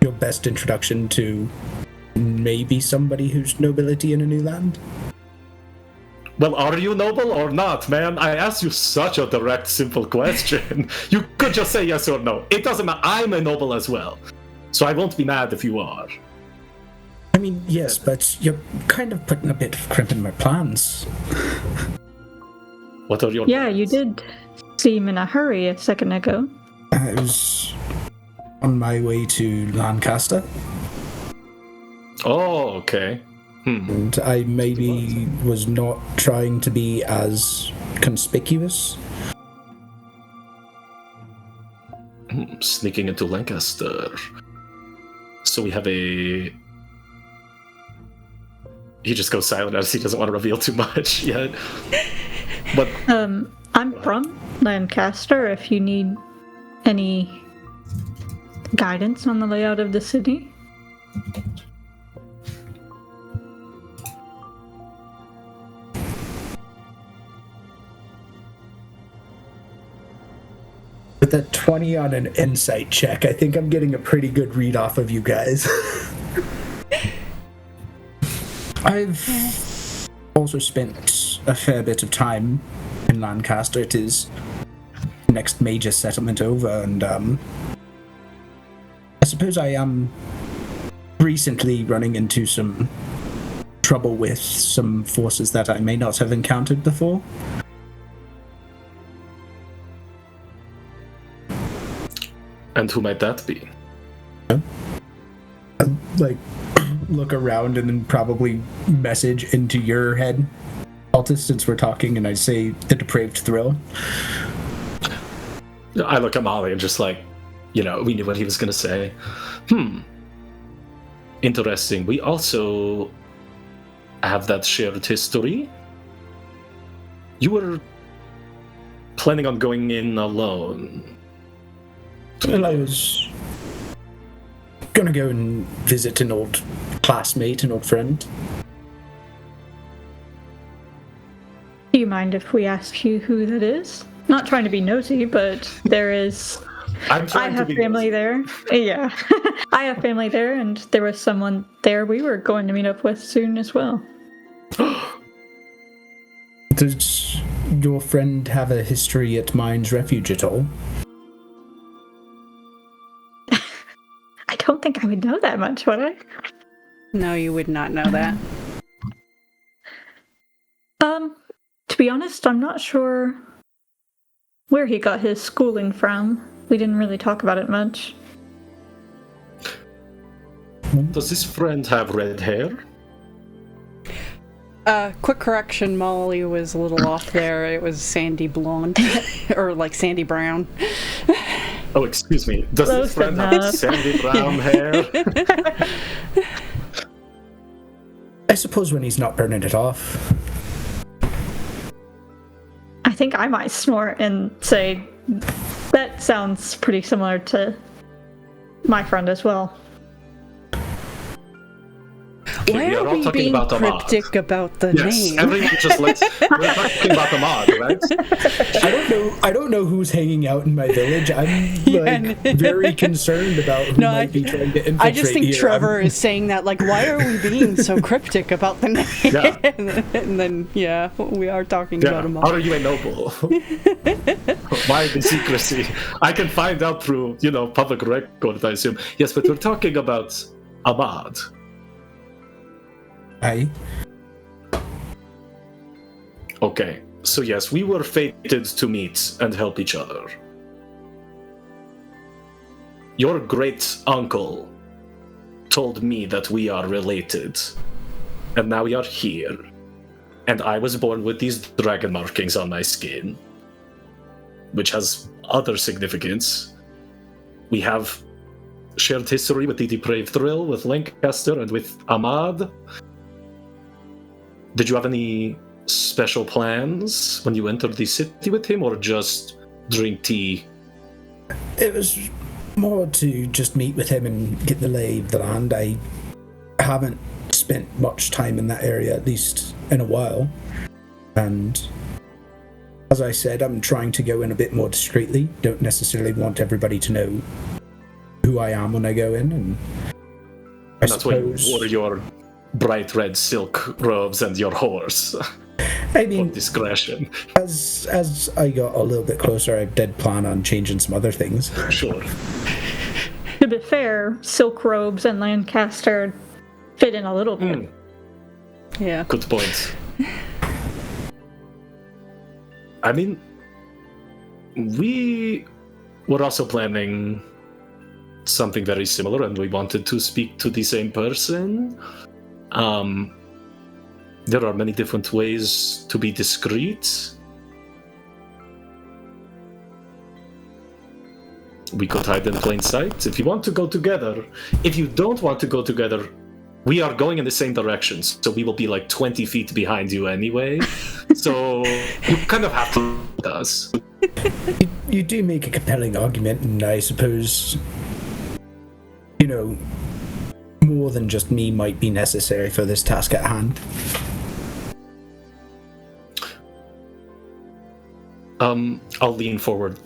your best introduction to maybe somebody who's nobility in a new land? Well, are you noble or not, man? I asked you such a direct, simple question. You could just say yes or no. It doesn't matter. I'm a noble as well. So I won't be mad if you are. I mean, yes, but you're kind of putting a bit of crimp in my plans. What are your plans? You did seem in a hurry a second ago. I was on my way to Lancaster. Oh, okay. And I maybe was not trying to be as conspicuous. Sneaking into Lancaster. So we have a... He just goes silent as he doesn't want to reveal too much yet. But I'm from Lancaster if you need any guidance on the layout of the city. With that 20 on an insight check, I think I'm getting a pretty good read off of you guys. I've also spent a fair bit of time in Lancaster. It is the next major settlement over, and I suppose I am recently running into some trouble with some forces that I may not have encountered before. And who might that be? Like, look around and then probably message into your head, Altus, since we're talking, and I say the depraved thrill. I look at Molly and just like, we knew what he was going to say. Interesting. We also have that shared history. You were planning on going in alone. Well, I was gonna go and visit an old classmate, an old friend. Do you mind if we ask you who that is? Not trying to be nosy, but there is... I have family there. Yeah. I have family there, and there was someone there we were going to meet up with soon as well. Does your friend have a history at Mine's Refuge at all? I don't think I would know that much, would I? No, you would not know that. To be honest, I'm not sure where he got his schooling from. We didn't really talk about it much. Does this friend have red hair? Quick correction, Molly was a little off there. It was sandy blonde. Or like sandy brown. Oh, excuse me. Does this friend have sandy brown hair? I suppose when he's not burning it off. I think I might snort and say, that sounds pretty similar to my friend as well. Why are we being cryptic about the name? Yes, everyone just we're talking about the mod, right? I don't know who's hanging out in my village. I'm very concerned about who might be trying to infiltrate. I just think here. Trevor is saying that, like, why are we being so cryptic about the name? Yeah. And then, we are talking about a mod. How are you a noble? Why the secrecy? I can find out through, public record, I assume. Yes, but we're talking about a mod. Aye. Okay, so yes, we were fated to meet and help each other. Your great uncle told me that we are related, and now we are here. And I was born with these dragon markings on my skin, which has other significance. We have shared history with the Depraved Thrill, with Lancaster, and with Ahmad. Did you have any special plans when you entered the city with him, or just drink tea? It was more to just meet with him and get the lay of the land. I haven't spent much time in that area, at least in a while. And as I said, I'm trying to go in a bit more discreetly. Don't necessarily want everybody to know who I am when I go in. And that's why you wore your bright red silk robes and your horse. I mean, for discretion. As I got a little bit closer, I did plan on changing some other things. Sure. To be fair, silk robes and Lancaster fit in a little bit. Yeah. Good point. I mean, we were also planning something very similar, and we wanted to speak to the same person. There are many different ways to be discreet. We could hide in plain sight. If you want to go together, if you don't want to go together, we are going in the same directions, so we will be like 20 feet behind you anyway. So you kind of have to with us. You do make a compelling argument, and I suppose, more than just me might be necessary for this task at hand. I'll lean forward.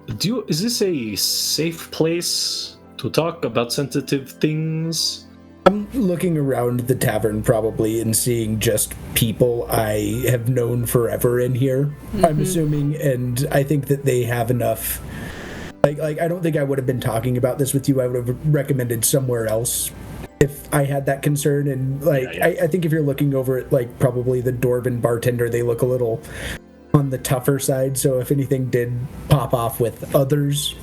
Is this a safe place to talk about sensitive things? I'm looking around the tavern probably and seeing just people I have known forever in here, I'm assuming, and I think that they have enough. Like I don't think I would have been talking about this with you. I would have recommended somewhere else if I had that concern. And I think if you're looking over at probably the dwarven bartender, they look a little on the tougher side. So if anything did pop off with others,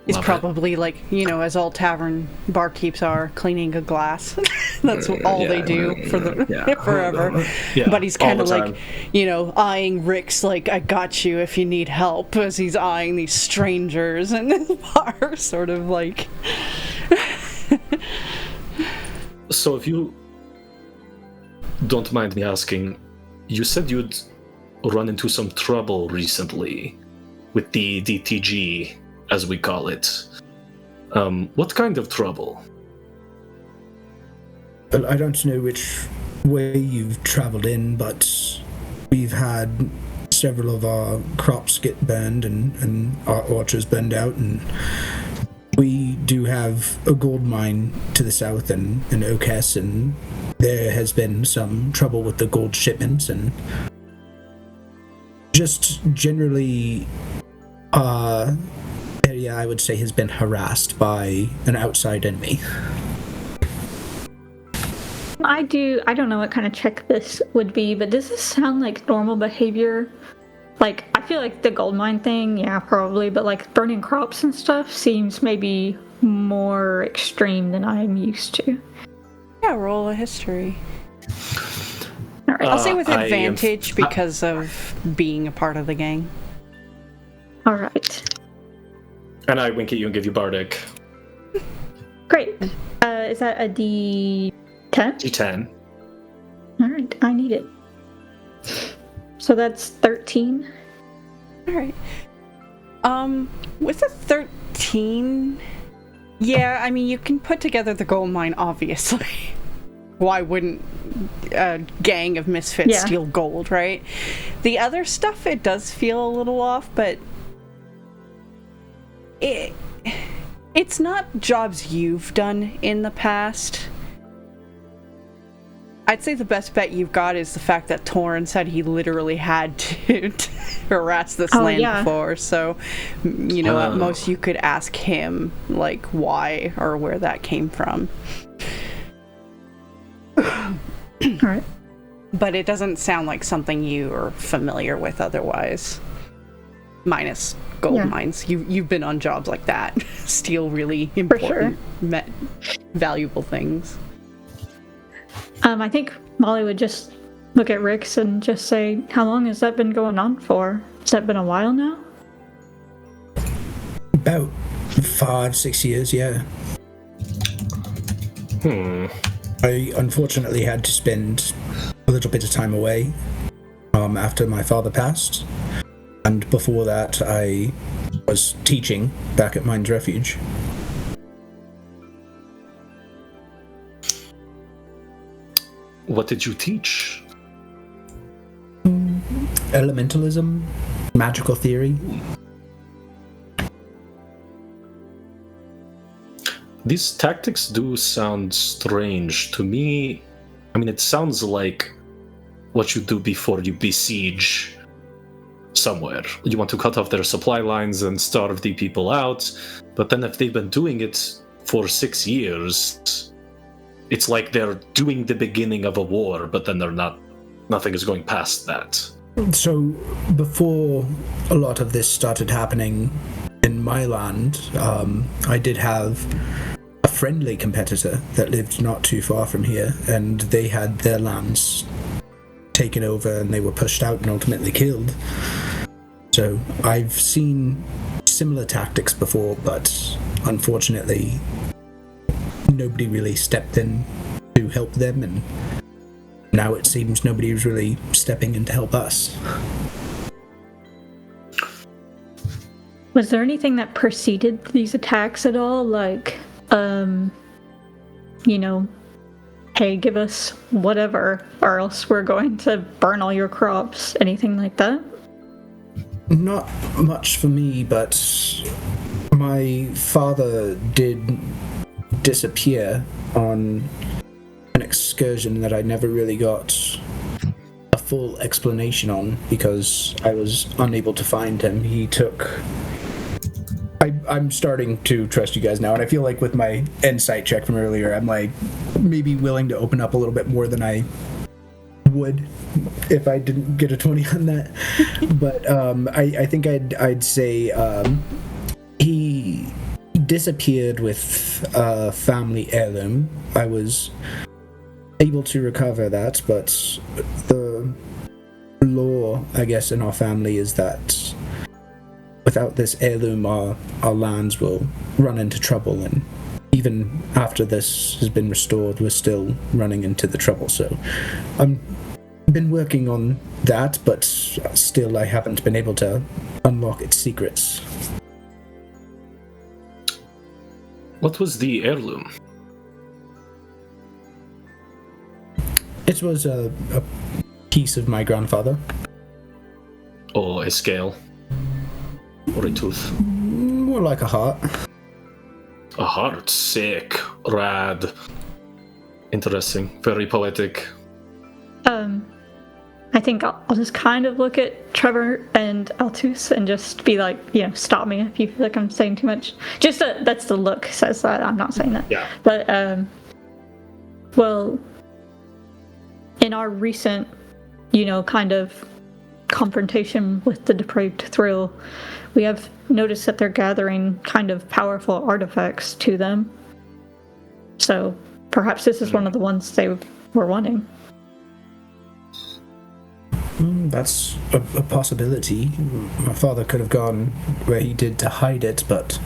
He's Love probably like, as all tavern barkeeps are, cleaning a glass. That's all they do for forever. Yeah, but he's all kind of the like, time. eyeing Rick's like, I got you if you need help, as he's eyeing these strangers in the bar, sort of like. So if you don't mind me asking, you said you'd run into some trouble recently with the DTG, as we call it. What kind of trouble? Well, I don't know which way you've traveled in, but we've had several of our crops get burned and our orchards burned out, and we do have a gold mine to the south in Oakes, and there has been some trouble with the gold shipments, and just generally our area, I would say, has been harassed by an outside enemy. I don't know what kind of check this would be, but does this sound like normal behavior? Like, I feel like the gold mine thing, yeah, probably, but like burning crops and stuff seems maybe more extreme than I'm used to. Yeah, roll a history. All right. I'll say with advantage because of being a part of the gang. All right. And I wink at you and give you Bardic. Great. Is that a D10? D10. All right, I need it. So that's 13. All right. With a 13, yeah, I mean, you can put together the gold mine, obviously. Why wouldn't a gang of misfits steal gold, right? The other stuff, it does feel a little off, but it's not jobs you've done in the past. I'd say the best bet you've got is the fact that Torrin said he literally had to harass this land before. So, at most you could ask him, like, why or where that came from. Alright. But it doesn't sound like something you are familiar with otherwise. Minus gold mines. You've been on jobs like that. Steal really important, valuable things. I think Molly would just look at Rix and just say, how long has that been going on for? Has that been a while now? About 5-6 years, yeah. I unfortunately had to spend a little bit of time away after my father passed. And before that, I was teaching back at Mind's Refuge. What did you teach? Elementalism, magical theory. These tactics do sound strange to me. I mean, it sounds like what you do before you besiege somewhere. You want to cut off their supply lines and starve the people out, but then if they've been doing it for 6 years, it's like they're doing the beginning of a war, but then nothing is going past that. So, before a lot of this started happening in my land, I did have a friendly competitor that lived not too far from here, and they had their lands taken over and they were pushed out and ultimately killed. So, I've seen similar tactics before, but unfortunately, nobody really stepped in to help them, and now it seems nobody was really stepping in to help us. Was there anything that preceded these attacks at all? Like, hey, give us whatever, or else we're going to burn all your crops. Anything like that? Not much for me, but my father did disappear on an excursion that I never really got a full explanation on because I was unable to find him. He took... I'm starting to trust you guys now, and I feel like with my insight check from earlier, I'm like maybe willing to open up a little bit more than I would if I didn't get a 20 on that. But I think I'd say he disappeared with a family heirloom. I was able to recover that, but the law, I guess, in our family is that without this heirloom, our lands will run into trouble, and even after this has been restored, we're still running into the trouble. So I've been working on that, but still I haven't been able to unlock its secrets. What was the heirloom? It was a piece of my grandfather. Oh, a scale? Or a tooth? More like a heart. A heart? Sick. Rad. Interesting. Very poetic. I think I'll just kind of look at Trevor and Altus and just be like, stop me if you feel like I'm saying too much. Just that's the look says that. I'm not saying that. Yeah. But, well, in our recent, kind of confrontation with the depraved thrill, we have noticed that they're gathering kind of powerful artifacts to them. So perhaps this is one of the ones they were wanting. That's a possibility. My father could have gone where he did to hide it, but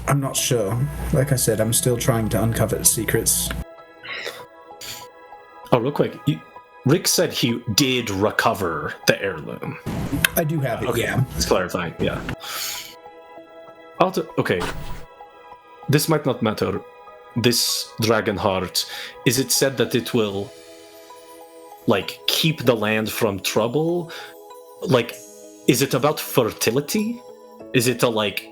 I'm not sure. Like I said, I'm still trying to uncover its secrets. Oh, real quick. Rick said he did recover the heirloom. I do have it, okay. Yeah. Let's clarify, yeah. Okay. This might not matter. This dragon heart, is it said that it will keep the land from trouble? Is it about fertility? Is it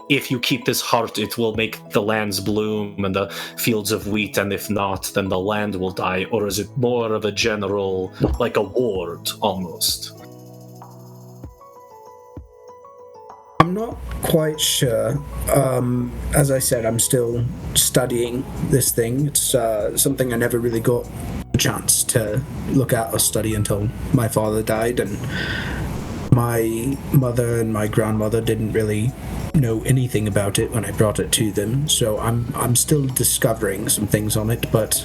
if you keep this heart, it will make the lands bloom and the fields of wheat, and if not, then the land will die? Or is it more of a general, a ward, almost? I'm not quite sure. As I said, I'm still studying this thing. It's something I never really got a chance to look at or study until my father died, and my mother and my grandmother didn't really know anything about it when I brought it to them. So I'm still discovering some things on it, but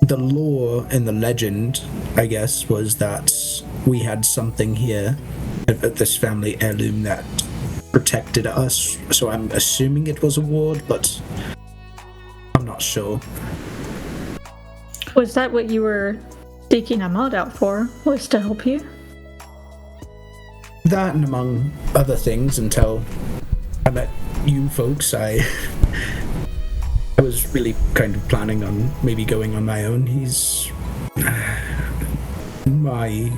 the lore and the legend, I guess, was that we had something here at this family heirloom that protected us, so I'm assuming it was a ward, but I'm not sure. Was that what you were seeking a mod out for? Was to help you? That, and among other things, until I met you folks, I was really kind of planning on maybe going on my own. My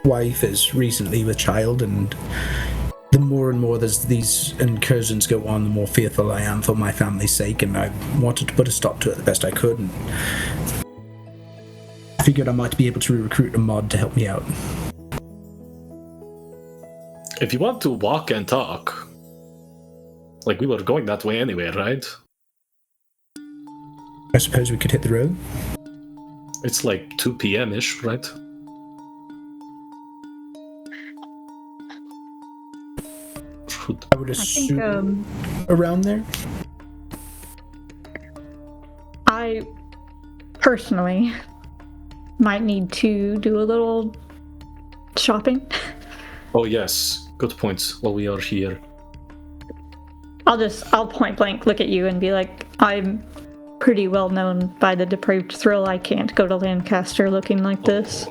wife is recently with child, and the more and more these incursions go on, the more fearful I am for my family's sake, and I wanted to put a stop to it the best I could, and I figured I might be able to recruit a mod to help me out. If you want to walk and talk, we were going that way anyway, right? I suppose we could hit the road. It's 2 p.m.-ish, right? I would assume around there. I personally might need to do a little shopping. Oh yes, good points. While we are here, I'll point blank look at you and be like, I'm pretty well known by the depraved thrill. I can't go to Lancaster looking like this.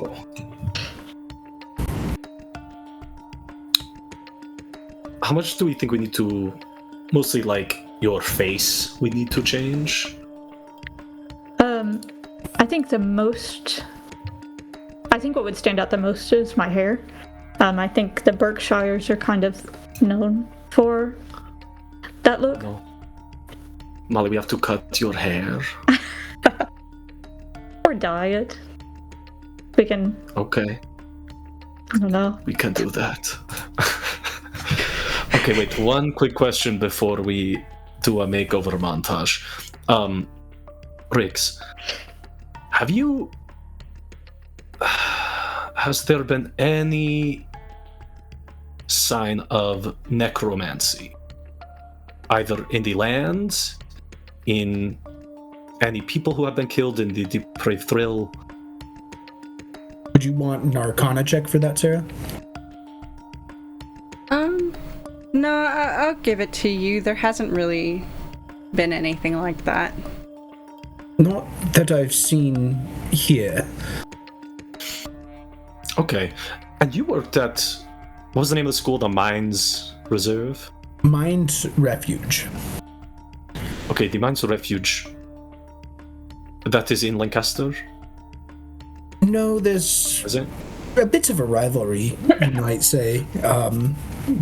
How much do we think we need to, mostly your face, we need to change? I think what would stand out the most is my hair. I think the Berkshires are kind of known for that look. No. Molly, we have to cut your hair. Or dye it. We can... Okay. I don't know. We can do that. Okay, wait, one quick question before we do a makeover montage. Riggs, have you has there been any sign of necromancy? Either in the lands, in any people who have been killed in the depraved thrill? Would you want an Arcana check for that, Sarah? No, I'll give it to you. There hasn't really been anything like that. Not that I've seen here. Okay. And you worked at, what was the name of the school? The Mines Reserve? Mines Refuge. Okay, the Mines Refuge. That is in Lancaster? No, there's Is it? a bit of a rivalry, you might say.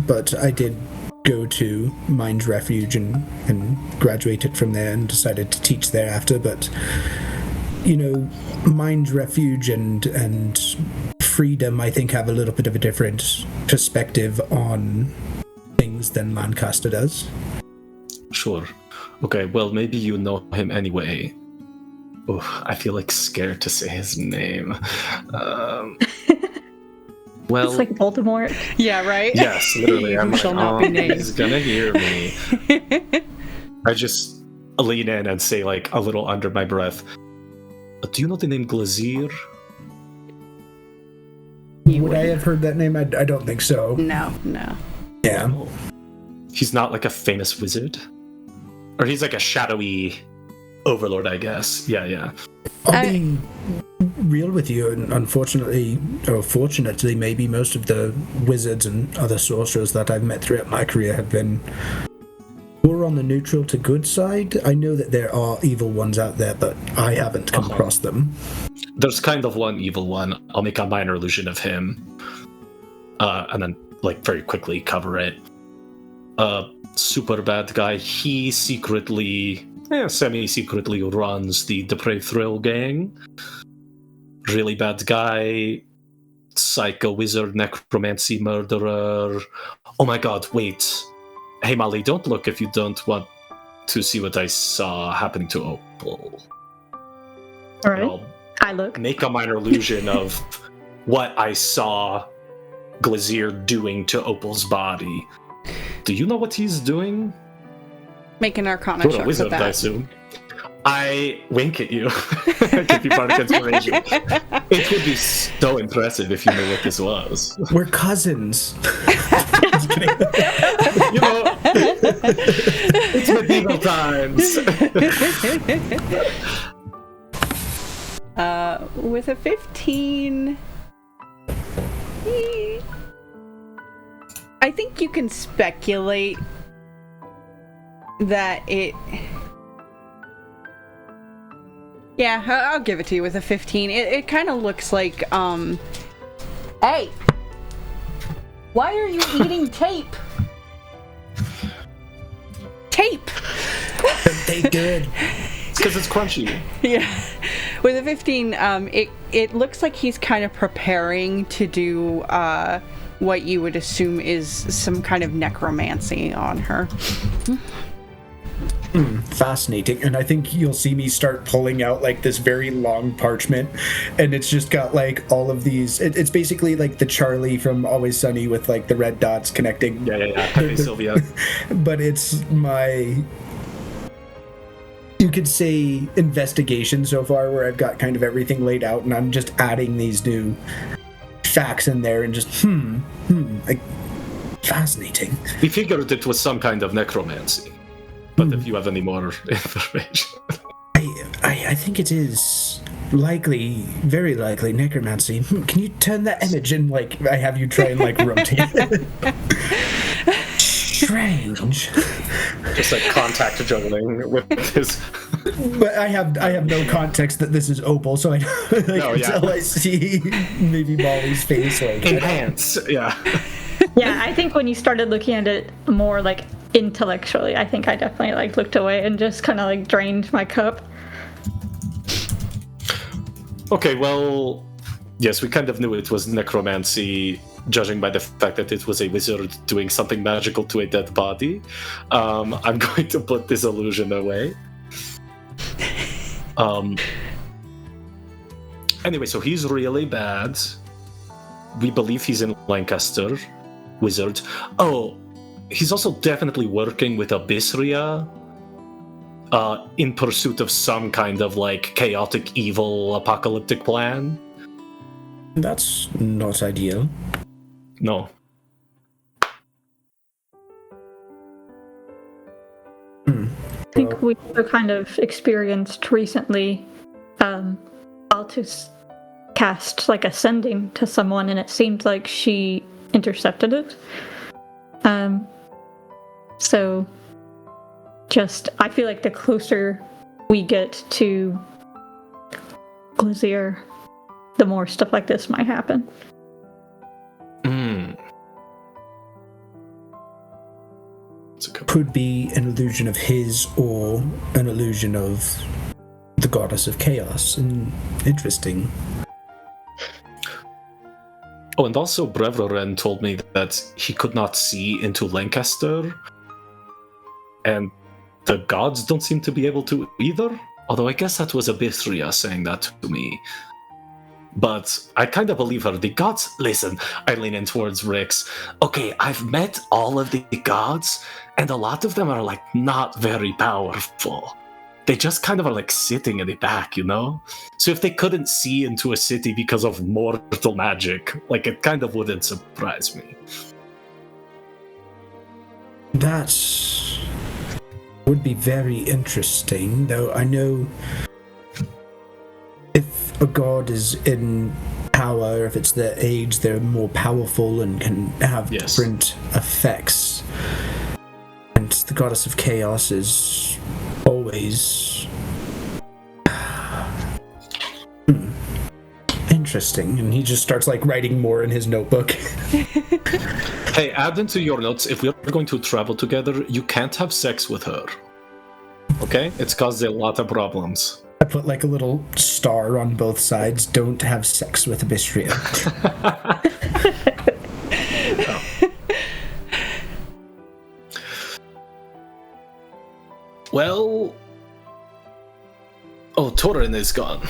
But I did go to Mines Refuge and graduated from there and decided to teach thereafter. But, you know, Mines Refuge and Freedom, I think, have a little bit of a different perspective on things than Lancaster does. Sure. Okay, well, maybe you know him anyway. Oh, I feel like scared to say his name. Well, It's like Voldemort. Yeah, right? yes, literally. I'm shall like, not be named. he's gonna hear me. I just lean in and say, like, a little under my breath, do you know the name Glazier? Would I have heard that name? I don't think so. No. Yeah. He's not like a famous wizard? Or he's like a shadowy overlord, I guess. Yeah. I'll be real with you, and unfortunately, or fortunately, maybe most of the wizards and other sorcerers that I've met throughout my career have been more on the neutral to good side. I know that there are evil ones out there, but I haven't come across them. There's kind of one evil one. I'll make a minor illusion of him. And then, like, very quickly cover it. Super bad guy. He secretly, semi-secretly runs the Depraved Thrill gang. Really bad guy. Psycho wizard, necromancy murderer. Oh my god, wait. Hey Molly, don't look if you don't want to see what I saw happening to Opal. Alright. I look. Make a minor illusion of what I saw Glazier doing to Opal's body. Do you know what he's doing? Make an Arcana You're check a wizard, for I that. assume. I wink at you. Give you bardic inspiration. It would be so impressive if you knew what this was. We're cousins. You know, it's medieval times. With a 15... I think you can speculate that it... Yeah, I'll give it to you with a 15. It kind of looks like, Hey! Why are you eating tape? Tape! They good. It's because it's crunchy. Yeah. With a 15, it looks like he's kind of preparing to do, what you would assume is some kind of necromancy on her. Fascinating. And I think you'll see me start pulling out like this very long parchment, and it's just got like all of these, it's basically like the Charlie from Always Sunny with like the red dots connecting. Yeah. Pepe Sylvia. But it's my, you could say, investigation so far, where I've got kind of everything laid out and I'm just adding these new facts in there and just like, fascinating. We figured it was some kind of necromancy. But if you have any more information... I think it is likely, very likely, necromancy. Can you turn that image and, like, I have you try and, like, rotate it? Strange. Just like contact juggling with his... But I have no context that this is Opal, so I until I see maybe Molly's face, like... Enhance, yeah. Yeah, I think when you started looking at it more, like, intellectually, I think I definitely, like, looked away and just kind of, like, drained my cup. Okay, well, yes, we kind of knew it was necromancy, judging by the fact that it was a wizard doing something magical to a dead body. I'm going to put this illusion away. Anyway, so he's really bad. We believe he's in Lancaster, wizard. Oh, he's also definitely working with Abyssria in pursuit of some kind of, like, chaotic, evil, apocalyptic plan. That's not ideal. No. I think we kind of experienced recently Altus cast like ascending to someone, and it seemed like she intercepted it. So just I feel like the closer we get to Glazier, the more stuff like this might happen. Could be an illusion of his or an illusion of the goddess of chaos. Interesting. Oh, and also Brevroren told me that he could not see into Lancaster, and the gods don't seem to be able to either. Although I guess that was Abyssria saying that to me. But I kind of believe her. The gods... Listen, I lean in towards Rix. Okay, I've met all of the gods, and a lot of them are, like, not very powerful. They just kind of are, like, sitting in the back, you know? So if they couldn't see into a city because of mortal magic, like, it kind of wouldn't surprise me. That would be very interesting, though I know if a god is in power, if it's their age, they're more powerful and can have different effects. And the goddess of chaos is always interesting. And he just starts like writing more in his notebook. Hey, add into your notes, if we're going to travel together, you can't have sex with her. Okay? It's caused a lot of problems. I put like a little star on both sides. Don't have sex with Abyssria. Well... Oh, Torin is gone.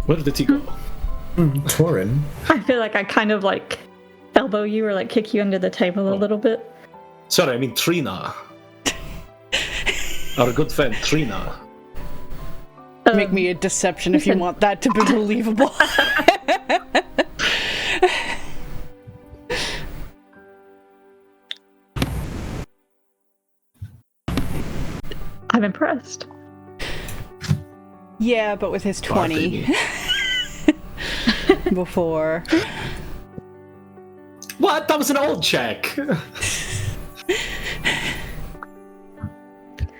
Where did he go? Torin? I feel like I kind of like elbow you or like kick you under the table a little bit. Sorry, I mean Trina. Our good friend Trina. Make me a deception if you want that to be believable. I'm impressed. Yeah, but with his 20 before. What? That was an old check.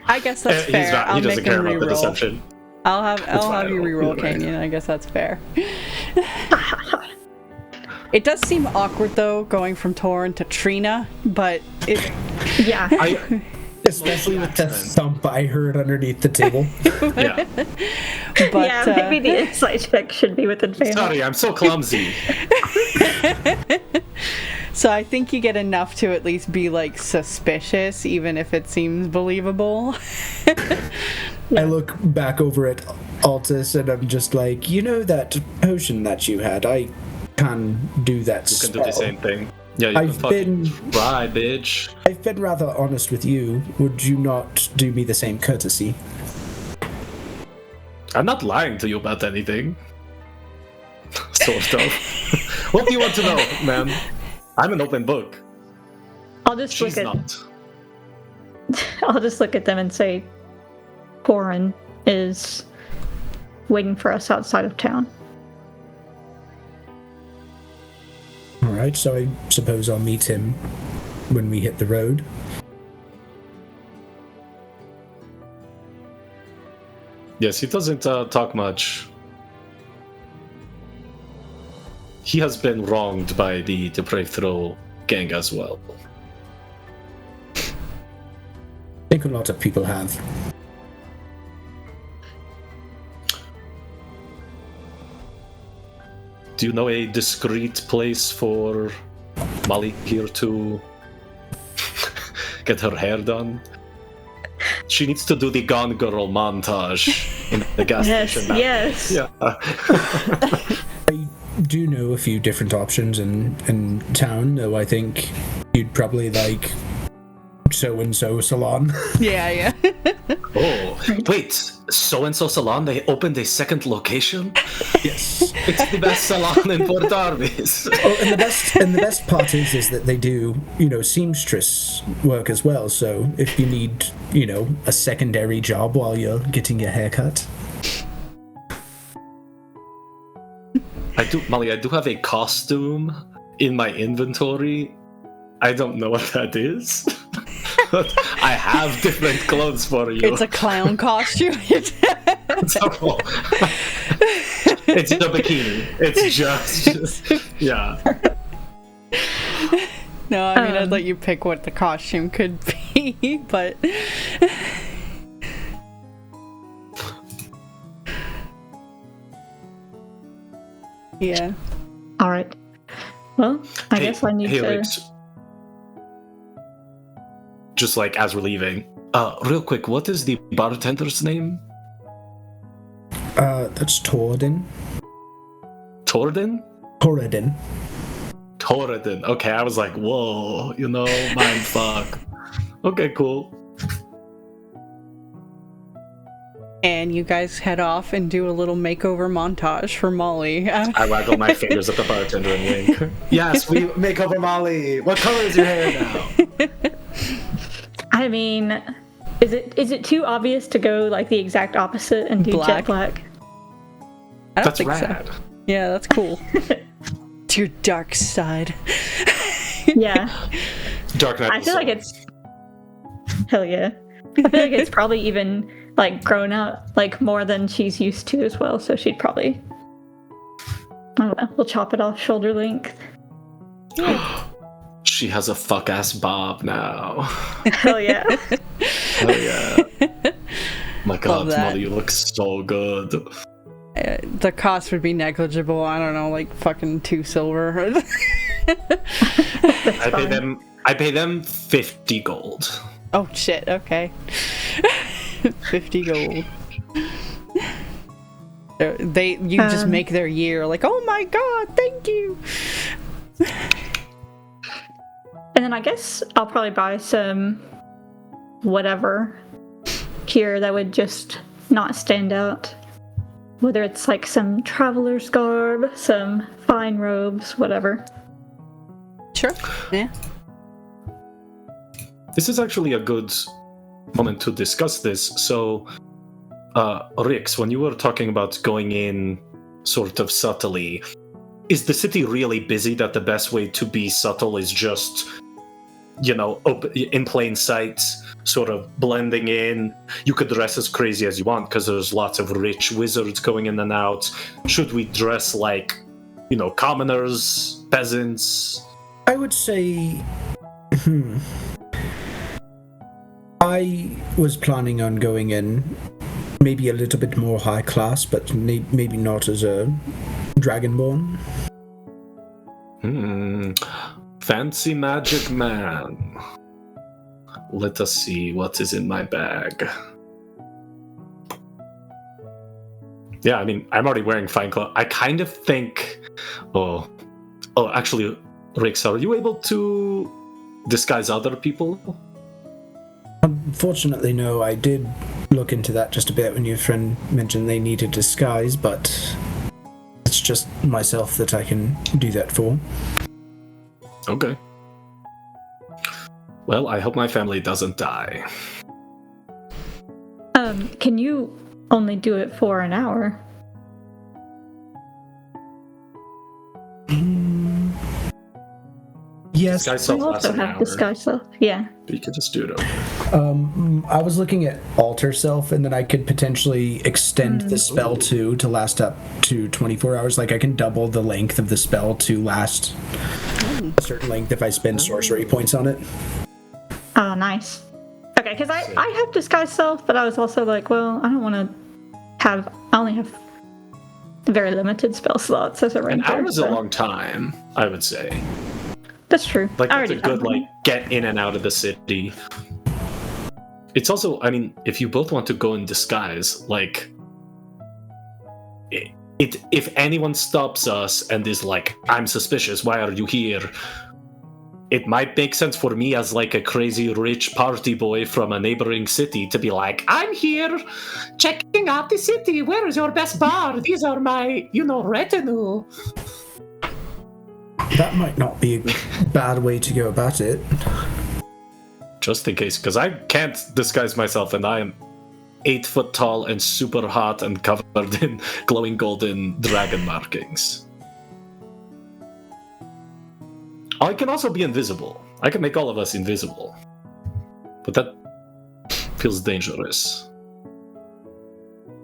I guess that's fair. He doesn't care about the deception. I'll have you reroll, Canyon. I guess that's fair. It does seem awkward though, going from Torin to Trina, but it. Yeah. Especially with the thump I heard underneath the table. Yeah. But, yeah, maybe the insight check should be with advantage. Sorry, I'm so clumsy. So I think you get enough to at least be like suspicious, even if it seems believable. I look back over at Altus and I'm just like, you know that potion that you had? I can do that You spell. can do the same thing. Yeah, you can fucking try, bitch. I've been rather honest with you. Would you not do me the same courtesy? I'm not lying to you about anything. Sort of. What do you want to know, man? I'm an open book. I'll just She's look at. not. I'll just look at them and say, Corin is waiting for us outside of town. Alright, so I suppose I'll meet him when we hit the road. Yes, he doesn't talk much. He has been wronged by the Depraved Throw gang as well. I think a lot of people have. Do you know a discreet place for Molly here to get her hair done? She needs to do the Gone Girl montage in the gas station. Yes. Yeah. I do know a few different options in town, though I think you'd probably like so-and-so salon. Yeah. Oh, wait, so-and-so salon, they opened a second location? Yes. It's the best salon in Port Jarvis. Oh, and the best part is that they do, seamstress work as well, so if you need, a secondary job while you're getting your hair cut. Molly, I do have a costume in my inventory. I don't know what that is. But I have different clothes for you. It's a clown costume. It's a bikini. It's just yeah. No, I mean, I'd let you pick what the costume could be, but... yeah. Alright. Well, I guess I need to... Alex, just like as we're leaving, real quick, what is the bartender's name? That's Torridin. Torridin? Torridin. Torridin. Okay, I was like, whoa, mind fuck. Okay, cool. And you guys head off and do a little makeover montage for Molly. I waggle my fingers at the bartender and wink. Yes, we makeover Molly. What color is your hair now? I mean, is it too obvious to go like the exact opposite and do jet black? I don't That's think rad. so. Yeah, that's cool. It's your dark side. Yeah. Dark Knight. I feel like it's... Hell yeah. I feel like it's probably even like grown out like more than she's used to as well, so she'd probably... I don't know, we'll chop it off shoulder length. She has a fuck-ass bob now. Hell yeah. Hell yeah. My god, Molly, you look so good. The cost would be negligible. I don't know, like fucking 2 silver. I pay them 50 gold. Oh shit, okay. 50 gold. You just make their year, like, oh my god, thank you. And then I guess I'll probably buy some whatever here that would just not stand out. Whether it's like some traveler's garb, some fine robes, whatever. Sure, yeah. This is actually a good moment to discuss this. So, Rix, when you were talking about going in sort of subtly, is the city really busy that the best way to be subtle is just, in plain sight, sort of blending in? You could dress as crazy as you want because there's lots of rich wizards going in and out. Should we dress like, commoners, peasants? I would say... I was planning on going in maybe a little bit more high class, but maybe not as a dragonborn. Fancy magic man. Let us see what is in my bag. Yeah, I mean, I'm already wearing fine clothes. I kind of think... Oh, actually, Rix, are you able to disguise other people? Unfortunately, no. I did look into that just a bit when your friend mentioned they need a disguise, but it's just myself that I can do that for. Okay. Well, I hope my family doesn't die. Can you only do it for an hour? Yes. Disguise self We lasts also an have hour. disguise self. Yeah. But you could just do it over. I was looking at alter self, and then I could potentially extend the spell to last up to 24 hours. Like, I can double the length of the spell to last a certain length if I spend sorcery points on it. Oh, nice. Okay, because I have disguise self, but I was also like, well, I don't want to have... I only have very limited spell slots as a ranger. An hour is a long time, I would say. That's true. Like, I that's a already good, get in and out of the city. It's also, I mean, if you both want to go in disguise, like, if anyone stops us and is like, I'm suspicious, why are you here? It might make sense for me as like a crazy rich party boy from a neighboring city to be like, I'm here checking out the city. Where is your best bar? These are my, retinue. That might not be a bad way to go about it. Just in case, because I can't disguise myself, and I am 8 foot tall and super hot and covered in glowing golden dragon markings. I can also be invisible. I can make all of us invisible. But that feels dangerous.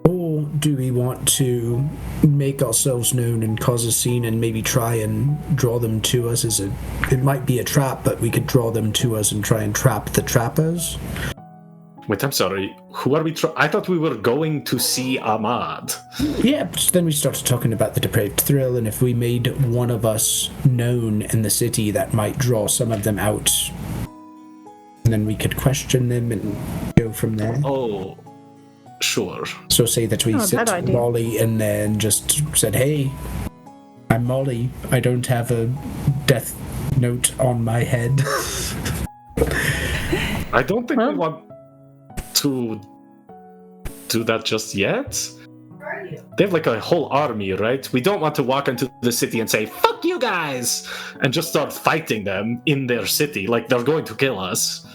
Or do we want to make ourselves known and cause a scene and maybe try and draw them to us as it might be a trap, but we could draw them to us and try and trap the trappers? Wait, I'm sorry. Who are we I thought we were going to see Ahmad. Yeah, but then we started talking about the depraved thrill, and if we made one of us known in the city, that might draw some of them out. And then we could question them and go from there. Oh, sure. So say that we sit Molly and then just said, hey, I'm Molly. I don't have a death note on my head. I don't think we want to do that just yet. They have like a whole army, right? We don't want to walk into the city and say, fuck you guys, and just start fighting them in their city. Like, they're going to kill us.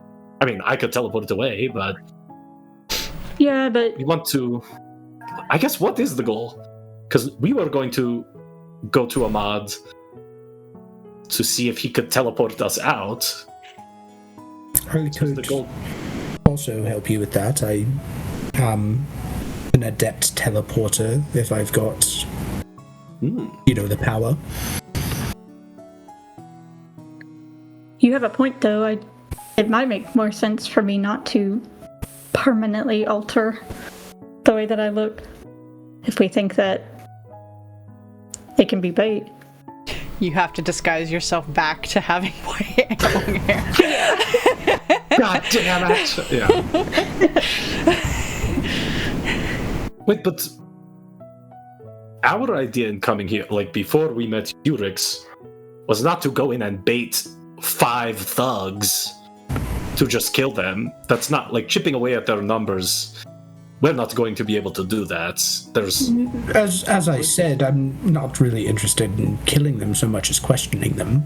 I mean, I could teleport away, but... Yeah, but... We want to... I guess, what is the goal? Because we were going to go to Ahmad to see if he could teleport us out. I could... The goal. Also help you with that. I am an adept teleporter if I've got the power. You have a point, though. It might make more sense for me not to permanently alter the way that I look if we think that it can be bait. You have to disguise yourself back to having white and long hair. God damn it! Yeah. Wait, but our idea in coming here, like before we met Urix, was not to go in and bait 5 thugs to just kill them. That's not like chipping away at their numbers. We're not going to be able to do that. There's as I said, I'm not really interested in killing them so much as questioning them.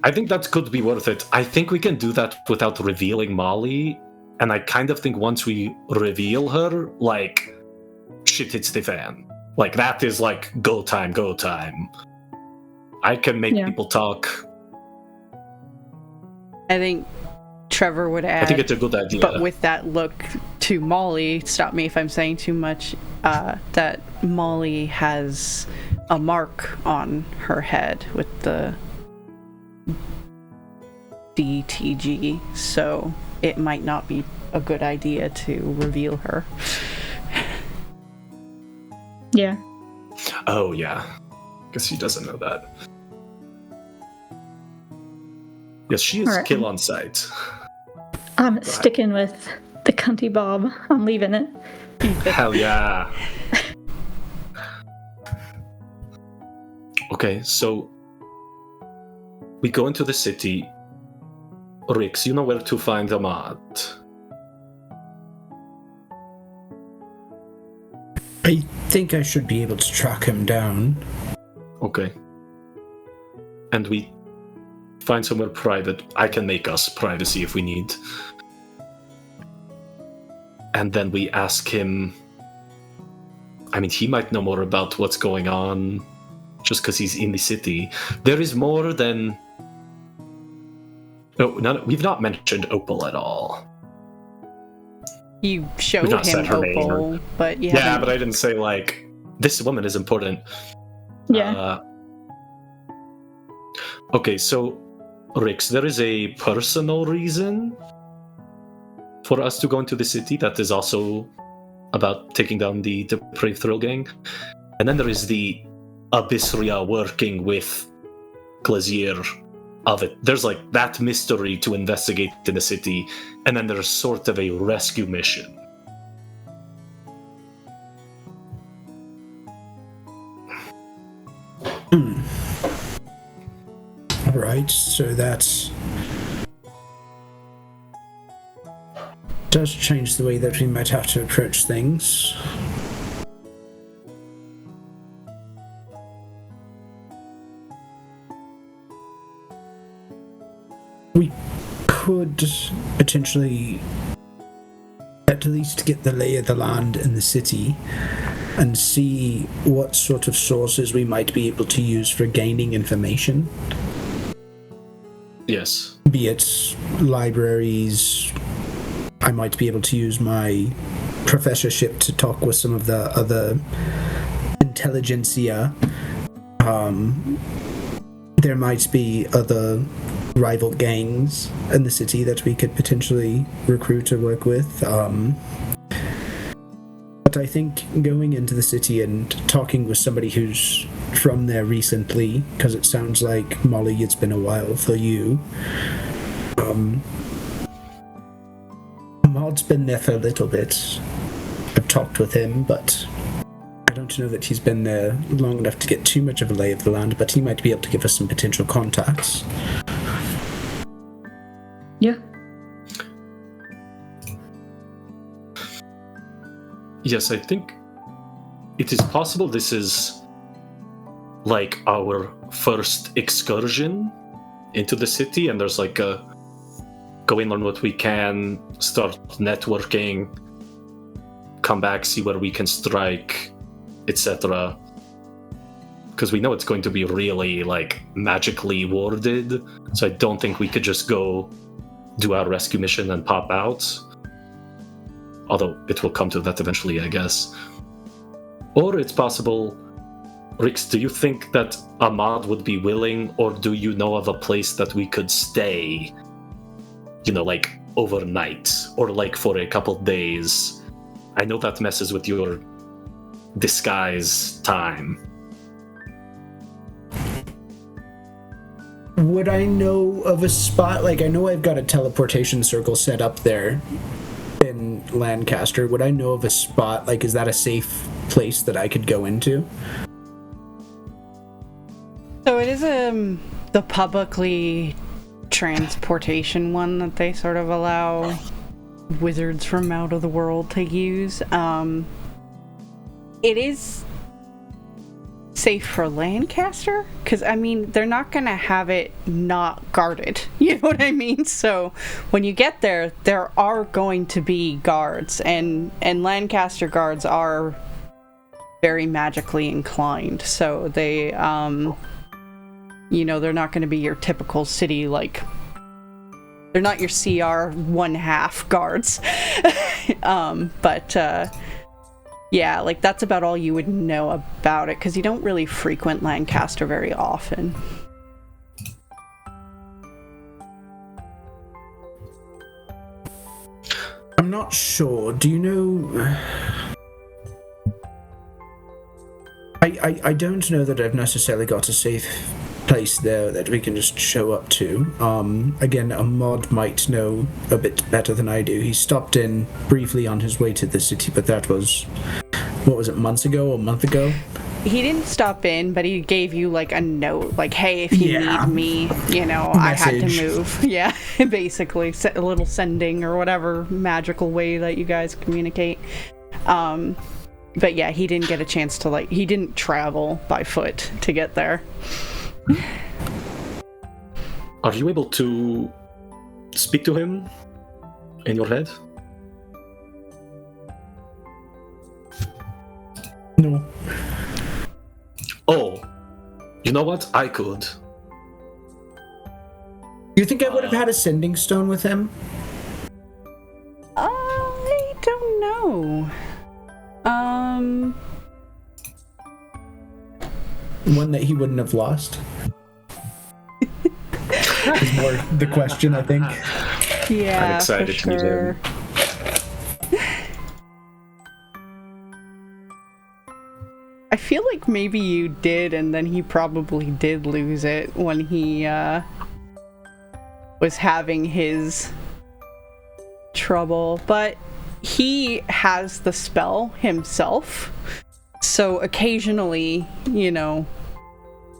I think that could be worth it. I think we can do that without revealing Molly, and I kind of think once we reveal her, like, shit hits the fan. Like, that is like, go time. I can make people talk. I think Trevor would add... I think it's a good idea. But with that look to Molly, stop me if I'm saying too much, that Molly has a mark on her head with the DTG, so it might not be a good idea to reveal her. Yeah. Oh, yeah. Guess she doesn't know that. Yes, she is kill on sight. I'm sticking with the cunty bob. I'm leaving it. Hell yeah. Okay, so we go into the city. Rix, you know where to find Ahmad. I think I should be able to track him down. Okay. And we find somewhere private. I can make us privacy if we need. And then we ask him... I mean, he might know more about what's going on just because he's in the city. There is more than... No, we've not mentioned Opal at all. You showed him Opal, but you haven't... Yeah, but I didn't say, like, this woman is important. Yeah. Okay, so, Rix, there is a personal reason for us to go into the city that is also about taking down the Depraved Thrill Gang. And then there is the Abyssria working with Glazier of it. There's like that mystery to investigate in the city, and then there's sort of a rescue mission. Alright, so that does change the way that we might have to approach things. We could potentially at least get the lay of the land in the city and see what sort of sources we might be able to use for gaining information. Yes. Be it libraries, I might be able to use my professorship to talk with some of the other intelligentsia. There might be other rival gangs in the city that we could potentially recruit or work with. But I think going into the city and talking with somebody who's from there recently, because it sounds like, Molly, it's been a while for you. Maud's been there for a little bit. I've talked with him, but I don't know that he's been there long enough to get too much of a lay of the land, but he might be able to give us some potential contacts. Yeah. Yes, I think it is possible this is like our first excursion into the city, and there's like a go in, learn what we can, start networking, come back, see where we can strike, etc. Because we know it's going to be really like magically warded, so I don't think we could just go do our rescue mission and pop out. Although it will come to that eventually, I guess. Or it's possible, Rix, do you think that Ahmad would be willing, or do you know of a place that we could stay, you know, like overnight, or like for a couple days? I know that messes with your disguise time. Would I know of a spot? Like, I know I've got a teleportation circle set up there in Lancaster. Would I know of a spot? Like, is that a safe place that I could go into? So it is the publicly transportation one that they sort of allow wizards from out of the world to use. It is safe for Lancaster, because I mean they're not gonna have it not guarded, you know what I mean? So when you get there are going to be guards, and Lancaster guards are very magically inclined, so they you know, they're not going to be your typical city, like they're not your CR 1/2 guards. But yeah, like that's about all you would know about it, because you don't really frequent Lancaster very often. I'm not sure. Do you know... I don't know that I've necessarily got a safe place there that we can just show up to. Again, Ahmad might know a bit better than I do. He stopped in briefly on his way to the city, but that was... What was it, months ago or a month ago? He didn't stop in, but he gave you like a note, like, hey, if you need me, you know, I had to move. Yeah, basically, a little sending or whatever magical way that you guys communicate. But yeah, he didn't get a chance to, like, he didn't travel by foot to get there. Are you able to speak to him in your head? No. Oh, you know what? I could. You think I would have had a sending stone with him? I don't know. One that he wouldn't have lost? Is more the question, I think. Yeah, I'm excited for to meet sure. him. I feel like maybe you did, and then he probably did lose it when he was having his trouble, but he has the spell himself. So occasionally,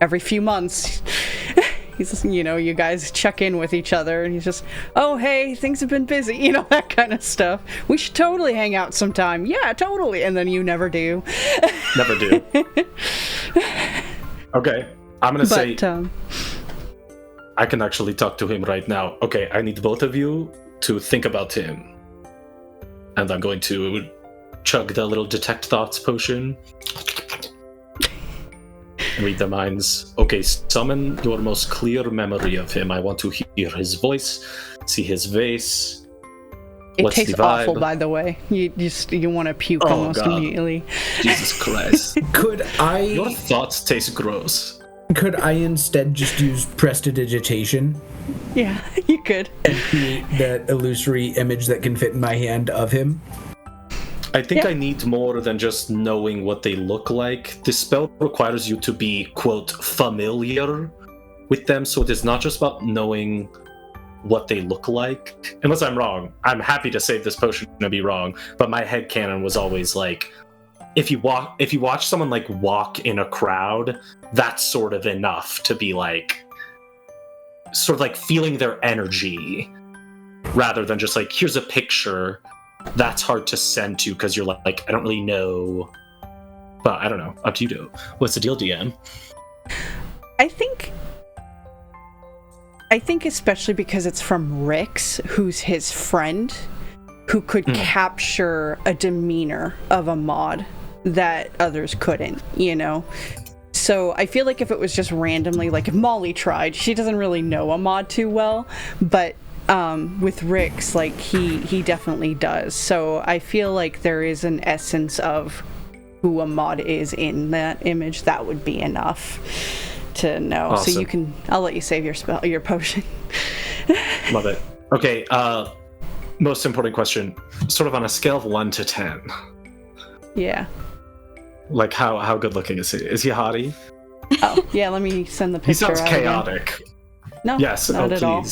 every few months, he's, you guys check in with each other, and he's just, oh, hey, things have been busy, that kind of stuff. We should totally hang out sometime. Yeah, totally. And then you never do. Never do. Okay, I'm gonna say I can actually talk to him right now. Okay, I need both of you to think about him. And I'm going to chug the little detect thoughts potion. Read their minds. Okay, summon your most clear memory of him. I want to hear his voice, see his face. It tastes awful, by the way. You want to puke almost immediately. Jesus Christ. Your thoughts taste gross. Could I instead just use prestidigitation? Yeah, you could. And create that illusory image that can fit in my hand of him? I think I need more than just knowing what they look like. This spell requires you to be, quote, familiar with them, so it is not just about knowing what they look like. Unless I'm wrong. I'm happy to save this potion and be wrong, but my headcanon was always like, if you watch someone like walk in a crowd, that's sort of enough to be like, sort of like feeling their energy, rather than just like, here's a picture. That's hard to send to because you're like, I don't really know. But I don't know. Up to you, do. What's the deal, DM? I think especially because it's from Rix, who's his friend, who could capture a demeanor of a mod that others couldn't, So I feel like if it was just randomly, like if Molly tried, she doesn't really know a mod too well, but with Rix, like he definitely does. So I feel like there is an essence of who a mod is in that image. That would be enough to know. Awesome. So I'll let you save your potion. Love it. Okay, most important question, sort of on a scale of 1 to 10. Yeah. Like how good looking is he? Is he hottie? Oh, yeah, let me send the picture. He sounds chaotic. No, yes, not at all.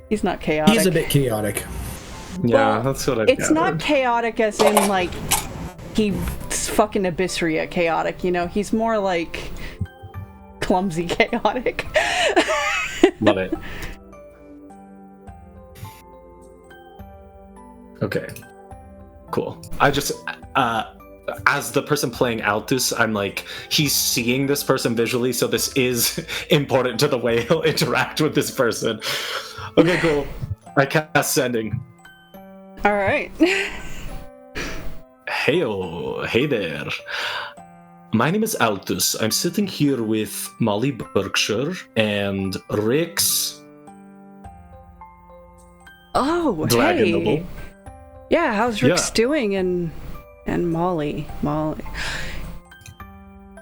He's not chaotic. He's a bit chaotic. Yeah, that's what I've gathered. Not chaotic as in, like, he's fucking Abyssria chaotic, He's more like clumsy chaotic. Love it. Okay. Cool. I just, as the person playing Altus, I'm like, he's seeing this person visually, so this is important to the way he'll interact with this person. Okay, cool. I cast Sending. All right. Hey there. My name is Altus. I'm sitting here with Molly Berkshire and Rix. Oh, hey. Yeah, how's Rix doing? And Molly.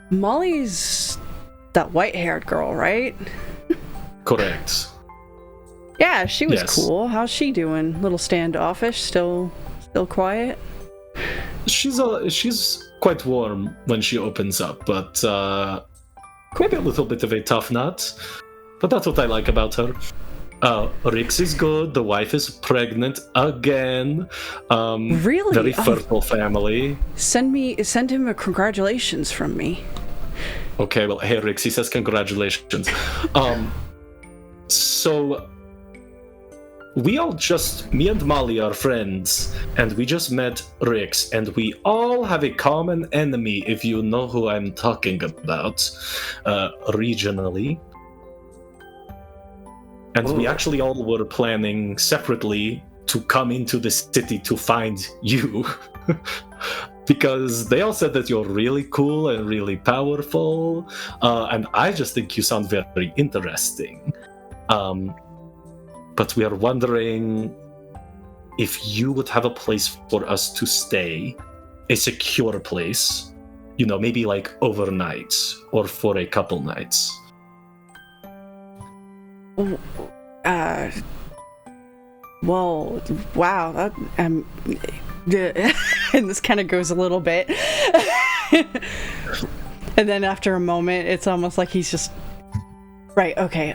Molly's that white-haired girl, right? Correct. Yeah, she was cool. How's she doing? A little standoffish, still quiet? She's quite warm when she opens up, but maybe a little bit of a tough nut. But that's what I like about her. Rix is good. The wife is pregnant again. Really? Very fertile family. Send him a congratulations from me. Okay, well, hey, Rix, he says congratulations. So, me and Molly are friends, and we just met Rix, and we all have a common enemy, if you know who I'm talking about, regionally. And we actually all were planning separately to come into the city to find you. Because they all said that you're really cool and really powerful. And I just think you sound very interesting. But we are wondering if you would have a place for us to stay. A secure place. Maybe like overnight or for a couple nights. Well, wow, and this kind of goes a little bit. And then after a moment, it's almost like he's just Right, okay.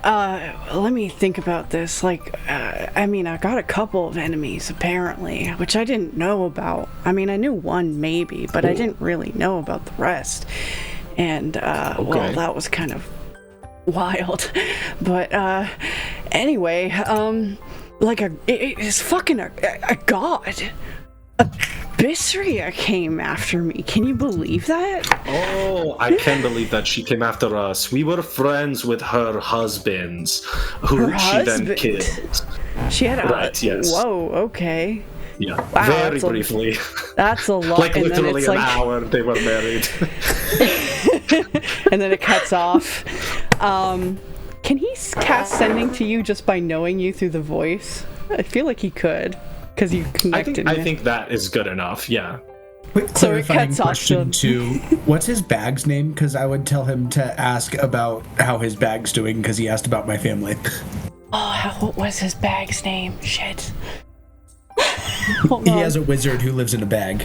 Let me think about this. Like, I mean, I got a couple of enemies, apparently, which I didn't know about. I mean, I knew one maybe, but I didn't really know about the rest. And, well, that was kind of wild. But, anyway, like, it's fucking a god. Abysria came after me. Can you believe that? Oh, I can believe that she came after us. We were friends with her husbands, who she then killed. She had a... Right, yes. Whoa, okay. Yeah, wow, very briefly. That's a lot. Like and literally then an hour they were married. And then it cuts off. Can he cast sending to you just by knowing you through the voice? I feel like he could. Because you connected. I think that is good enough, yeah. Quick clarifying question too. What's his bag's name? Because I would tell him to ask about how his bag's doing because he asked about my family. Oh, what was his bag's name? Shit. He has a wizard who lives in a bag.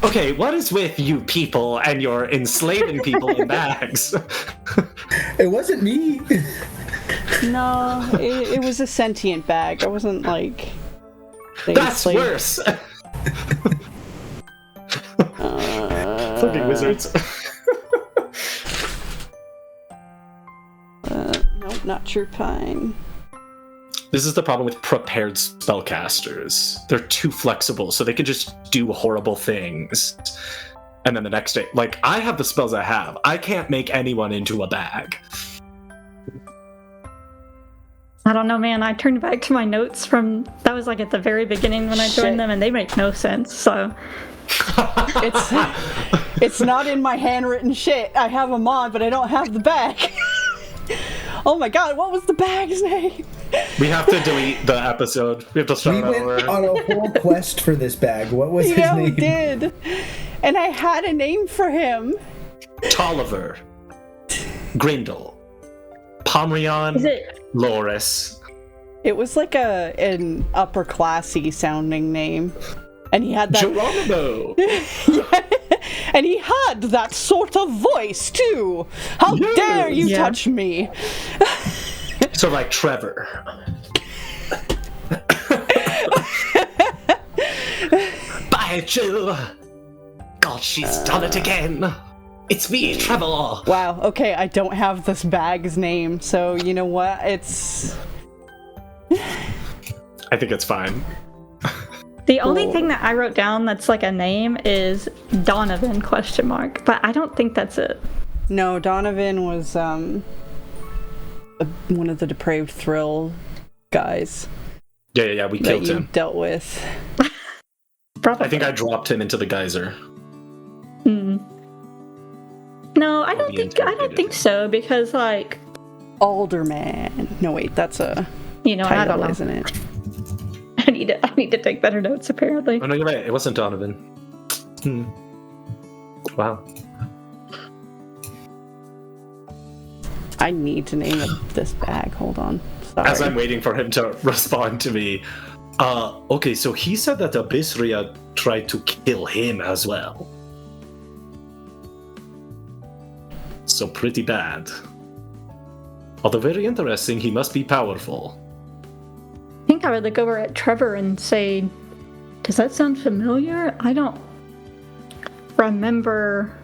Okay, what is with you people and your enslaving people in bags? It wasn't me. No, it was a sentient bag. I wasn't like... That's worse! Fucking wizards. Nope, not True-Pine. This is the problem with prepared spellcasters. They're too flexible, so they can just do horrible things. And then the next day... Like, I have the spells I have. I can't make anyone into a bag. I don't know, man. I turned back to my notes from... That was like at the very beginning when I joined them, and they make no sense, so... It's not in my handwritten shit. I have them on, but I don't have the bag. Oh my god, what was the bag's name? We have to delete the episode. We have to start over. We went on a whole quest for this bag. What was his name? We did. And I had a name for him. Tolliver. Grindel. Pomrion. Loris. It was like an upper classy sounding name. And he had that Geronimo. Yeah. And he had that sort of voice too. How dare you touch me? So like Trevor. By Jove. God, she's done it again. It's me, Trevor. Wow, okay, I don't have this bag's name, so you know what? It's... I think it's fine. The only thing that I wrote down that's like a name is Donovan, ? But I don't think that's it. No, Donovan was one of the Depraved Thrill guys. Yeah, we killed him. Dealt with. Probably. I think I dropped him into the geyser. No, I don't think so, because like Alderman. No wait, that's a title, I don't know. Isn't it? I need to take better notes apparently. Oh no, you're right. It wasn't Donovan. Wow. I need to name this bag. Hold on. Sorry. As I'm waiting for him to respond to me. Okay, so he said that Abysria tried to kill him as well. So pretty bad. Although very interesting, he must be powerful. I think I would look over at Trevor and say, does that sound familiar? I don't remember.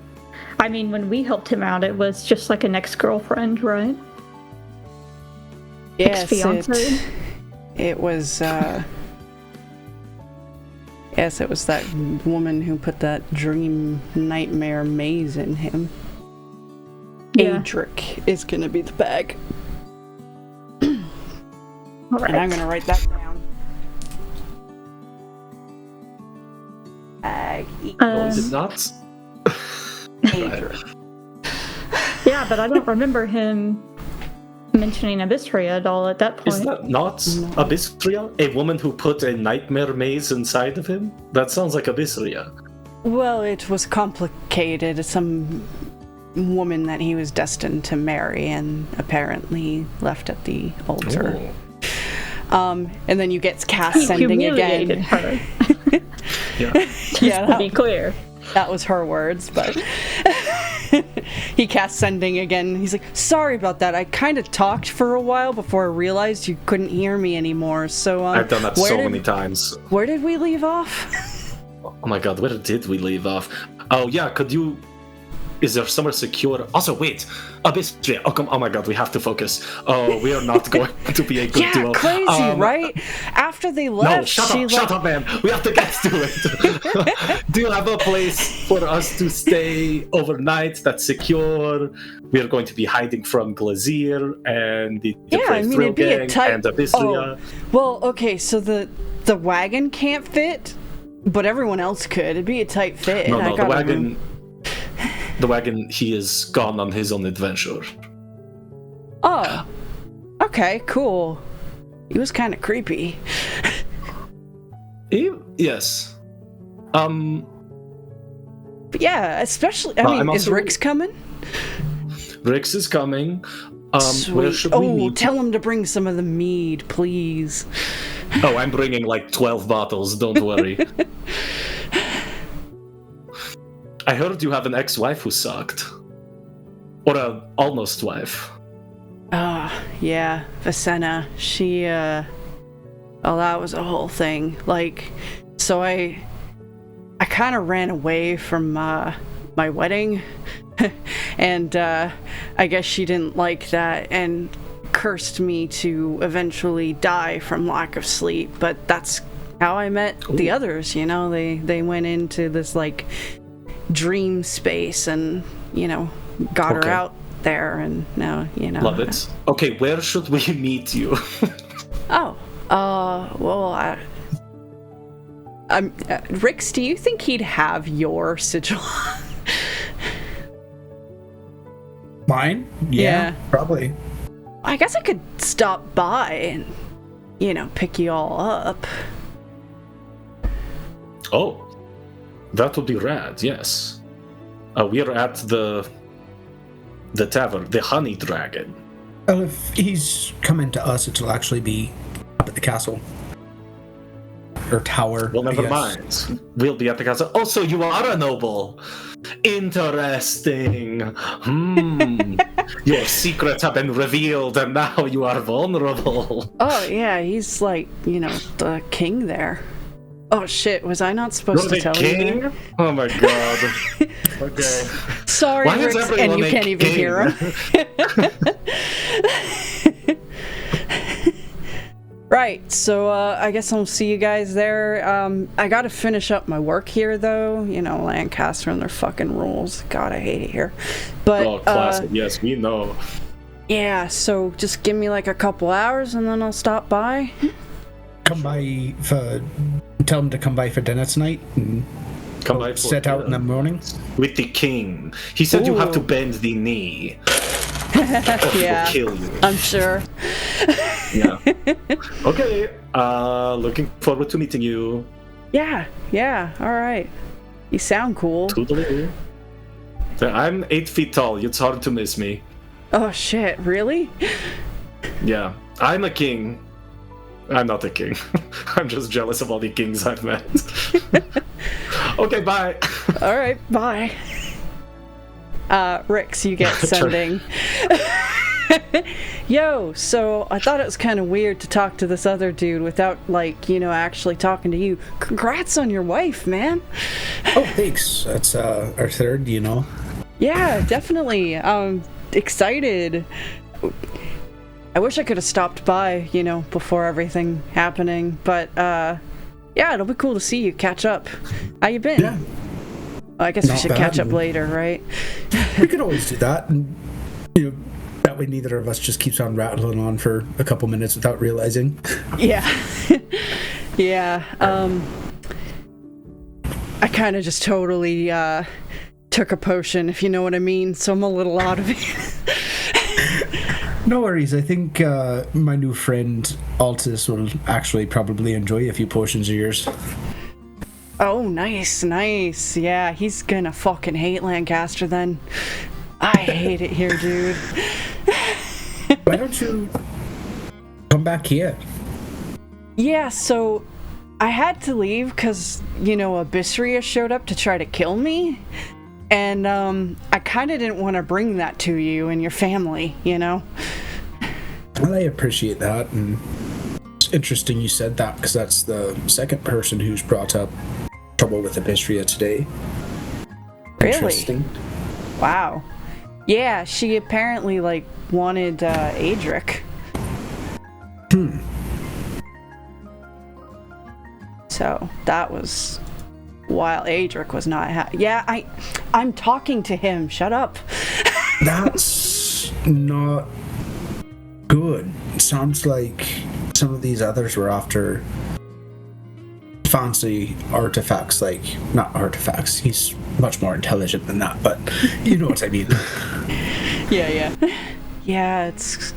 I mean, when we helped him out, it was just like an ex-girlfriend, right? Yes, ex-fiancé? It was, yes, it was that woman who put that dream nightmare maze in him. Yeah. Adric is gonna be the bag. All right. And I'm gonna write that down. Bag. Is it not? Adric. Yeah, but I don't remember him mentioning Abysria at all at that point. Is that not Abysria? A woman who put a nightmare maze inside of him? That sounds like Abysria. Well, it was complicated. Some woman that he was destined to marry and apparently left at the altar. Oh. And then you get cast sending again. Her. Yeah. Just to be clear. That was her words, but he casts sending again. He's like, sorry about that. I kind of talked for a while before I realized you couldn't hear me anymore. So I've done that so many times. Where did we leave off? Oh my god, where did we leave off? Oh yeah, could you... Is there somewhere secure? Also, wait, Bittersweet. Oh my god, we have to focus. Oh, we are not going to be a good duo. Yeah, crazy, right? After they left, no, shut up, man. We have to get to it. Do you have a place for us to stay overnight that's secure? We are going to be hiding from Glazier and the it'd be a tight... and Abyssia. Oh, well, okay, so the wagon can't fit, but everyone else could. It'd be a tight fit. No, the wagon... The wagon, he is gone on his own adventure. Oh. Okay, cool. He was kind of creepy. Yes. But yeah, especially, I mean, is Rick's coming? Rick's is coming. Where should we meet? Tell him to bring some of the mead, please. Oh, I'm bringing like 12 bottles, don't worry. I heard you have an ex-wife who sucked. Or a almost wife. Yeah, Vicenna. She, well, that was a whole thing. Like, so I kind of ran away from, my wedding. And, I guess she didn't like that and cursed me to eventually die from lack of sleep. But that's how I met the others, you know? They went into this, like... dream space and got her out there, and now love it. Okay, where should we meet you? Rix, do you think he'd have your sigil? Mine? Yeah, probably. I guess I could stop by and pick you all up. Oh, that would be rad, yes. We are at the tavern, the Honey Dragon. Well, if he's coming to us, it'll actually be up at the castle. Or tower. Well, never mind. We'll be at the castle. Oh, so you are a noble. Interesting. Your secrets have been revealed, and now you are vulnerable. Oh, yeah, he's like, the king there. Oh shit, was I not supposed to tell you that? Oh my god. Okay. Sorry, Rick, and you can't even hear him. Right, so I guess I'll see you guys there. I gotta finish up my work here, though. Lancaster and their fucking rules. God, I hate it here. But classic. Yes, we know. Yeah, so just give me like a couple hours and then I'll stop by. Come by tell him to come by for dinner tonight and come by set out in the morning with the king. He said you have to bend the knee. Yeah, kill you. I'm sure. Yeah. Okay. Looking forward to meeting you. Yeah. All right. You sound cool. Totally. I'm 8 feet tall. It's hard to miss me. Oh shit! Really? Yeah, I'm a king. I'm not a king. I'm just jealous of all the kings I've met. Okay, bye. All right, bye. Rix, you get sending. Yo, so I thought it was kind of weird to talk to this other dude without, actually talking to you. Congrats on your wife, man. Oh, thanks. That's our third, Yeah, definitely. Excited. I wish I could have stopped by, before everything happening, but, yeah, it'll be cool to see you, catch up. How you been? Yeah. Well, I guess we should catch up later, right? We could always do that, and, that way neither of us just keeps on rattling on for a couple minutes without realizing. Yeah. Yeah, I kind of just totally, took a potion, if you know what I mean, so I'm a little out of it. No worries. I think my new friend Altus will actually probably enjoy a few potions of yours. Oh, nice. Yeah, he's gonna fucking hate Lancaster then. I hate it here, dude. Why don't you come back here? Yeah, so I had to leave because, Abyssia showed up to try to kill me. And I kind of didn't want to bring that to you and your family, you know? Well, I appreciate that, and it's interesting you said that, because that's the second person who's brought up trouble with Abystria today. Really? Interesting. Wow. Yeah, she apparently, like, wanted Adric. So, that was... While Adric was not I'm talking to him. Shut up. That's not good. It sounds like some of these others were after fancy artifacts, like, not artifacts, he's much more intelligent than that, but you know what I mean. Yeah. Yeah, it's...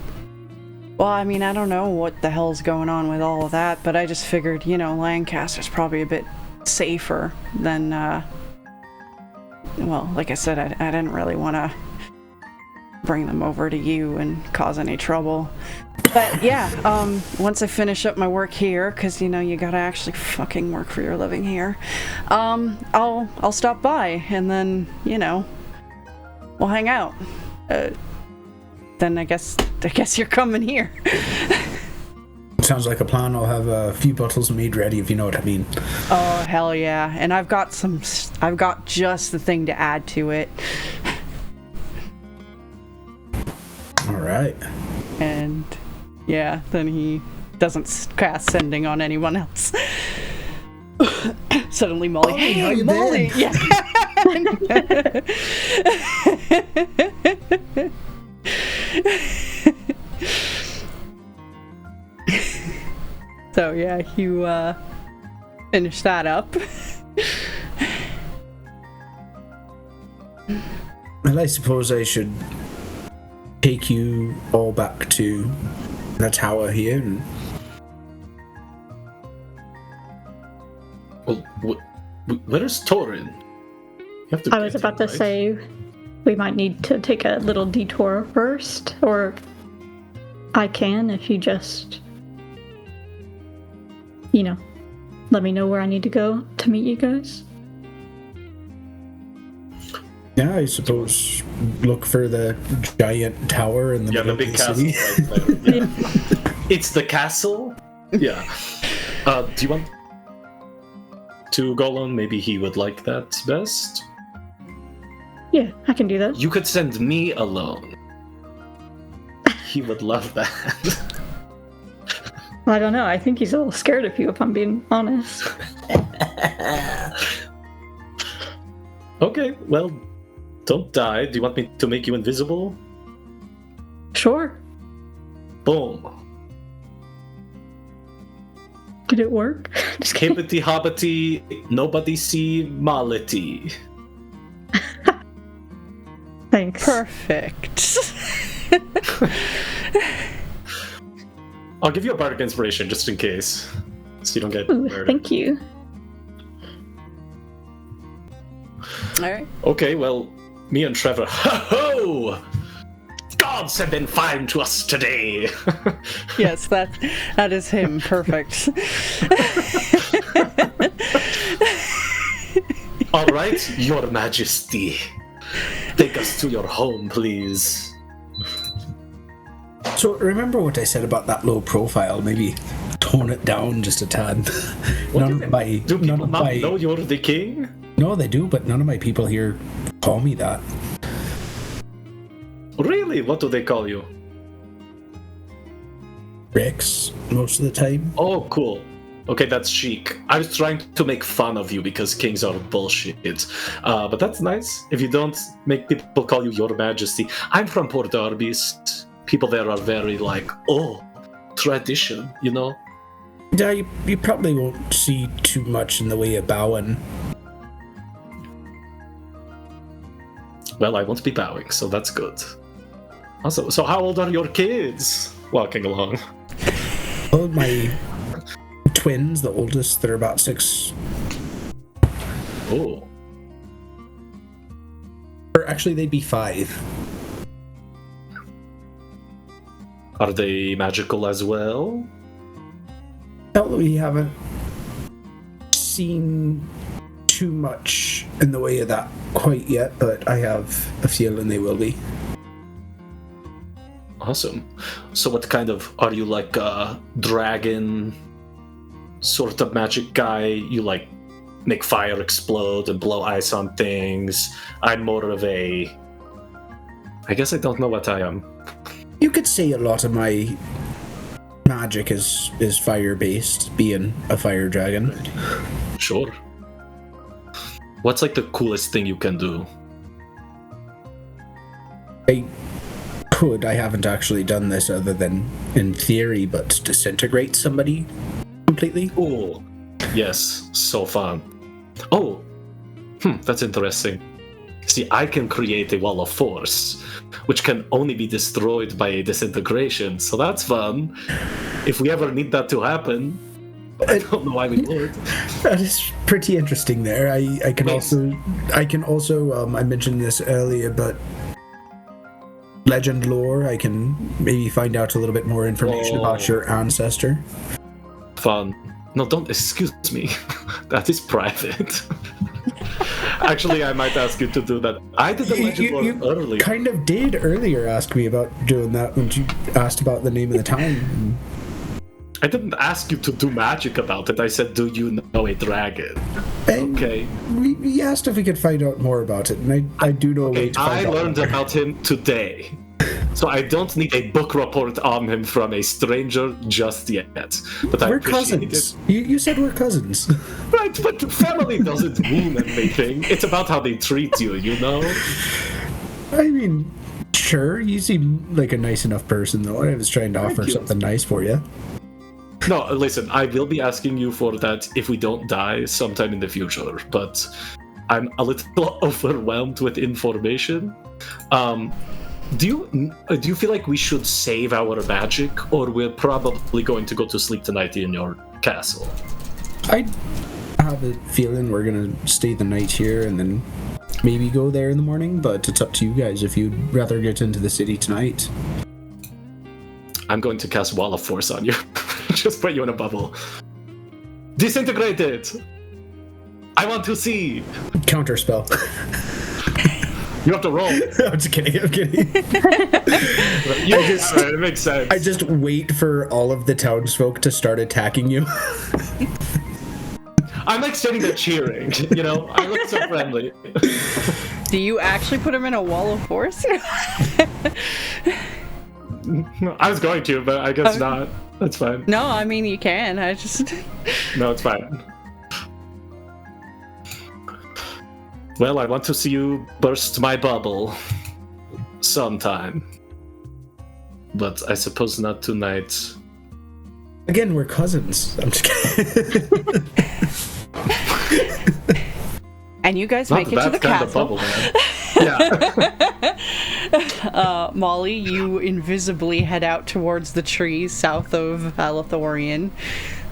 Well, I mean, I don't know what the hell's going on with all of that, but I just figured, you know, Lancaster's probably a bit safer than, well, like I said, I didn't really want to bring them over to you and cause any trouble. But yeah, once I finish up my work here, because, you know, you gotta actually fucking work for your living here, I'll stop by, and then, you know, we'll hang out. Then I guess you're coming here. Sounds like a plan. I'll have a few bottles made ready, if you know what I mean. Oh, hell yeah. And I've got just the thing to add to it. Alright. And yeah, then he doesn't cast sending on anyone else. Suddenly Molly, Molly, hey, how you Molly! been? Yeah. So yeah, you finish that up. Well, I suppose I should take you all back to the tower here and... Well, where's Torin? I was about to say we might need to take a little detour first, or I can if you just, you know, let me know where I need to go to meet you guys. Yeah, I suppose look for the giant tower in the middle the big of the castle city. right there. Yeah. It's the castle? Yeah. Do you want to go alone? Maybe he would like that best. Yeah, I can do that. You could send me alone. He would love that. I don't know. I think he's a little scared of you, if I'm being honest. Okay, well, don't die. Do you want me to make you invisible? Sure. Boom. Did it work? Just kidding. Hippity hoppity, nobody see mality. Thanks. Perfect. I'll give you a bardic inspiration just in case, so you don't get murdered. Thank you. Alright. Okay, well, me and Trevor, ho-ho! Gods have been fine to us today! Yes, that is him. Perfect. Alright, Your Majesty. Take us to your home, please. So remember what I said about that low profile? Maybe tone it down just a tad. Do people not know you're the king? No, they do, but none of my people here call me that. Really? What do they call you? Rex, most of the time. Oh, cool. Okay, that's chic. I was trying to make fun of you because kings are bullshit. But that's nice. If you don't make people call you Your Majesty. I'm from Port Arbis. People there are very like, oh, tradition, you know? Yeah, you probably won't see too much in the way of bowing. Well, I won't be bowing, so that's good. Also, so how old are your kids? Walking along. Well, my twins, the oldest, they're about 6. Oh. Or actually, they'd be 5. Are they magical as well? Well, we haven't seen too much in the way of that quite yet, but I have a feeling they will be. Awesome. So what kind of... Are you like a dragon sort of magic guy? You like make fire explode and blow ice on things? I'm more of a... I guess I don't know what I am. You could say a lot of my magic is fire-based, being a fire dragon. Sure. What's like the coolest thing you can do? I haven't actually done this other than in theory, but disintegrate somebody completely. Oh, yes, so fun. Oh, that's interesting. See, I can create a wall of force, which can only be destroyed by a disintegration, so that's fun. If we ever need that to happen, I don't know why we would. That is pretty interesting there. I can also I mentioned this earlier, but legend lore, I can maybe find out a little bit more information about your ancestor. Fun. No, don't excuse me. That is private. Actually, I might ask you to do that. I did the legend lore earlier. You kind of did earlier ask me about doing that when you asked about the name of the town. I didn't ask you to do magic about it. I said, do you know a dragon? Okay. We asked if we could find out more about it, and I do know a way to find out. I learned about him today. So I don't need a book report on him from a stranger just yet. But we're cousins. You said we're cousins. Right, but family doesn't mean anything. It's about how they treat you, you know? I mean, sure, you seem like a nice enough person, though. I was trying to offer something nice for you. No, listen, I will be asking you for that if we don't die sometime in the future, but I'm a little overwhelmed with information. Do you feel like we should save our magic, or we're probably going to go to sleep tonight in your castle? I have a feeling we're gonna stay the night here and then maybe go there in the morning, but it's up to you guys if you'd rather get into the city tonight. I'm going to cast Wall of Force on you. Just put you in a bubble. Disintegrate it! I want to see! Counterspell. You have to roll. I'm just kidding. It makes sense. I just wait for all of the townsfolk to start attacking you. I'm like sitting there cheering, you know? I look so friendly. Do you actually put him in a wall of force? I was going to, but I guess not. That's fine. No, I mean, you can. I just... No, it's fine. Well, I want to see you burst my bubble sometime. But I suppose not tonight. Again, we're cousins. I'm just kidding. And you guys make it to the castle. Bubble, man. Yeah. Molly, you invisibly head out towards the trees south of Alethorian.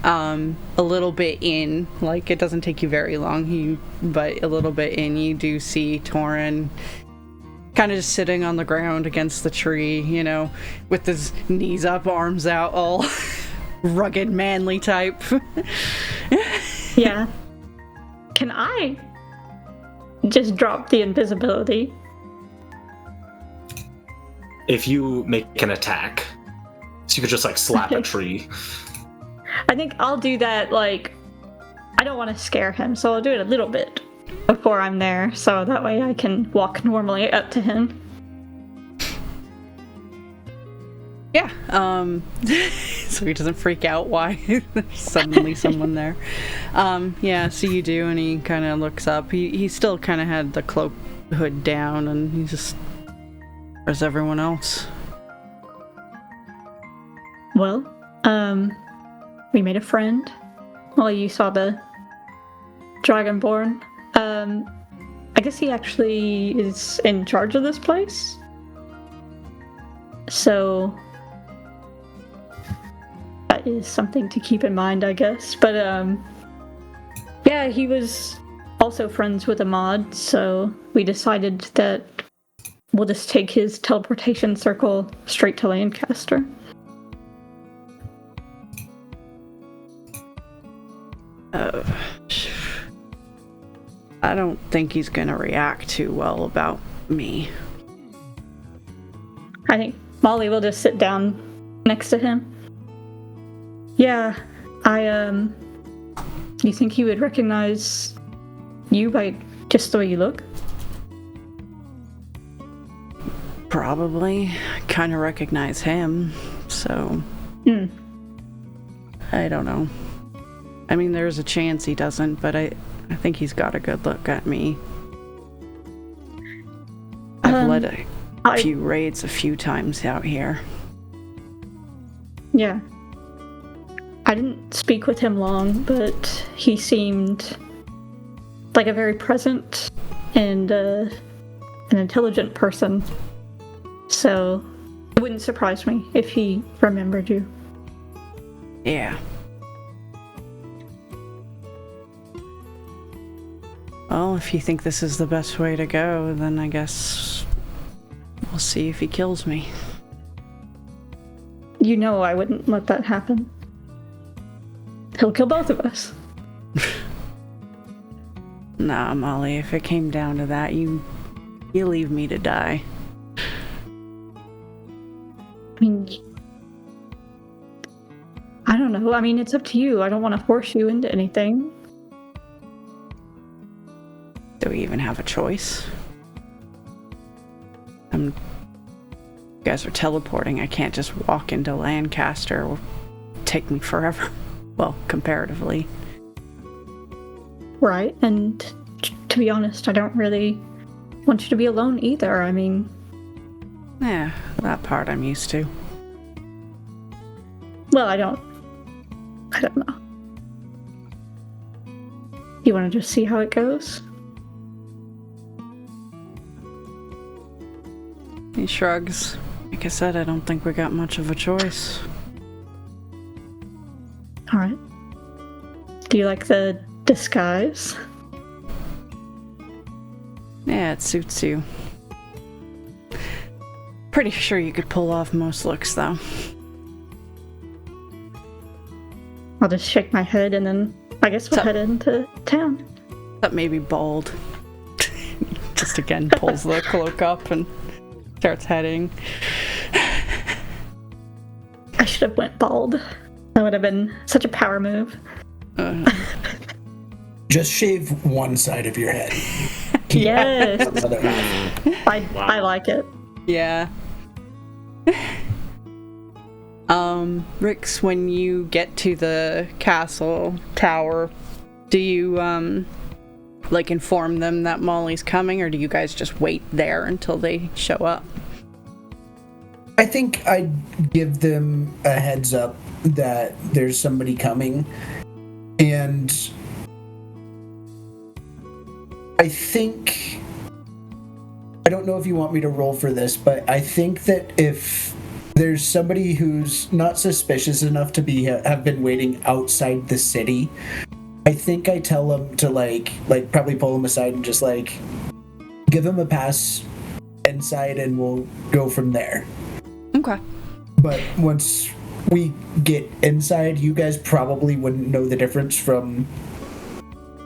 A little bit in, like it doesn't take you very long, but a little bit in, you do see Torin kind of just sitting on the ground against the tree, you know, with his knees up, arms out, all rugged, manly type. Yeah. Can I just drop the invisibility? If you make an attack, so you could just like slap a tree. I think I'll do that, like, I don't want to scare him, so I'll do it a little bit before I'm there, so that way I can walk normally up to him. Yeah, so he doesn't freak out why there's suddenly someone there. Yeah, so you do, and he kind of looks up. He still kind of had the cloak hood down, and he just... Where's everyone else? Well, we made a friend while you saw the Dragonborn. I guess he actually is in charge of this place. So that is something to keep in mind, I guess. But yeah, he was also friends with a mod, so we decided that we'll just take his teleportation circle straight to Lancaster. I don't think he's gonna react too well about me. I think Molly will just sit down next to him. Yeah, you think he would recognize you by just the way you look? Probably. Kind of recognize him, so... I don't know. I mean, there's a chance he doesn't, but I think he's got a good look at me. I've led a few raids a few times out here. Yeah. I didn't speak with him long, but he seemed like a very present and an intelligent person. So it wouldn't surprise me if he remembered you. Yeah. Well, if you think this is the best way to go, then I guess we'll see if he kills me. You know I wouldn't let that happen. He'll kill both of us. Nah, Molly, if it came down to that, you leave me to die. I mean, I don't know. I mean, it's up to you. I don't want to force you into anything. Do we even have a choice? You guys are teleporting. I can't just walk into Lancaster. It will take me forever. Well, comparatively. Right, and to be honest, I don't really want you to be alone either. I mean... Yeah, that part I'm used to. Well, I don't know. You want to just see how it goes? He shrugs. Like I said, I don't think we got much of a choice. Alright. Do you like the disguise? Yeah, it suits you. Pretty sure you could pull off most looks, though. I'll just shake my head and then I guess we'll head into town. That may be bold. Just again pulls the cloak up and starts heading. I should have went bald. That would have been such a power move. Just shave one side of your head. Yes. I like it. Yeah. Rix, when you get to the castle tower, do you, inform them that Molly's coming, or do you guys just wait there until they show up? I think I'd give them a heads up that there's somebody coming, and I don't know if you want me to roll for this, but I think that if there's somebody who's not suspicious enough to have been waiting outside the city, I think I tell them to probably pull them aside and just give them a pass inside, and we'll go from there. Okay. But once we get inside, you guys probably wouldn't know the difference from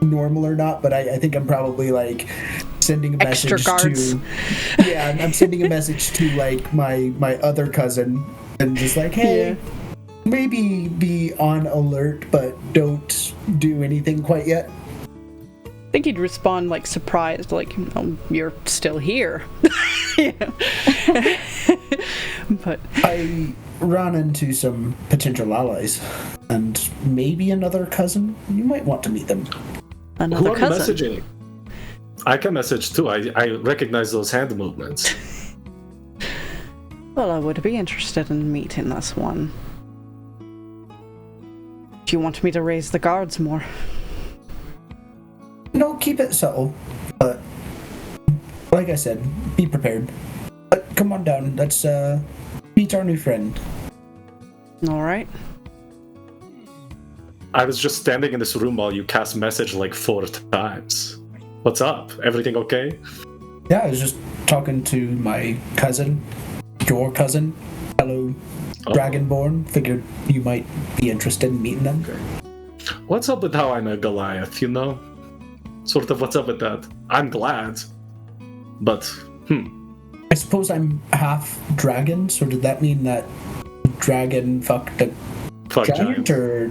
normal or not, but I think I'm probably sending a message to... Yeah, I'm sending a message to my other cousin and just hey, maybe be on alert, but don't do anything quite yet. I think he'd respond surprised, you're still here. But I run into some potential allies, and maybe another cousin. You might want to meet them. Another Who are cousin. Messaging? I can message too. I recognize those hand movements. Well, I would be interested in meeting this one. Do you want me to raise the guards more? No, keep it subtle. But like I said, be prepared. But come on down. Let's meet our new friend. All right. I was just standing in this room while you cast message 4 times. What's up? Everything okay? Yeah, I was just talking to my cousin, your cousin, fellow Dragonborn. Figured you might be interested in meeting them. What's up with how I'm a Goliath, sort of what's up with that. I'm glad, but I suppose I'm half dragon, so did that mean that dragon fucked a giant or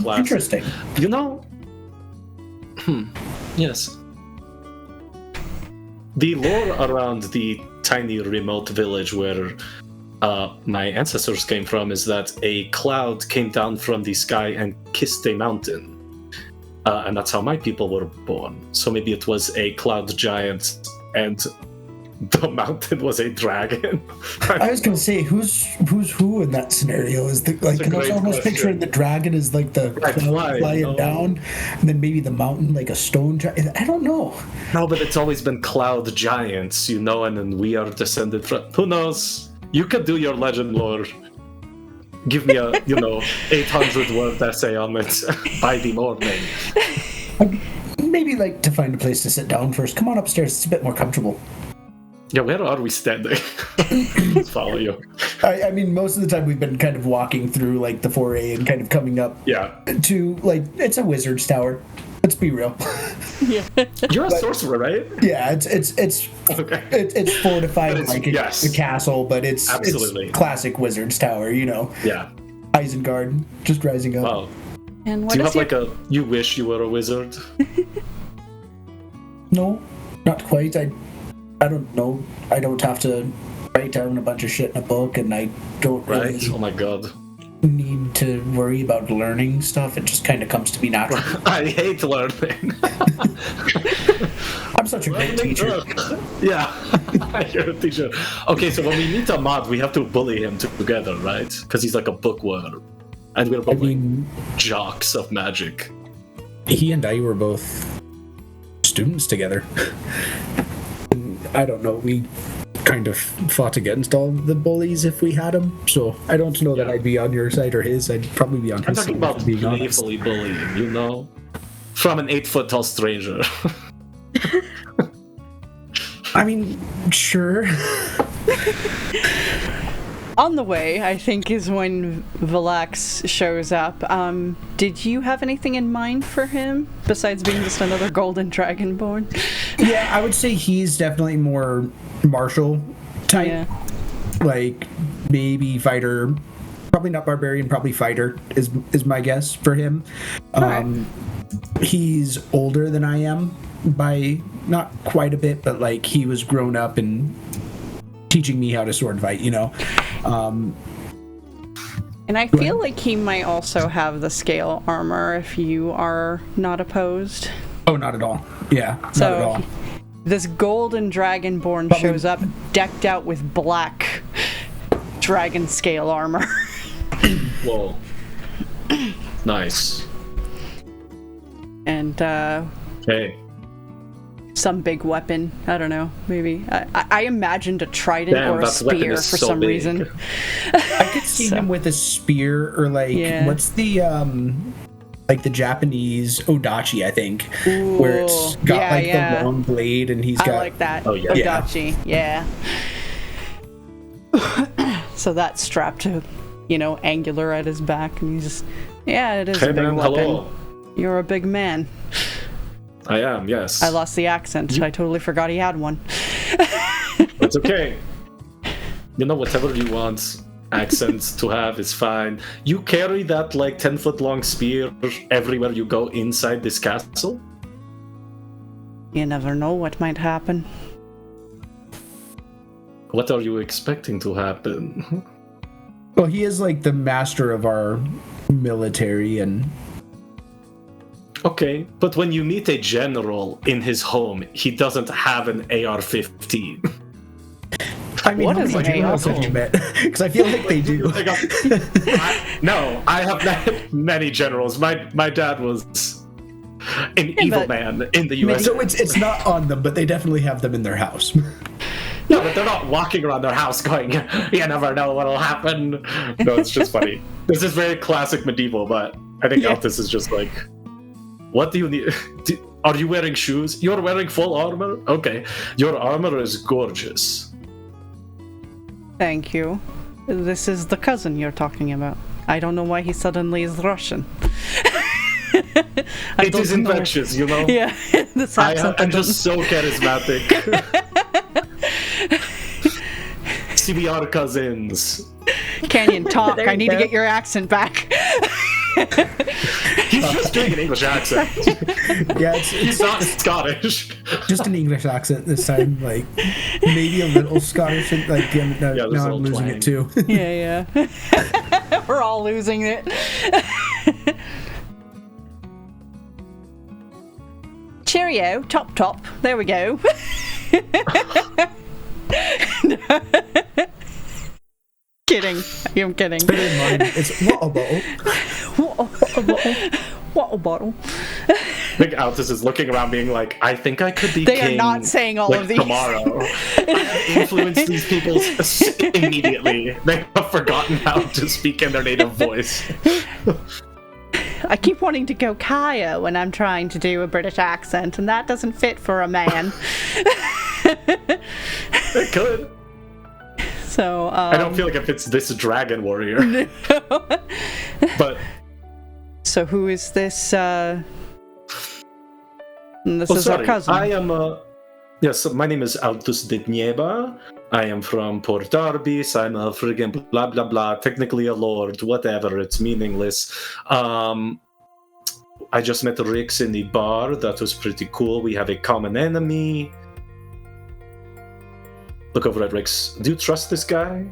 Classic. Interesting. You know, yes. The lore around the tiny remote village where my ancestors came from is that a cloud came down from the sky and kissed a mountain. And that's how my people were born. So maybe it was a cloud giant and the mountain was a dragon. I was gonna say, who's who in that scenario? Is the like? Can I was almost picturing the dragon as like the flying down, and then maybe the mountain like a stone giant. I don't know. No, but it's always been cloud giants, and then we are descended from. Who knows? You could do your legend lore. Give me a 800-word essay on it by the morning. Maybe like to find a place to sit down first. Come on upstairs. It's a bit more comfortable. Yeah, where are we standing? Let's follow you. I mean, most of the time we've been kind of walking through like the foray and kind of coming up to like it's a wizard's tower. Let's be real. Yeah. You're a sorcerer, right? Yeah, it's okay. It's fortified like yes. a castle, but it's classic wizard's tower, Yeah. Isengard just rising up. Wow. And what do you have like you wish you were a wizard? No, not quite. I don't know. I don't have to write down a bunch of shit in a book, and I don't really Oh my god. need to worry about learning stuff. It just kind of comes to me naturally. I hate learning. I'm such a great teacher. Yeah, you're a teacher. Okay, so when we meet a mod, we have to bully him together, right? Because he's like a bookworm. And we're both jocks of magic. He and I were both students together. I don't know, we kind of fought against all the bullies if we had them, so I don't know that I'd be on your side or his. I'd probably be on his side. I'm talking about playfully bullying, from an 8-foot-tall stranger. I mean, sure. On the way, I think, is when Valax shows up. Did you have anything in mind for him, besides being just another golden dragonborn? Yeah, I would say he's definitely more martial type. Yeah. Like, maybe fighter. Probably not barbarian, probably fighter is my guess for him. Right. He's older than I am by not quite a bit, but like he was grown up and teaching me how to sword fight, And I feel like he might also have the scale armor if you are not opposed. Oh, not at all. Yeah, so not at all. This golden dragonborn shows up decked out with black dragon scale armor. Whoa. Nice. And, hey. Some big weapon. I don't know. Maybe. I imagined a trident or a spear for some reason. I could see him with a spear or like, what's the, like the Japanese odachi, I think. Ooh, where it's got the long blade and he's got... I like that. Oh, yeah. Odachi, yeah. So that's strapped to, angular at his back, and he's just, it is a big weapon. Hello. You're a big man. I am, yes. I lost the accent. I totally forgot he had one. It's okay. Whatever you want accents to have is fine. You carry that 10-foot long spear everywhere you go inside this castle? You never know what might happen. What are you expecting to happen? Well, he is the master of our military and... Okay, but when you meet a general in his home, he doesn't have an AR-15. I mean, what is an AR-15? Because I feel like they do. I have met many generals. My dad was an evil man in the U.S. So it's not on them, but they definitely have them in their house. No, but they're not walking around their house going, you never know what'll happen. No, it's just funny. This is very classic medieval, but I think Altus is just what do you need? Are you wearing shoes? You're wearing full armor? Okay. Your armor is gorgeous. Thank you. This is the cousin you're talking about. I don't know why he suddenly is Russian. It is infectious, you know? Yeah, this accent. I'm just so charismatic. See, we are cousins. Canyon, talk. I need to get your accent back. He's just doing an English accent. Yeah, He's not Scottish. just an English accent this time, like maybe a little Scottish. Like now I'm losing it too. Yeah. We're all losing it. Cheerio, top. There we go. Kidding. I'm kidding. Bear in mind, it's water bottle. Water bottle. Big Altus is looking around being like, I think I could be They king, are not saying all like, of these. tomorrow. I have influenced these people immediately. They have forgotten how to speak in their native voice. I keep wanting to go Kaya when I'm trying to do a British accent, and that doesn't fit for a man. It could. So, I don't feel like it fits this dragon warrior. No. But So who is this? This is sorry. our cousin. I am. Yes, my name is Altus de Dnieba. I am from Port Arbis. I'm a friggin' blah blah blah. Technically a lord, whatever. It's meaningless. I just met Rix in the bar. That was pretty cool. We have a common enemy. Look over at Rix. Do you trust this guy?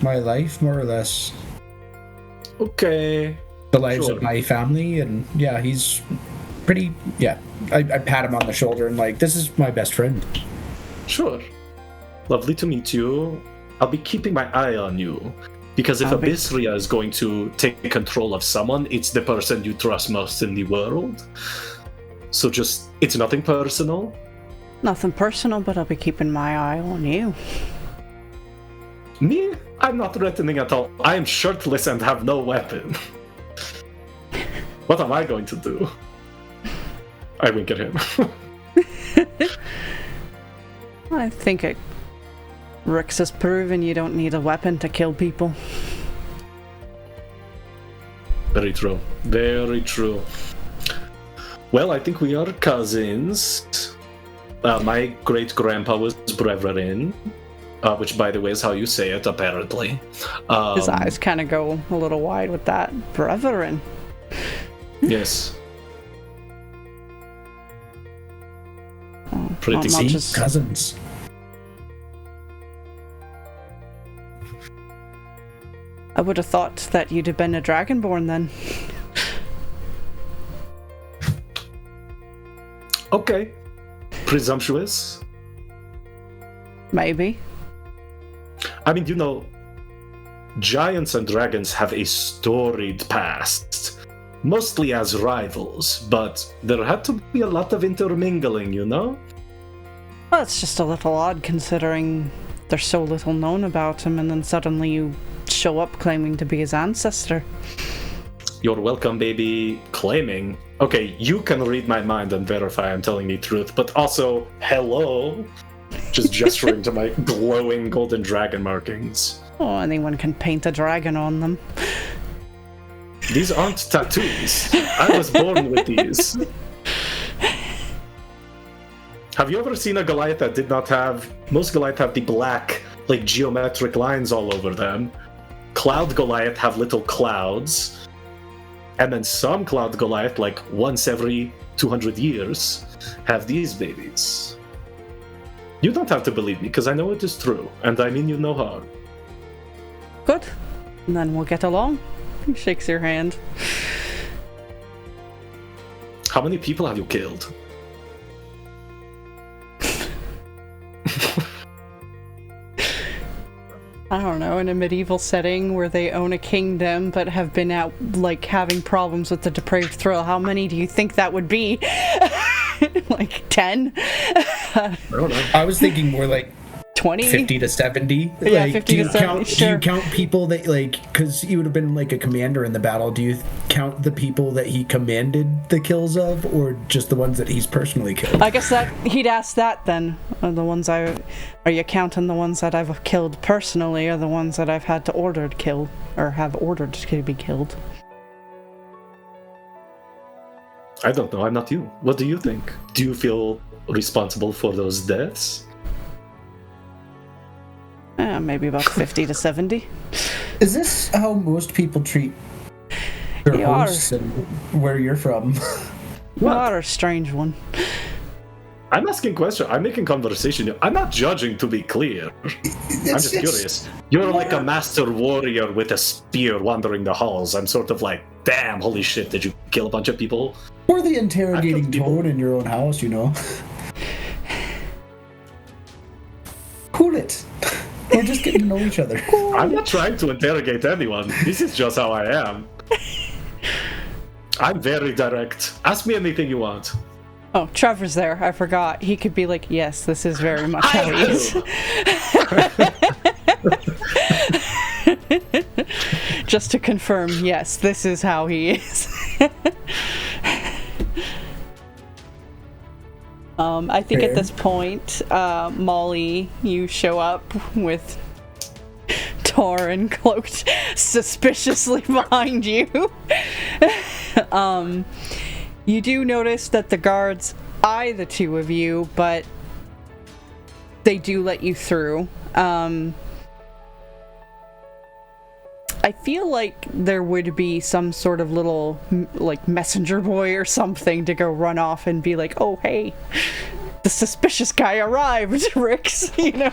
My life, more or less. Okay. The lives Sure. of my family, and yeah, he's pretty. Yeah, I pat him on the shoulder and like, this is my best friend. Sure. Lovely to meet you. I'll be keeping my eye on you. Because if Abysria is going to take control of someone, it's the person you trust most in the world. So just, it's nothing personal. Nothing personal, but I'll be keeping my eye on you. Me? I'm not threatening at all. I am shirtless and have no weapon. What am I going to do? I wink at him. I think Rix has proven you don't need a weapon to kill people. Very true. Very true. Well, I think we are cousins. My great-grandpa was Breverin, which, by the way, is how you say it, apparently. His eyes kind of go a little wide with that. Breverin. Yes. Pretty not much cool. is- Cousins. I would have thought that you'd have been a dragonborn then. Okay. Presumptuous. Maybe. I mean, you know, giants and dragons have a storied past. Mostly as rivals, but there had to be a lot of intermingling, you know? Well, it's just a little odd considering there's so little known about him, and then suddenly you show up claiming to be his ancestor. You're welcome, baby. Claiming. Okay, you can read my mind and verify I'm telling the truth, but also, hello. Just gesturing to my glowing golden dragon markings. Oh, anyone can paint a dragon on them. These aren't tattoos. I was born with these. Have you ever seen a Goliath that did not have... Most Goliath have the black, like, geometric lines all over them. Cloud Goliath have little clouds. And then some Cloud Goliath, like, once every 200 years, have these babies. You don't have to believe me, because I know it is true, and I mean you no harm. Good. And then we'll get along. He shakes your hand. How many people have you killed? I don't know, in a medieval setting where they own a kingdom but have been out, like, having problems with the depraved thrill, how many do you think that would be? Like 10? I don't know. I was thinking more like 20? 50 to 70. Yeah, Like, 50 do you to 70, count, sure. Do you count people that, like, because you would have been like a commander in the battle, do you count the people that he commanded the kills of, or just the ones that he's personally killed? I guess that he'd ask that then. Are you counting the ones that I've killed personally, or the ones that I've had to order to kill, or have ordered to be killed? I don't know. I'm not you. What do you think? Do you feel responsible for those deaths? Maybe about 50 to 70. Is this how most people treat their hosts and where you're from? You are a strange one. I'm asking questions. I'm making conversation. I'm not judging, to be clear. I'm just curious. You're like a master warrior with a spear wandering the halls. I'm sort of like, damn, holy shit, did you kill a bunch of people? Or the interrogating tone in your own house, you know. Cool it. We're just getting to know each other. I'm not trying to interrogate anyone. This is just how I am. I'm very direct. Ask me anything you want. Oh, Trevor's there. I forgot. He could be like, yes, this is very much how he is. Just to confirm, yes, this is how he is. I think at this point, Molly, you show up with Torin cloaked suspiciously behind you. You do notice that the guards eye the two of you, but they do let you through. I feel like there would be some sort of little, like, messenger boy or something to go run off and be like, oh, hey, the suspicious guy arrived, Rix, you know?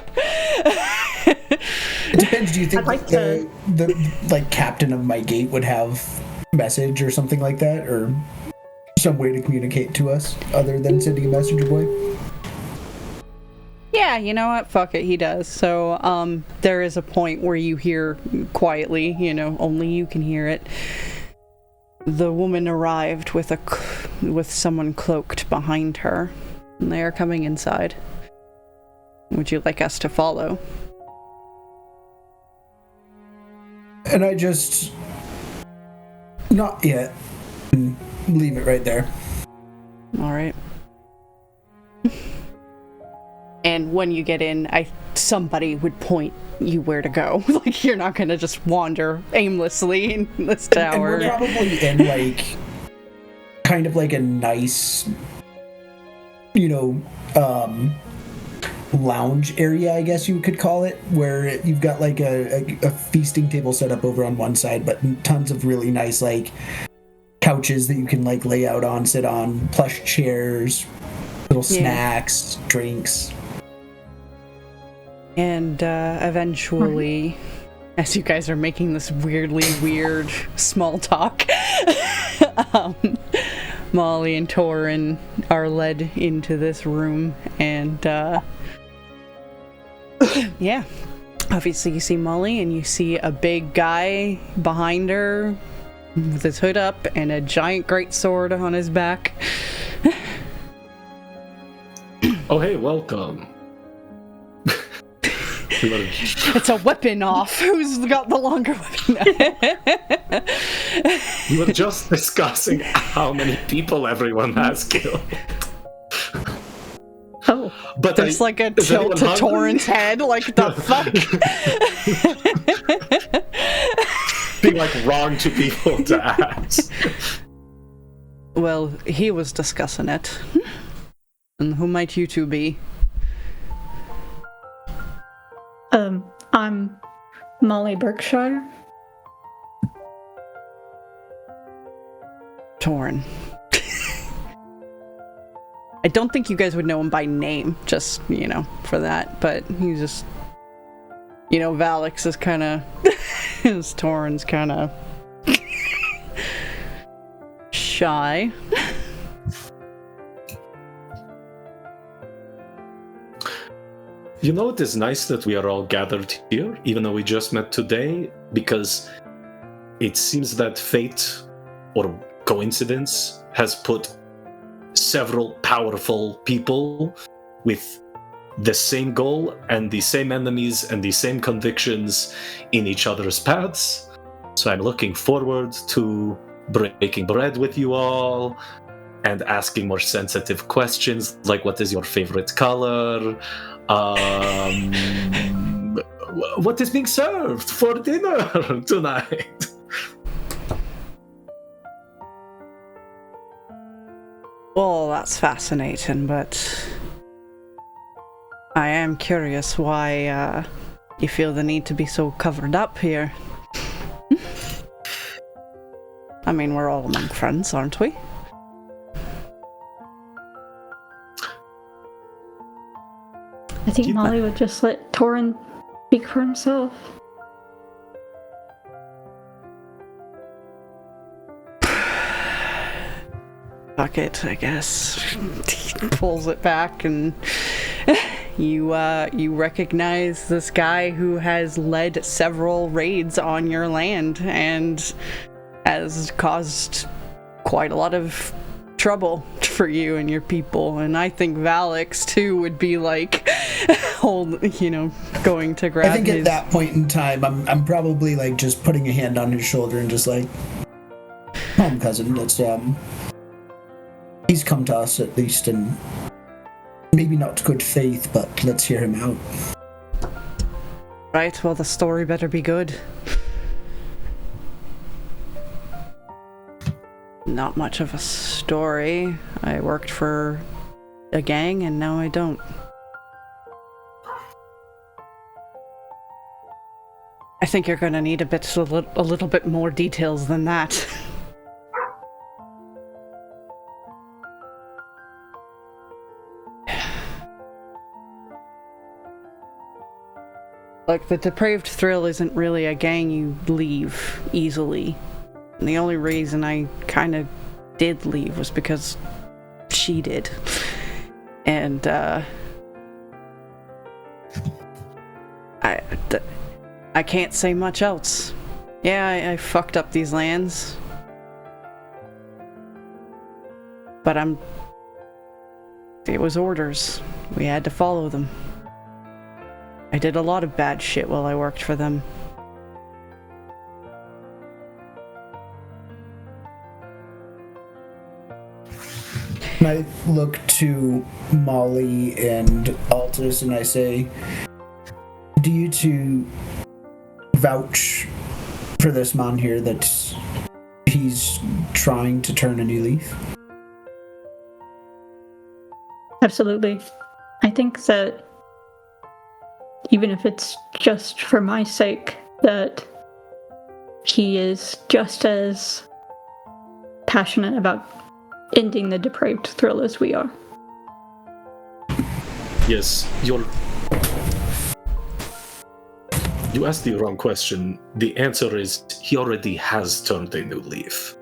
It depends. Do you think the captain of my gate would have a message or something like that? Or some way to communicate to us other than sending a messenger boy? Yeah, you know what? Fuck it, he does. So, there is a point where you hear quietly, you know, only you can hear it. The woman arrived with someone cloaked behind her, and they are coming inside. Would you like us to follow? And I just... Not yet. Leave it right there. Alright. And when you get in, somebody would point you where to go. Like, you're not gonna just wander aimlessly in this tower. And we're probably in, like, kind of like a nice, you know, lounge area, I guess you could call it, where you've got, like, a feasting table set up over on one side, but tons of really nice, like, couches that you can, like, lay out on, sit on, plush chairs, little snacks, drinks. And eventually, as you guys are making this weirdly weird small talk, Molly and Torin are led into this room, and yeah, obviously you see Molly, and you see a big guy behind her with his hood up and a giant greatsword on his back. Oh, hey, welcome. It's a weapon off. Who's got the longer weapon? We were just discussing how many people everyone has killed. Oh, but there's like a tilt to Torin's head. Like, the fuck? Being like wrong to people to ask. Well, he was discussing it. And who might you two be? I'm Molly Berkshire. Torin. I don't think you guys would know him by name, just, you know, for that, but he's just, you know, Valix is kind of, Torin's kind of shy. You know, it is nice that we are all gathered here, even though we just met today, because it seems that fate or coincidence has put several powerful people with the same goal and the same enemies and the same convictions in each other's paths. So I'm looking forward to breaking bread with you all and asking more sensitive questions, like what is your favorite color? What is being served for dinner tonight? Well, that's fascinating, but I am curious why you feel the need to be so covered up here. I mean, we're all among friends, aren't we? I think Molly would just let Torin speak for himself. Fuck it, I guess. He pulls it back, and you recognize this guy who has led several raids on your land and has caused quite a lot of trouble for you and your people. And I think Valix too would be like, going to grab. I think at that point in time, I'm probably like just putting a hand on his shoulder and just like, "Come, cousin, let's he's come to us at least, and maybe not good faith, but let's hear him out." Right, well, the story better be good. Not much of a story. I worked for a gang, and now I don't. I think you're gonna need a little bit more details than that. Like, the Depraved Thrill isn't really a gang you leave easily. And the only reason I kind of did leave was because she did. And, I can't say much else. Yeah, I fucked up these lands. But it was orders. We had to follow them. I did a lot of bad shit while I worked for them. I look to Molly and Altus and I say, "Do you two vouch for this man here that he's trying to turn a new leaf?" Absolutely. I think that even if it's just for my sake, that he is just as passionate about ending the Depraved Thrill as we are. Yes, you asked the wrong question. The answer is he already has turned a new leaf.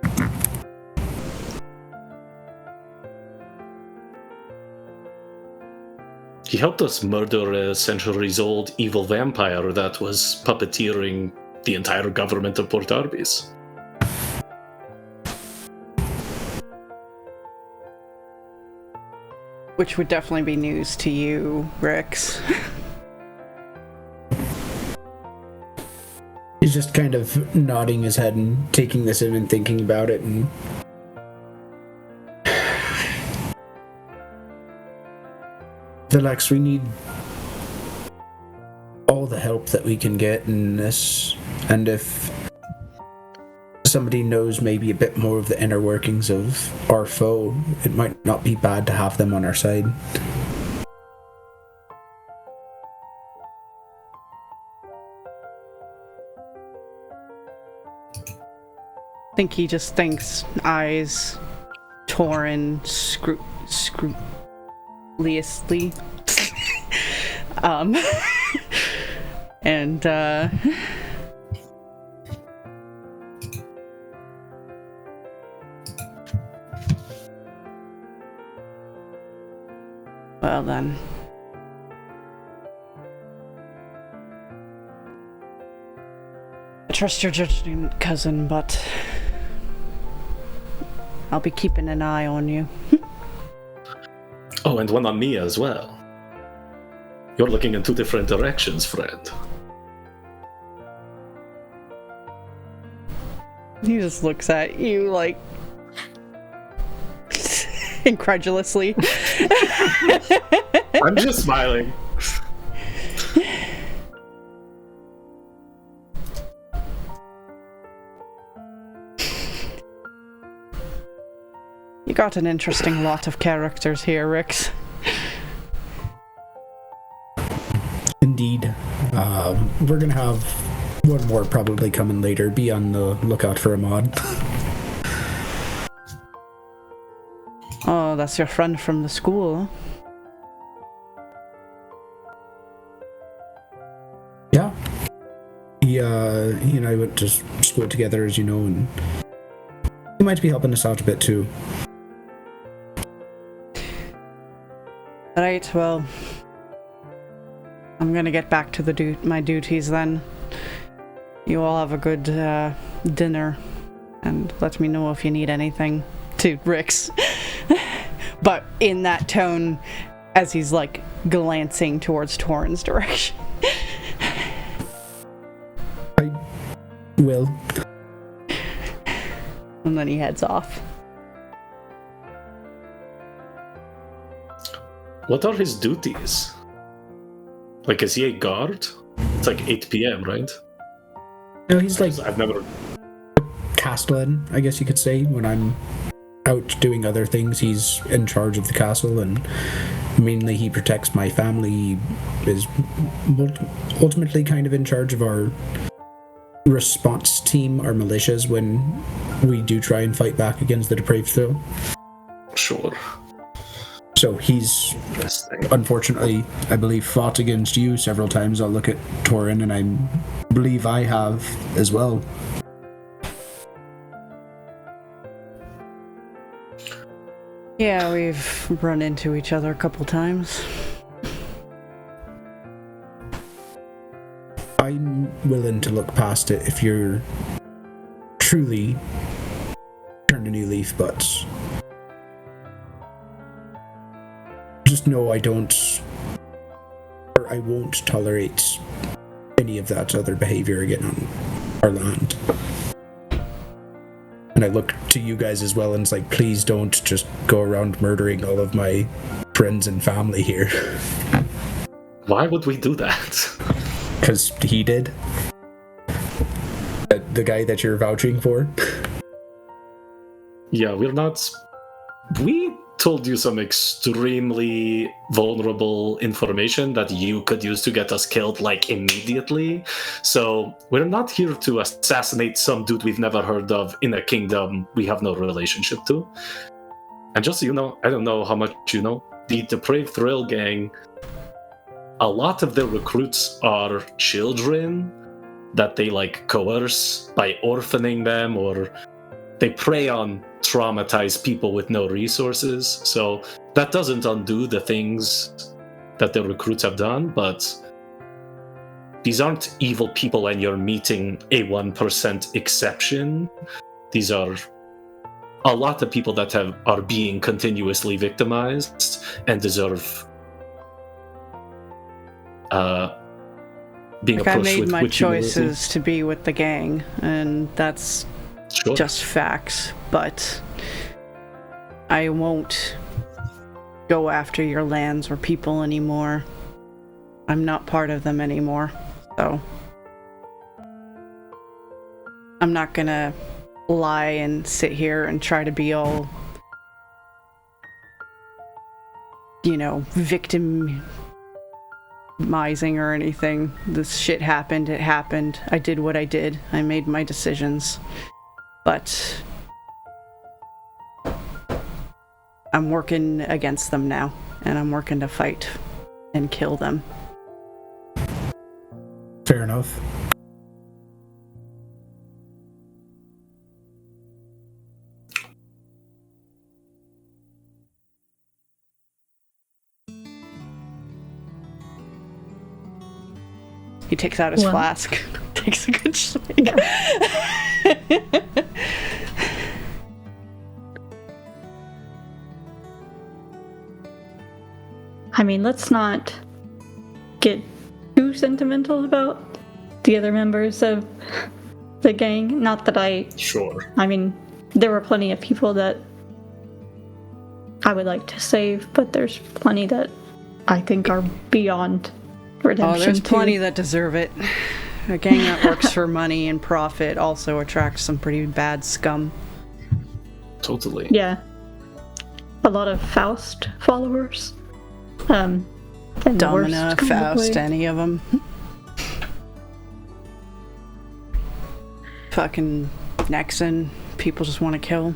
He helped us murder a centuries-old evil vampire that was puppeteering the entire government of Port Arbis. Which would definitely be news to you, Rex. He's just kind of nodding his head and taking this in and thinking about it, and Relax, we need all the help that we can get in this, and if somebody knows maybe a bit more of the inner workings of our foe, it might not be bad to have them on our side. I think he just thinks eyes torn scrupulously. And well then. I trust your judgment, cousin, but I'll be keeping an eye on you. Oh, and one on me as well. You're looking in two different directions, friend. He just looks at you like incredulously. I'm just smiling. You got an interesting lot of characters here, Rix. Indeed. We're gonna have one more probably coming later. Be on the lookout for a mod. Oh, that's your friend from the school. Yeah. He and I went to school together, as you know, and he might be helping us out a bit too. Right, well, I'm gonna get back to my duties then. You all have a good dinner, and let me know if you need anything. To Rix. But in that tone, as he's like glancing towards Torin's direction. I will. And then he heads off. What are his duties? Like, is he a guard? It's like 8 p.m., right? No, he's like I've never... castellan, I guess you could say. When I'm out doing other things, he's in charge of the castle, and mainly he protects my family. He is ultimately kind of in charge of our response team, our militias, when we do try and fight back against the depraved thrill. Sure. So he's, unfortunately, I believe, fought against you several times. I'll look at Torin, and I believe I have as well. Yeah, we've run into each other a couple times. I'm willing to look past it if you're truly turned a new leaf, but just know I won't tolerate any of that other behavior again on our land. And I look to you guys as well, and it's like, please don't just go around murdering all of my friends and family here. Why would we do that? Because he did. The guy that you're vouching for. Yeah, we're not... We told you some extremely vulnerable information that you could use to get us killed, like, immediately. So we're not here to assassinate some dude we've never heard of in a kingdom we have no relationship to. And just so you know, I don't know how much you know, the Depraved Thrill Gang, a lot of their recruits are children that they, like, coerce by orphaning them, or they prey on traumatized people with no resources. So that doesn't undo the things that the recruits have done, but these aren't evil people and you're meeting a 1% exception. These are a lot of people that are being continuously victimized and deserve being approached with I made my choices humility. to be with the gang, and that's Sure. just facts, but I won't go after your lands or people anymore. I'm not part of them anymore, so I'm not gonna lie and sit here and try to be all, victimizing or anything. This shit happened, it happened. I did what I did. I made my decisions. But I'm working against them now, and I'm working to fight and kill them. Fair enough. He takes out his flask, takes a good swig. I mean, let's not get too sentimental about the other members of the gang. Not that Sure. I mean, there were plenty of people that I would like to save, but there's plenty that I think are beyond redemption. Oh, there's plenty too. that deserve it. A gang that works for money and profit also attracts some pretty bad scum. Totally. Yeah. a lot of Faust followers. And the worst, Domina, kind of Faust, way. any of them. Fucking Nexon, people just want to kill.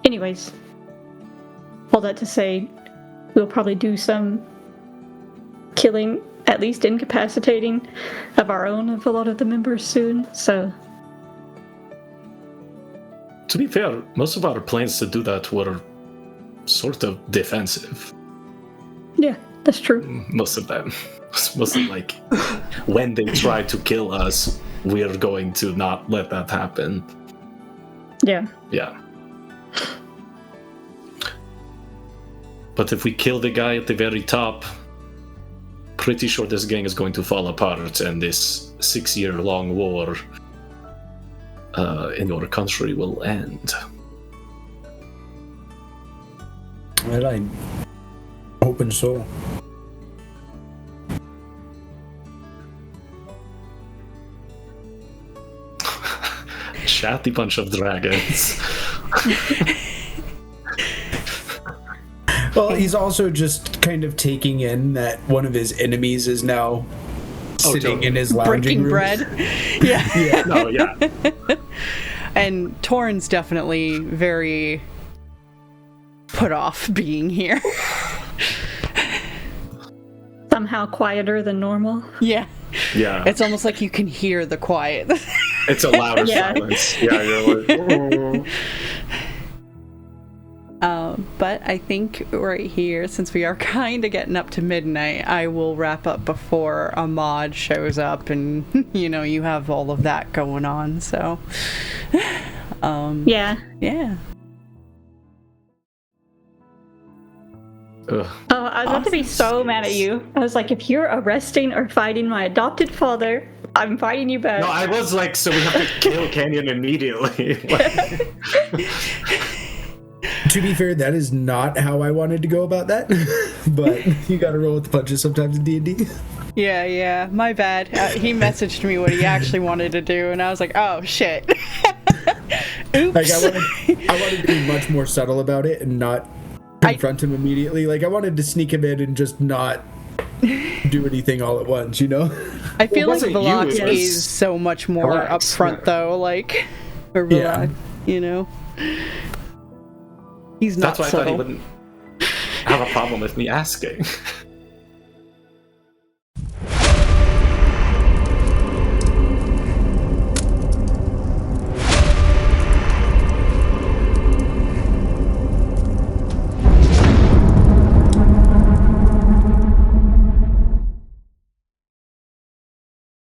Anyways, all that to say, we'll probably do some killing, at least incapacitating, of our own of a lot of the members soon, so... To be fair, most of our plans to do that were sort of defensive. Yeah, that's true. Most of them. Mostly like, when they try to kill us, we're going to not let that happen. Yeah. Yeah. But if we kill the guy at the very top, pretty sure this gang is going to fall apart and this 6-year-long war in your country will end. Well, I'm hoping so. Chatty bunch of dragons. Well, he's also just kind of taking in that one of his enemies is now sitting in his lounging Breaking room. bread. Yeah. No, yeah. And Torn's definitely very put off being here. Somehow quieter than normal. Yeah. Yeah. It's almost like you can hear the quiet. It's a louder Yeah. silence. Yeah, you're like... But I think right here, since we are kind of getting up to midnight, I will wrap up before Ahmad shows up and, you have all of that going on, so... Yeah. Yeah. Ugh. Oh, I was about to be so mad at you. I was like, if you're arresting or fighting my adopted father, I'm fighting you back. No, I was like, so we have to kill Canyon immediately. Like, To be fair, that is not how I wanted to go about that. But you gotta roll with the punches sometimes in D&D. Yeah, my bad. He messaged me what he actually wanted to do, and I was like, oh, shit. Oops. Like, I wanted to be much more subtle about it and not confront him immediately. Like, I wanted to sneak him in and just not do anything all at once, I feel Well, like it wasn't you, Velox it was is so much more Alex. upfront, though, like, for Yeah. Velox, He's not that's why I thought he subtle. wouldn't have a problem with me asking.